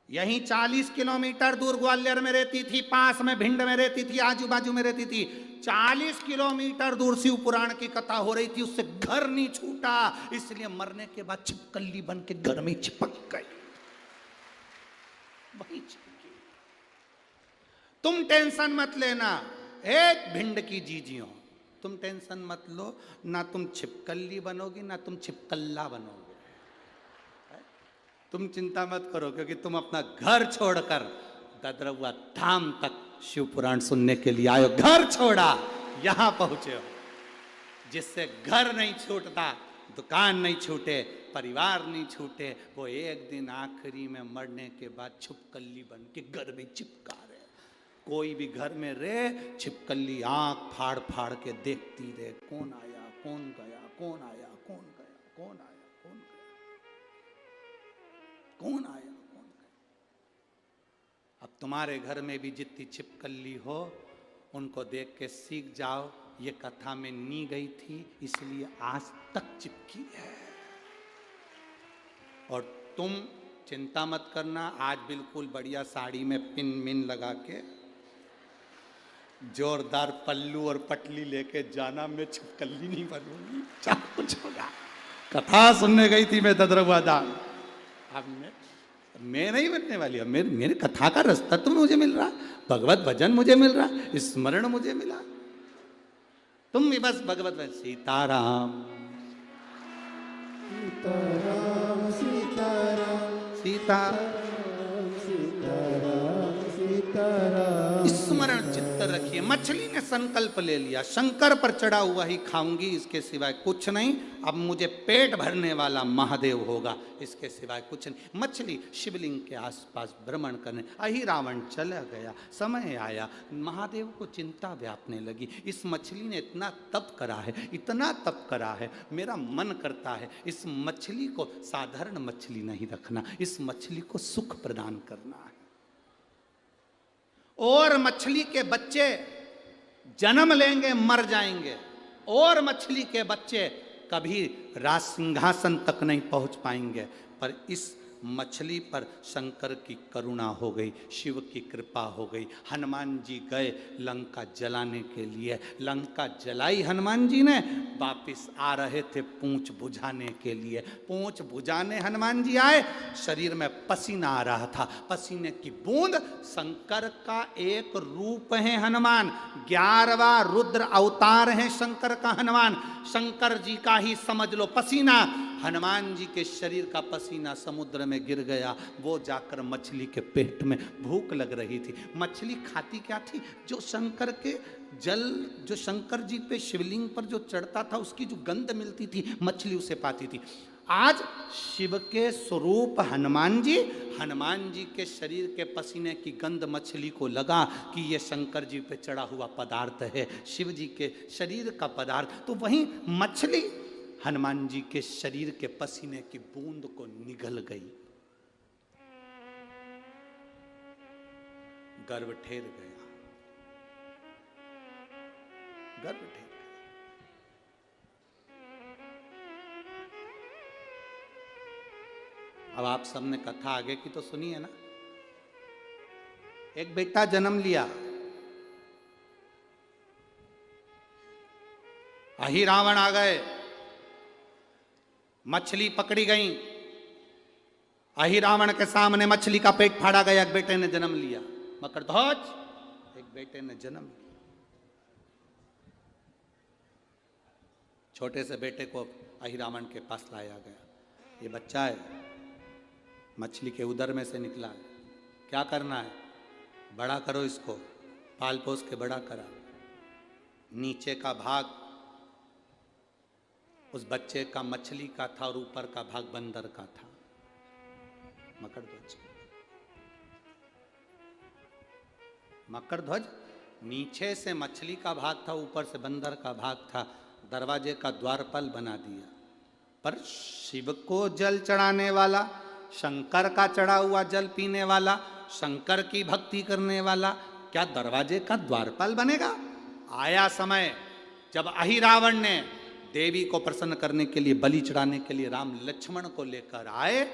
यहीं 40 किलोमीटर दूर ग्वालियर में रहती थी, पास में भिंड में रहती थी, आजू बाजू में रहती थी। 40 किलोमीटर दूर शिव पुराण की कथा हो रही थी, उससे घर नहीं छूटा, इसलिए मरने के बाद छिपकली बन के घर में चिपक गई, वही चिपकी। तुम टेंशन मत लेना, एक भिंड की जीजियों, तुम टेंशन मत लो, ना तुम छिपकली बनोगी ना तुम छिपकल्ला बनोगे। तुम चिंता मत करो, क्योंकि तुम अपना घर छोड़कर ददरवा धाम तक शिव पुराण सुनने के लिए आयो। घर छोड़ा यहां पहुंचे हो, जिससे घर नहीं छूटता, दुकान नहीं छूटे, परिवार नहीं छूटे, वो एक दिन आखिरी में मरने के बाद छिपकली बन के घर में चिपका रहे। कोई भी घर में रहे, छिपकली आंख फाड़ फाड़ के देखती रहे, कौन आया कौन गया, कौन आया कौन गया, कौन आया कौन गया, कौन आया कौन गया। अब तुम्हारे घर में भी जितनी छिपकली हो, उनको देख के सीख जाओ, ये कथा में नी गई थी इसलिए आज तक चिपकी है। और तुम चिंता मत करना, आज बिल्कुल बढ़िया साड़ी में पिन मिन लगा के जोरदार पल्लू और पटली लेके जाना, मैं छिपकली नहीं बनूंगी, क्या कुछ होगा। कथा सुनने गई थी मैं ददरवा दान, अब मैं नहीं बनने वाली, अब मेरे कथा का रास्ता तो मुझे मिल रहा, भगवत भजन मुझे मिल रहा, स्मरण मुझे मिला। तुम भी बस भगवत भजन, सीताराम सीताराम सीताराम सीताराम सीताराम सीताराम। स्मरण चित्त रखिए। मछली ने संकल्प ले लिया, शंकर पर चढ़ा हुआ ही खाऊंगी, इसके सिवाय कुछ नहीं। अब मुझे पेट भरने वाला महादेव होगा, इसके सिवाय कुछ नहीं। मछली शिवलिंग के आसपास भ्रमण करने, अहि रावण चला गया। समय आया, महादेव को चिंता व्यापने लगी। इस मछली ने इतना तप करा है, इतना तप करा है, मेरा मन करता है इस मछली को साधारण मछली नहीं रखना, इस मछली को सुख प्रदान करना है। और मछली के बच्चे जन्म लेंगे मर जाएंगे, और मछली के बच्चे कभी राज सिंहासन तक नहीं पहुंच पाएंगे। पर इस मछली पर शंकर की करुणा हो गई, शिव की कृपा हो गई। हनुमान जी गए लंका जलाने के लिए, लंका जलाई हनुमान जी ने, वापिस आ रहे थे पूंछ बुझाने के लिए। पूंछ बुझाने हनुमान जी आए, शरीर में पसीना आ रहा था, पसीने की बूंद। शंकर का एक रूप है हनुमान, 11वां रुद्र अवतार है शंकर का हनुमान। शंकर जी का ही समझ लो पसीना, हनुमान जी के शरीर का पसीना समुद्र में गिर गया। वो जाकर मछली के पेट में, भूख लग रही थी। मछली खाती क्या थी? जो शंकर के जल, जो शंकर जी पे शिवलिंग पर जो चढ़ता था, उसकी जो गंध मिलती थी, मछली उसे पाती थी। आज शिव के स्वरूप हनुमान जी के शरीर के पसीने की गंध मछली को लगा कि ये शंकर जी पे चढ़ा हुआ पदार्थ है, शिव जी के शरीर का पदार्थ। तो वहीं मछली हनुमान जी के शरीर के पसीने की बूंद को निगल गई। गर्व ठेर गया, गर्व ठेर गया। अब आप सबने कथा आगे की तो सुनी है ना। एक बेटा जन्म लिया, अहि रावण आ गए, मछली पकड़ी गई, अहि रावण के सामने मछली का पेट फाड़ा गया। एक बेटे ने जन्म लिया, मकरध्वज, एक बेटे ने जन्म लिया। छोटे से बेटे को अहि रावण के पास लाया गया। ये बच्चा है, मछली के उदर में से निकला है, क्या करना है? बड़ा करो इसको, पाल पोस के बड़ा करा। नीचे का भाग उस बच्चे का मछली का था और ऊपर का भाग बंदर का था, मकरध्वज। मकरध्वज नीचे से मछली का भाग था, ऊपर से बंदर का भाग था। दरवाजे का द्वारपाल बना दिया। पर शिव को जल चढ़ाने वाला, शंकर का चढ़ा हुआ जल पीने वाला, शंकर की भक्ति करने वाला क्या दरवाजे का द्वारपाल बनेगा? आया समय जब अहि रावण ने देवी को प्रसन्न करने के लिए, बलि चढ़ाने के लिए राम लक्ष्मण को लेकर आए।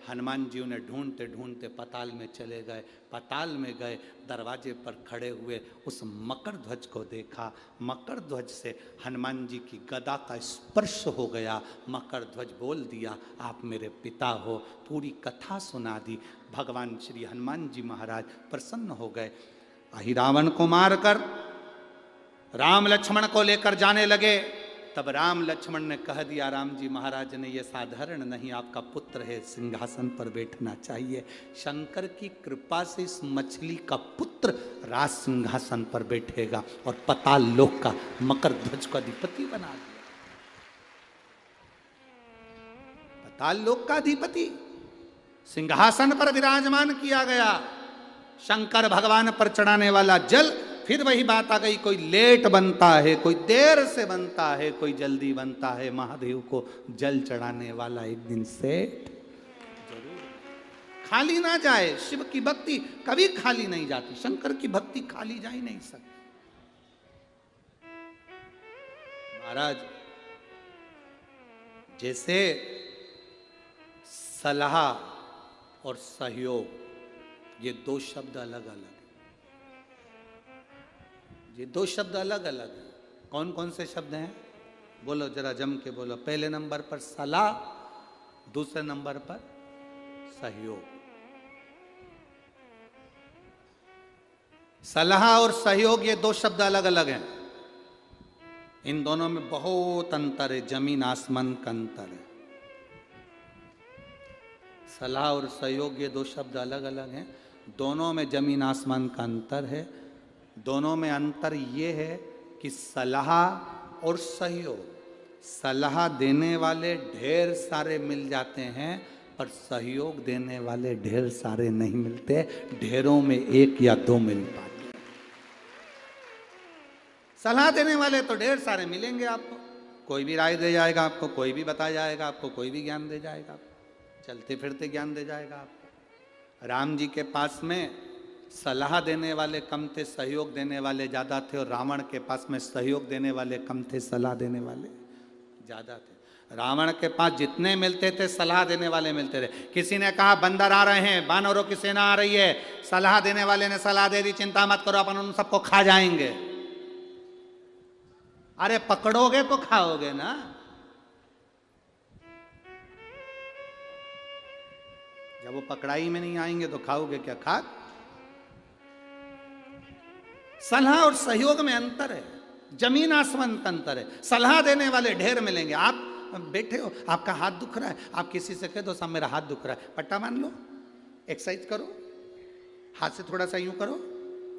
हनुमान जी उन्हें ढूंढते ढूंढते पताल में चले गए। पताल में गए, दरवाजे पर खड़े हुए उस मकरध्वज को देखा। मकरध्वज से हनुमान जी की गदा का स्पर्श हो गया। मकरध्वज बोल दिया, आप मेरे पिता हो। पूरी कथा सुना दी। भगवान श्री हनुमान जी महाराज प्रसन्न हो गए। अहि रावण को मारकर राम लक्ष्मण को लेकर जाने लगे। तब राम लक्ष्मण ने कह दिया, राम जी महाराज ने, ये साधारण नहीं, आपका पुत्र है, सिंहासन पर बैठना चाहिए। शंकर की कृपा से इस मछली का पुत्र राज सिंहासन पर बैठेगा और पताल लोक का मकरध्वज को अधिपति बना दिया। पताल लोक का अधिपति सिंहासन पर विराजमान किया गया। शंकर भगवान पर चढ़ाने वाला जल, फिर वही बात आ गई, कोई लेट बनता है, कोई देर से बनता है, कोई जल्दी बनता है। महादेव को जल चढ़ाने वाला एक दिन सेठ जरूर, खाली ना जाए। शिव की भक्ति कभी खाली नहीं जाती, शंकर की भक्ति खाली जा ही नहीं सकती। महाराज, जैसे सलाह और सहयोग, ये दो शब्द अलग अलग, ये दो शब्द अलग अलग हैं। कौन कौन से शब्द हैं? बोलो जरा जम के बोलो। पहले नंबर पर सलाह, दूसरे नंबर पर सहयोग। सलाह और सहयोग, ये दो शब्द अलग अलग हैं। इन दोनों में बहुत अंतर है, जमीन आसमान का अंतर है। सलाह और सहयोग, ये दो शब्द अलग अलग हैं। दोनों में जमीन आसमान का अंतर है। दोनों में अंतर ये है कि सलाह और सहयोग, सलाह देने वाले ढेर सारे मिल जाते हैं, पर सहयोग देने वाले ढेर सारे नहीं मिलते। ढेरों में एक या दो मिल पाते। सलाह देने वाले तो ढेर सारे मिलेंगे आपको, कोई भी राय दे जाएगा आपको, कोई भी बता जाएगा आपको, कोई भी ज्ञान दे जाएगा आपको, चलते फिरते ज्ञान दे जाएगा आपको। राम जी के पास में सलाह देने वाले कम थे, सहयोग देने वाले ज़्यादा थे, और रावण के पास में सहयोग देने वाले कम थे, सलाह देने वाले ज़्यादा थे। रावण के पास जितने मिलते थे, सलाह देने वाले मिलते थे। किसी ने कहा बंदर आ रहे हैं, बानरों की सेना आ रही है, सलाह देने वाले ने सलाह दे दी, चिंता मत करो, अपन उन सबको खा जाएंगे। अरे पकड़ोगे तो खाओगे ना। जब वो पकड़ाई में नहीं आएंगे तो खाओगे क्या? खाक। सलाह और सहयोग में अंतर है, जमीन आसमान का अंतर है। सलाह देने वाले ढेर मिलेंगे। आप बैठे हो, आपका हाथ दुख रहा है, आप किसी से कह दो साहब मेरा हाथ दुख रहा है, पट्टा मान लो, एक्सरसाइज करो, हाथ से थोड़ा सा यूं करो,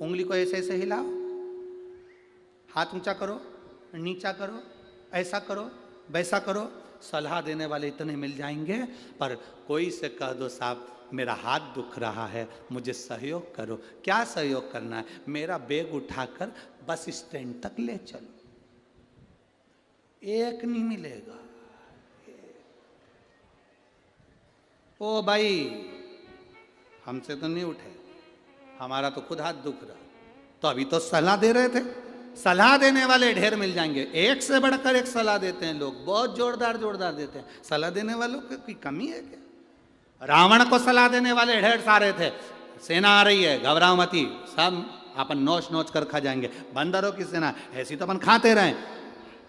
उंगली को ऐसे ऐसे हिलाओ, हाथ ऊंचा करो, नीचा करो, ऐसा करो, वैसा करो। सलाह देने वाले इतने मिल जाएंगे। पर कोई से कह दो साहब मेरा हाथ दुख रहा है, मुझे सहयोग करो। क्या सहयोग करना है? मेरा बैग उठाकर बस स्टैंड तक ले चलो, एक नहीं मिलेगा। ओ भाई, हमसे तो नहीं उठे, हमारा तो खुद हाथ दुख रहा। तो अभी तो सलाह दे रहे थे, सलाह देने वाले ढेर मिल जाएंगे, एक से बढ़कर एक सलाह देते हैं लोग, बहुत जोरदार जोरदार देते हैं। सलाह देने वालों की कमी है क्या? रावण को सलाह देने वाले ढेर सारे थे, सेना आ रही है घबराओ मती, सब अपन नोच नोच कर खा जाएंगे, बंदरों की सेना ऐसी तो अपन खाते रहे।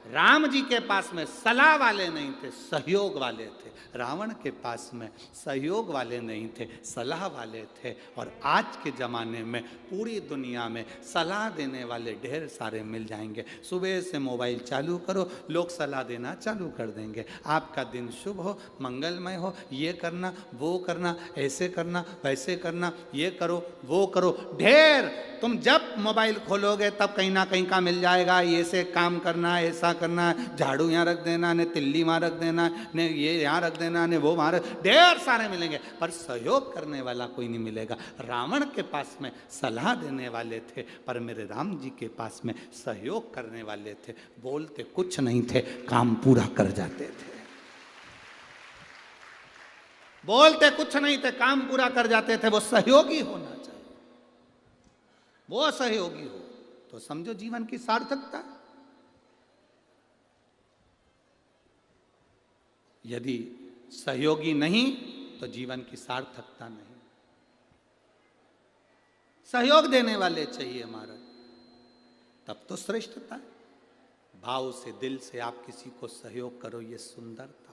राम जी के पास में सलाह वाले नहीं थे, सहयोग वाले थे। रावण के पास में सहयोग वाले नहीं थे, सलाह वाले थे। और आज के ज़माने में पूरी दुनिया में सलाह देने वाले ढेर सारे मिल जाएंगे। सुबह से मोबाइल चालू करो, लोग सलाह देना चालू कर देंगे। आपका दिन शुभ हो, मंगलमय हो, ये करना वो करना, ऐसे करना वैसे करना, ये करो वो करो, ढेर। तुम जब मोबाइल खोलोगे तब कहीं ना कहीं का मिल जाएगा, ये से काम करना, ऐसा करना, झाड़ू यहाँ रख देना, ने तिल्ली वहाँ रख देना, ने ये यहाँ रख देना, ने वो वहाँ रख, ढेर सारे मिलेंगे, पर सहयोग करने वाला कोई नहीं मिलेगा। रावण के पास में सलाह देने वाले थे, पर मेरे राम जी के पास में सहयोग करने वाले थे। बोलते कुछ नहीं थे, काम पूरा कर जाते थे। बोलते कुछ नहीं थे, काम पूरा कर जाते थे। वो सहयोगी होना चाहिए, वो सहयोगी हो तो समझो जीवन की सार्थकता। यदि सहयोगी नहीं तो जीवन की सार्थकता नहीं। सहयोग देने वाले चाहिए महाराज, तब तो श्रेष्ठता है। भाव से दिल से आप किसी को सहयोग करो, ये सुंदरता।